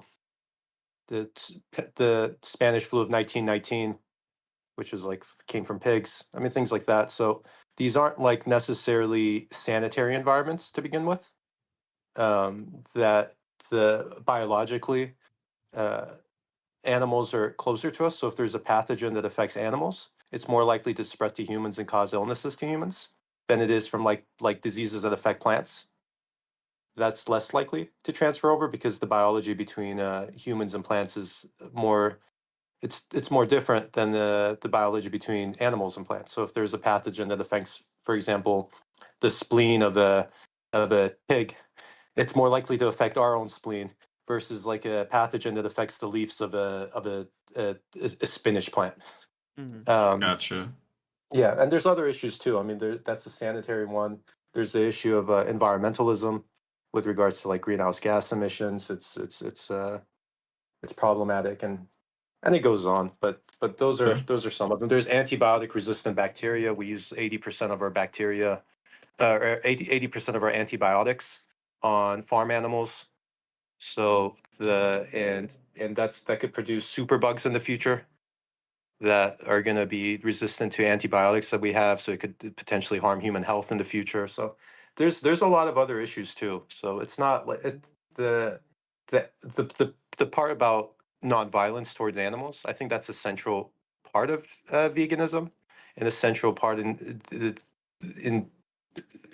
the Spanish flu of 1919, which is like came from pigs. I mean, things like that. So these aren't like necessarily sanitary environments to begin with. That the biologically animals are closer to us. So if there's a pathogen that affects animals, it's more likely to spread to humans and cause illnesses to humans than it is from like diseases that affect plants. That's less likely to transfer over because the biology between humans and plants is more it's more different than the biology between animals and plants. So if there's a pathogen that affects, for example, the spleen of a pig, it's more likely to affect our own spleen versus like a pathogen that affects the leaves of a spinach plant. Gotcha. Yeah, and there's other issues too. I mean, that's a sanitary one. There's the issue of environmentalism with regards to like greenhouse gas emissions. It's problematic and it goes on. But those are some of them. There's antibiotic resistant bacteria. We use 80% of our bacteria, or 80% of our antibiotics on farm animals. So and that could produce superbugs in the future that are going to be resistant to antibiotics that we have, so it could potentially harm human health in the future. So there's a lot of other issues too. So it's not like the the part about nonviolence towards animals. I think that's a central part of veganism, and a central part in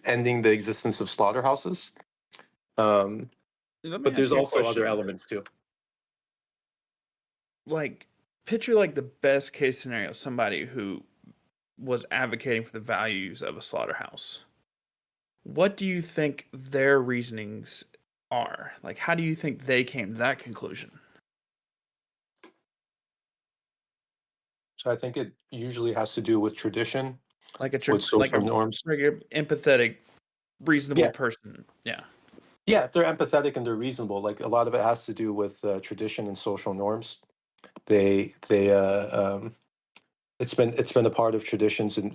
ending the existence of slaughterhouses. Let me But there's ask you a also other question. elements too. Like, picture like the best case scenario, somebody who was advocating for the values of a slaughterhouse. What do you think their reasonings are? Like, how do you think they came to that conclusion? So I think it usually has to do with tradition, Like a with social norms. regular, empathetic, reasonable Yeah. person. Yeah. Yeah, they're empathetic and they're reasonable. Like a lot of it has to do with tradition and social norms. It's been a part of traditions in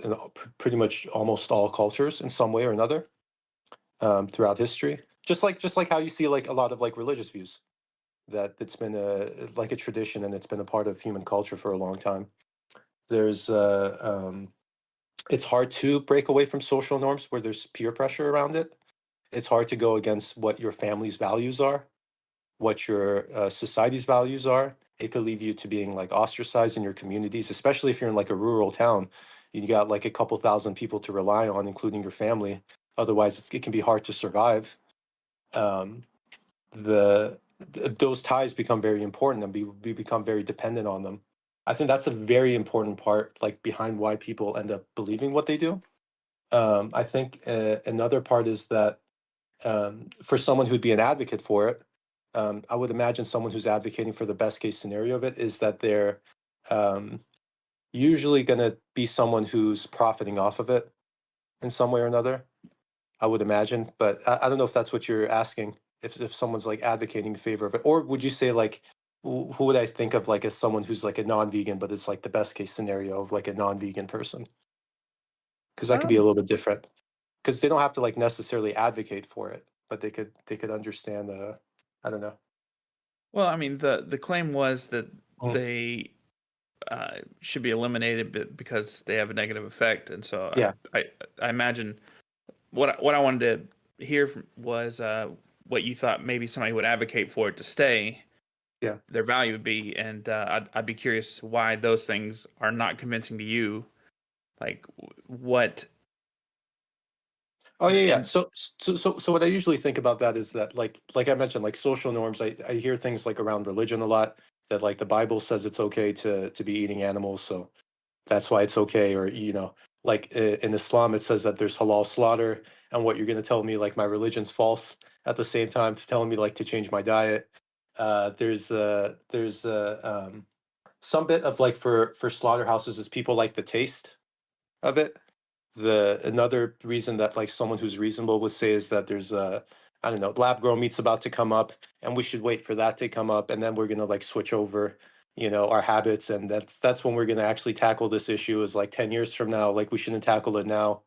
pretty much almost all cultures in some way or another throughout history. Just like how you see like a lot of like religious views, that it's been like a tradition and it's been a part of human culture for a long time. There's it's hard to break away from social norms where there's peer pressure around it. It's hard to go against what your family's values are, what your society's values are. It could leave you to being like ostracized in your communities, especially if you're in like a rural town. You got like a couple thousand people to rely on, including your family. Otherwise, it can be hard to survive. Um, those ties become very important, and we become very dependent on them. I think that's a very important part, like behind why people end up believing what they do. I think another part is that for someone who'd be an advocate for it, I would imagine someone who's advocating for the best case scenario of it is that they're usually going to be someone who's profiting off of it in some way or another. I would imagine, but I don't know if that's what you're asking. If someone's like advocating in favor of it, or would you say like who would I think of like as someone who's like a non-vegan, but it's like the best case scenario of like a non-vegan person? Because that could be a little bit different. Because they don't have to like necessarily advocate for it, but they could understand the I don't know. Well, I mean, the claim was that Mm. they should be eliminated because they have a negative effect, and so Yeah. I imagine what I wanted to hear was what you thought maybe somebody would advocate for it to stay, Yeah. their value would be, and I'd be curious why those things are not convincing to you. Like what? Oh yeah. And So what I usually think about that is that like I mentioned, like social norms. I hear things like around religion a lot, that like the Bible says it's okay to be eating animals, so that's why it's okay. Or like in Islam it says that there's halal slaughter, and what you're going to tell me like my religion's false at the same time to telling me like to change my diet. There's some bit of like for slaughterhouses is people like the taste of it. Another reason that like someone who's reasonable would say is that there's I don't know, lab grown meat's about to come up, and we should wait for that to come up, and then we're gonna like switch over, our habits, and that's when we're gonna actually tackle this issue. Is like 10 years from now, like we shouldn't tackle it now.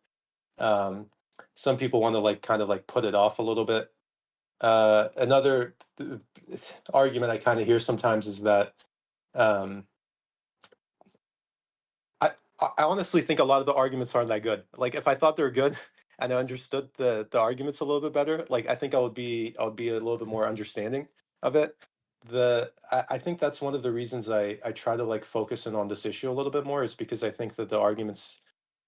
Um, some people want to like kind of like put it off a little bit. Another argument I kind of hear sometimes is that um, I honestly think a lot of the arguments aren't that good. Like if I thought they were good and I understood the arguments a little bit better, like I think I would be a little bit more understanding of it. I think that's one of the reasons I try to like focus in on this issue a little bit more, is because I think that the arguments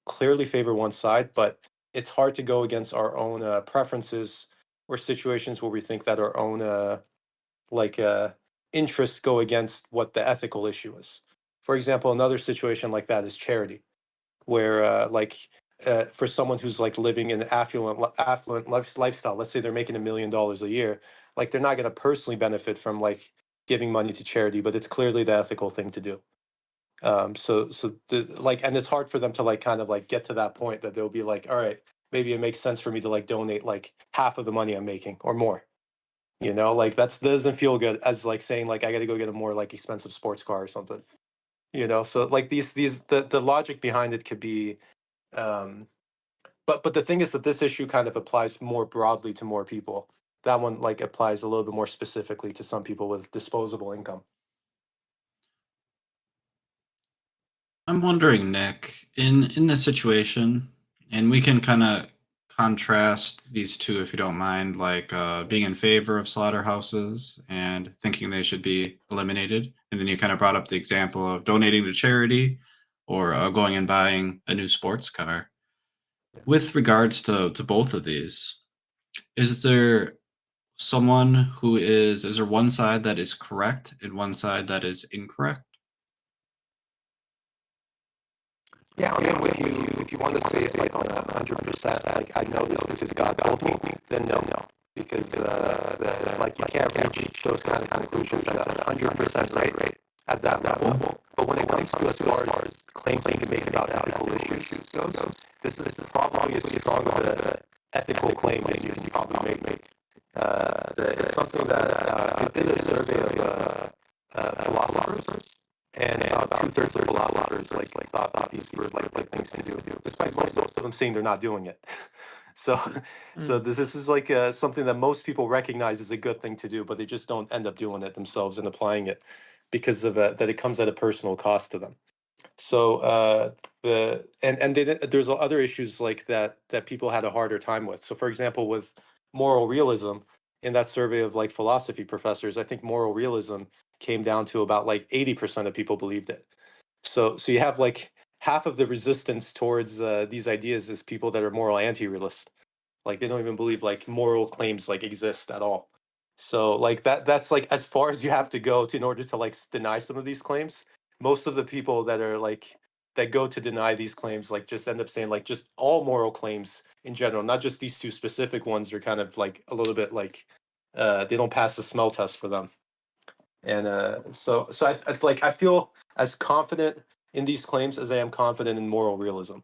clearly favor one side, but it's hard to go against our own preferences or situations where we think that our own like interests go against what the ethical issue is. For example, another situation like that is charity, where for someone who's like living in an affluent lifestyle, let's say they're making $1 million a year, like they're not going to personally benefit from like giving money to charity, but it's clearly the ethical thing to do. And it's hard for them to like kind of like get to that point that they'll be like, all right, maybe it makes sense for me to like donate like half of the money I'm making or more. Like that doesn't feel good as like saying like I got to go get a more like expensive sports car or something. So like the logic behind it could be, but the thing is that this issue kind of applies more broadly to more people. That one like applies a little bit more specifically to some people with disposable income. I'm wondering, Nick, in this situation, and we can kind of contrast these two if you don't mind, like being in favor of slaughterhouses and thinking they should be eliminated. And then you kind of brought up the example of donating to charity or going and buying a new sports car. With regards to both of these, is there is there one side that is correct and one side that is incorrect? Yeah, I mean, if you want to say it like on 100%, like I know this because God told me, then no, because like you can't reach those kind of conclusions at 100% right at that level. But when it comes to as far as claims you can make about ethical issues goes, this is probably as strong of an ethical claim as you can probably make. It's something that I did a survey of philosophers. And about 2/3 of philosophers like thought that these were like things to do, despite most of them saying they're not doing it. So this is like something that most people recognize as a good thing to do, but they just don't end up doing it themselves and applying it because of that it comes at a personal cost to them. So there's other issues like that people had a harder time with. So for example, with moral realism, in that survey of like philosophy professors, I think moral realism came down to about like 80% of people believed it. So you have like half of the resistance towards these ideas is people that are moral anti-realist. Like they don't even believe like moral claims like exist at all. So like that's like as far as you have to go in order to like deny some of these claims. Most of the people that are like that go to deny these claims like just end up saying like just all moral claims in general, not just these two specific ones, are kind of like a little bit like they don't pass the smell test for them. And so I feel as confident in these claims as I am confident in moral realism.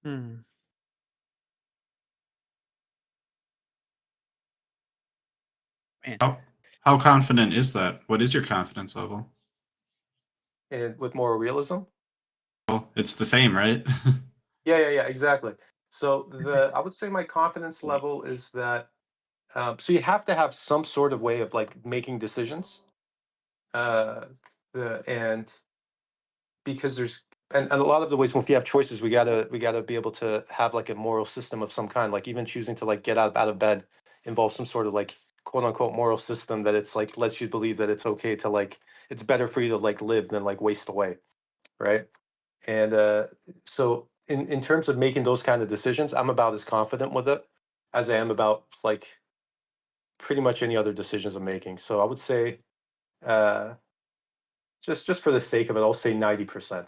Hmm. Man. How confident is that? What is your confidence level? And with moral realism, Well, it's the same, right? yeah, exactly. So I would say my confidence level is that so you have to have some sort of way of like making decisions, and because there's and a lot of the ways if you have choices, we gotta be able to have like a moral system of some kind. Like even choosing to like get out of bed involves some sort of like quote unquote moral system that it's like lets you believe that it's okay to like it's better for you to like live than like waste away, right? And so in terms of making those kind of decisions, I'm about as confident with it as I am about like pretty much any other decisions I'm making. So I would say uh, just for the sake of it, I'll say 90%.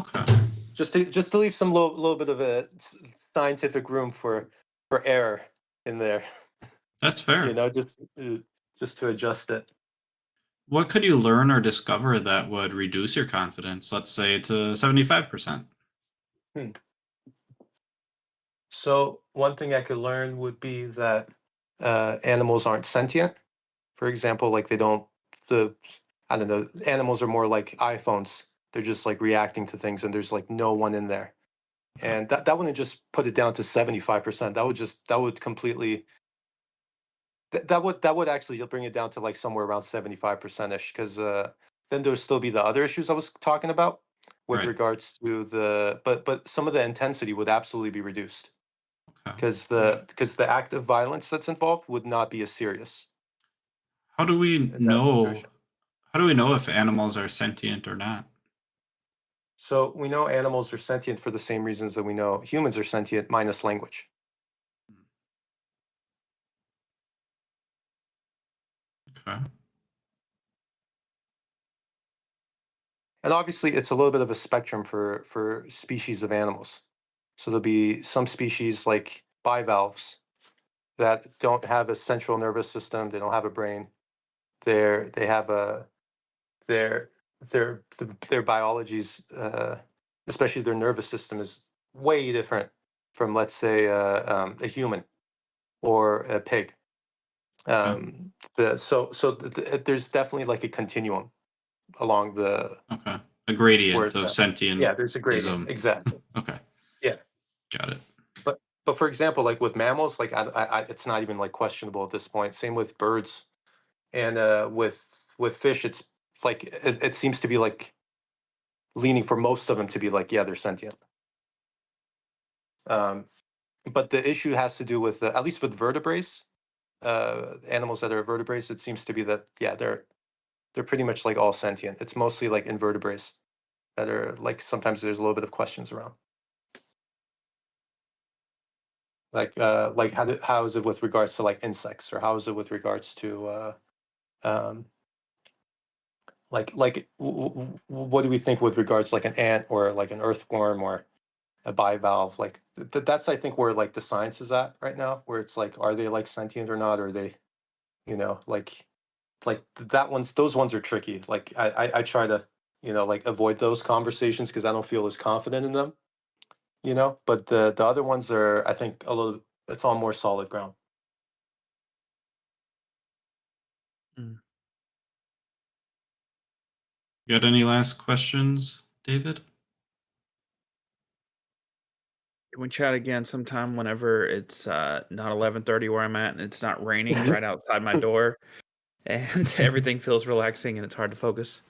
Okay. Just to leave some little bit of a scientific room for error in there, That's fair. you know, just to adjust it. What could you learn or discover that would reduce your confidence, let's say to 75%? So one thing I could learn would be that animals aren't sentient. For example, like I don't know, animals are more like iPhones. They're just like reacting to things and there's like no one in there. And that wouldn't just put it down to 75%. That would completely that would actually bring it down to like somewhere around 75% ish, because then there'll still be the other issues I was talking about with Right. regards to but some of the intensity would absolutely be reduced, Okay. because the act of violence that's involved would not be as serious How do we in that know? situation. How do we know if animals are sentient or not? So we know animals are sentient for the same reasons that we know humans are sentient, minus language. Okay. And obviously, it's a little bit of a spectrum for species of animals. So there'll be some species like bivalves that don't have a central nervous system. They don't have a brain. They have a their their biology's, especially their nervous system, is way different from, let's say, a human or a pig. There's definitely like a continuum along the Okay. A where gradient it's of at. Yeah, there's a gradient. sentientism. Exactly. Okay. Yeah. Got it. But for example, like with mammals, like it's not even like questionable at this point. Same with birds, and with fish, it's like it seems to be like leaning for most of them to be like, yeah, they're sentient. But the issue has to do with at least with vertebrates, animals that are vertebrates. It seems to be that, yeah, they're pretty much like all sentient. It's mostly like invertebrates that are like sometimes there's a little bit of questions around. Like how is it with regards to like insects, or how is it with regards to um, what do we think with regards to like an ant or like an earthworm or a bivalve? Like that's, I think, where like the science is at right now, where it's like, are they like sentient or not? Are they, you know, like those ones are tricky. Like I try to, you know, like avoid those conversations because I don't feel as confident in them, you know. But the other ones are, I think, a little. It's on more solid ground. Got any last questions, David? Can we chat again sometime whenever it's not 11:30 where I'm at and it's not raining right outside my door and everything feels relaxing and it's hard to focus?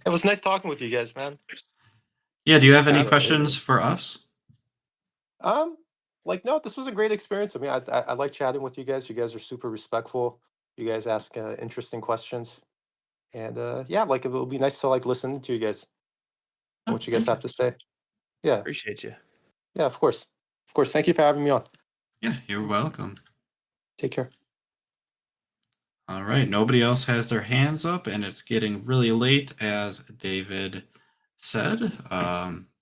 It was nice talking with you guys, man. Yeah, do you have any Absolutely. questions for us? Like, no, this was a great experience. I mean, I like chatting with you guys. You guys are super respectful. You guys ask interesting questions, and yeah, like it will be nice to like listen to you guys, Oh, what you guys thank you. have to say. Yeah, Appreciate you. yeah, of course, of course. Thank you for having me on. Yeah, you're welcome. Take care. All right, nobody else has their hands up, and it's getting really late, as David said.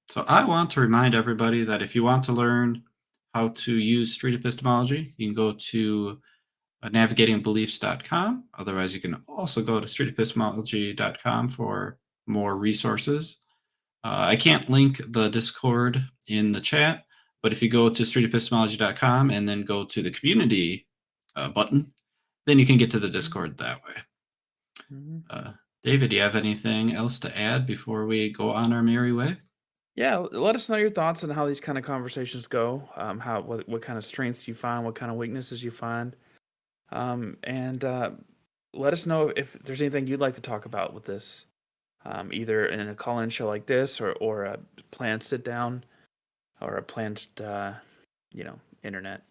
So I want to remind everybody that if you want to learn how to use street epistemology, you can go to navigatingbeliefs.com. Otherwise, you can also go to streetepistemology.com for more resources. I can't link the Discord in the chat, but if you go to streetepistemology.com and then go to the community button, then you can get to the Discord that way. David, do you have anything else to add before we go on our merry way? Yeah, let us know your thoughts on how these kind of conversations go. What kind of strengths you find, what kind of weaknesses you find, and let us know if there's anything you'd like to talk about with this, either in a call-in show like this, or a planned sit down, or a planned internet.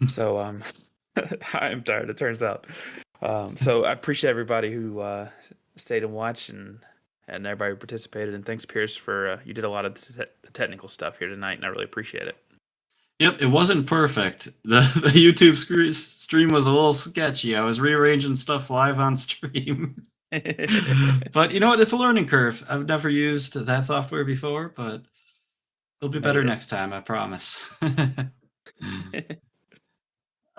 So I am tired, it turns out. So I appreciate everybody who stayed and watched, and everybody who participated. And thanks, Pierce, for you did a lot of the technical stuff here tonight, and I really appreciate it. Yep, it wasn't perfect. The YouTube stream was a little sketchy. I was rearranging stuff live on stream. But you know what? It's a learning curve. I've never used that software before, but it'll be better next time, I promise. All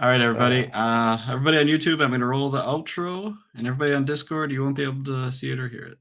right, everybody. Everybody on YouTube, I'm going to roll the outro. And everybody on Discord, you won't be able to see it or hear it.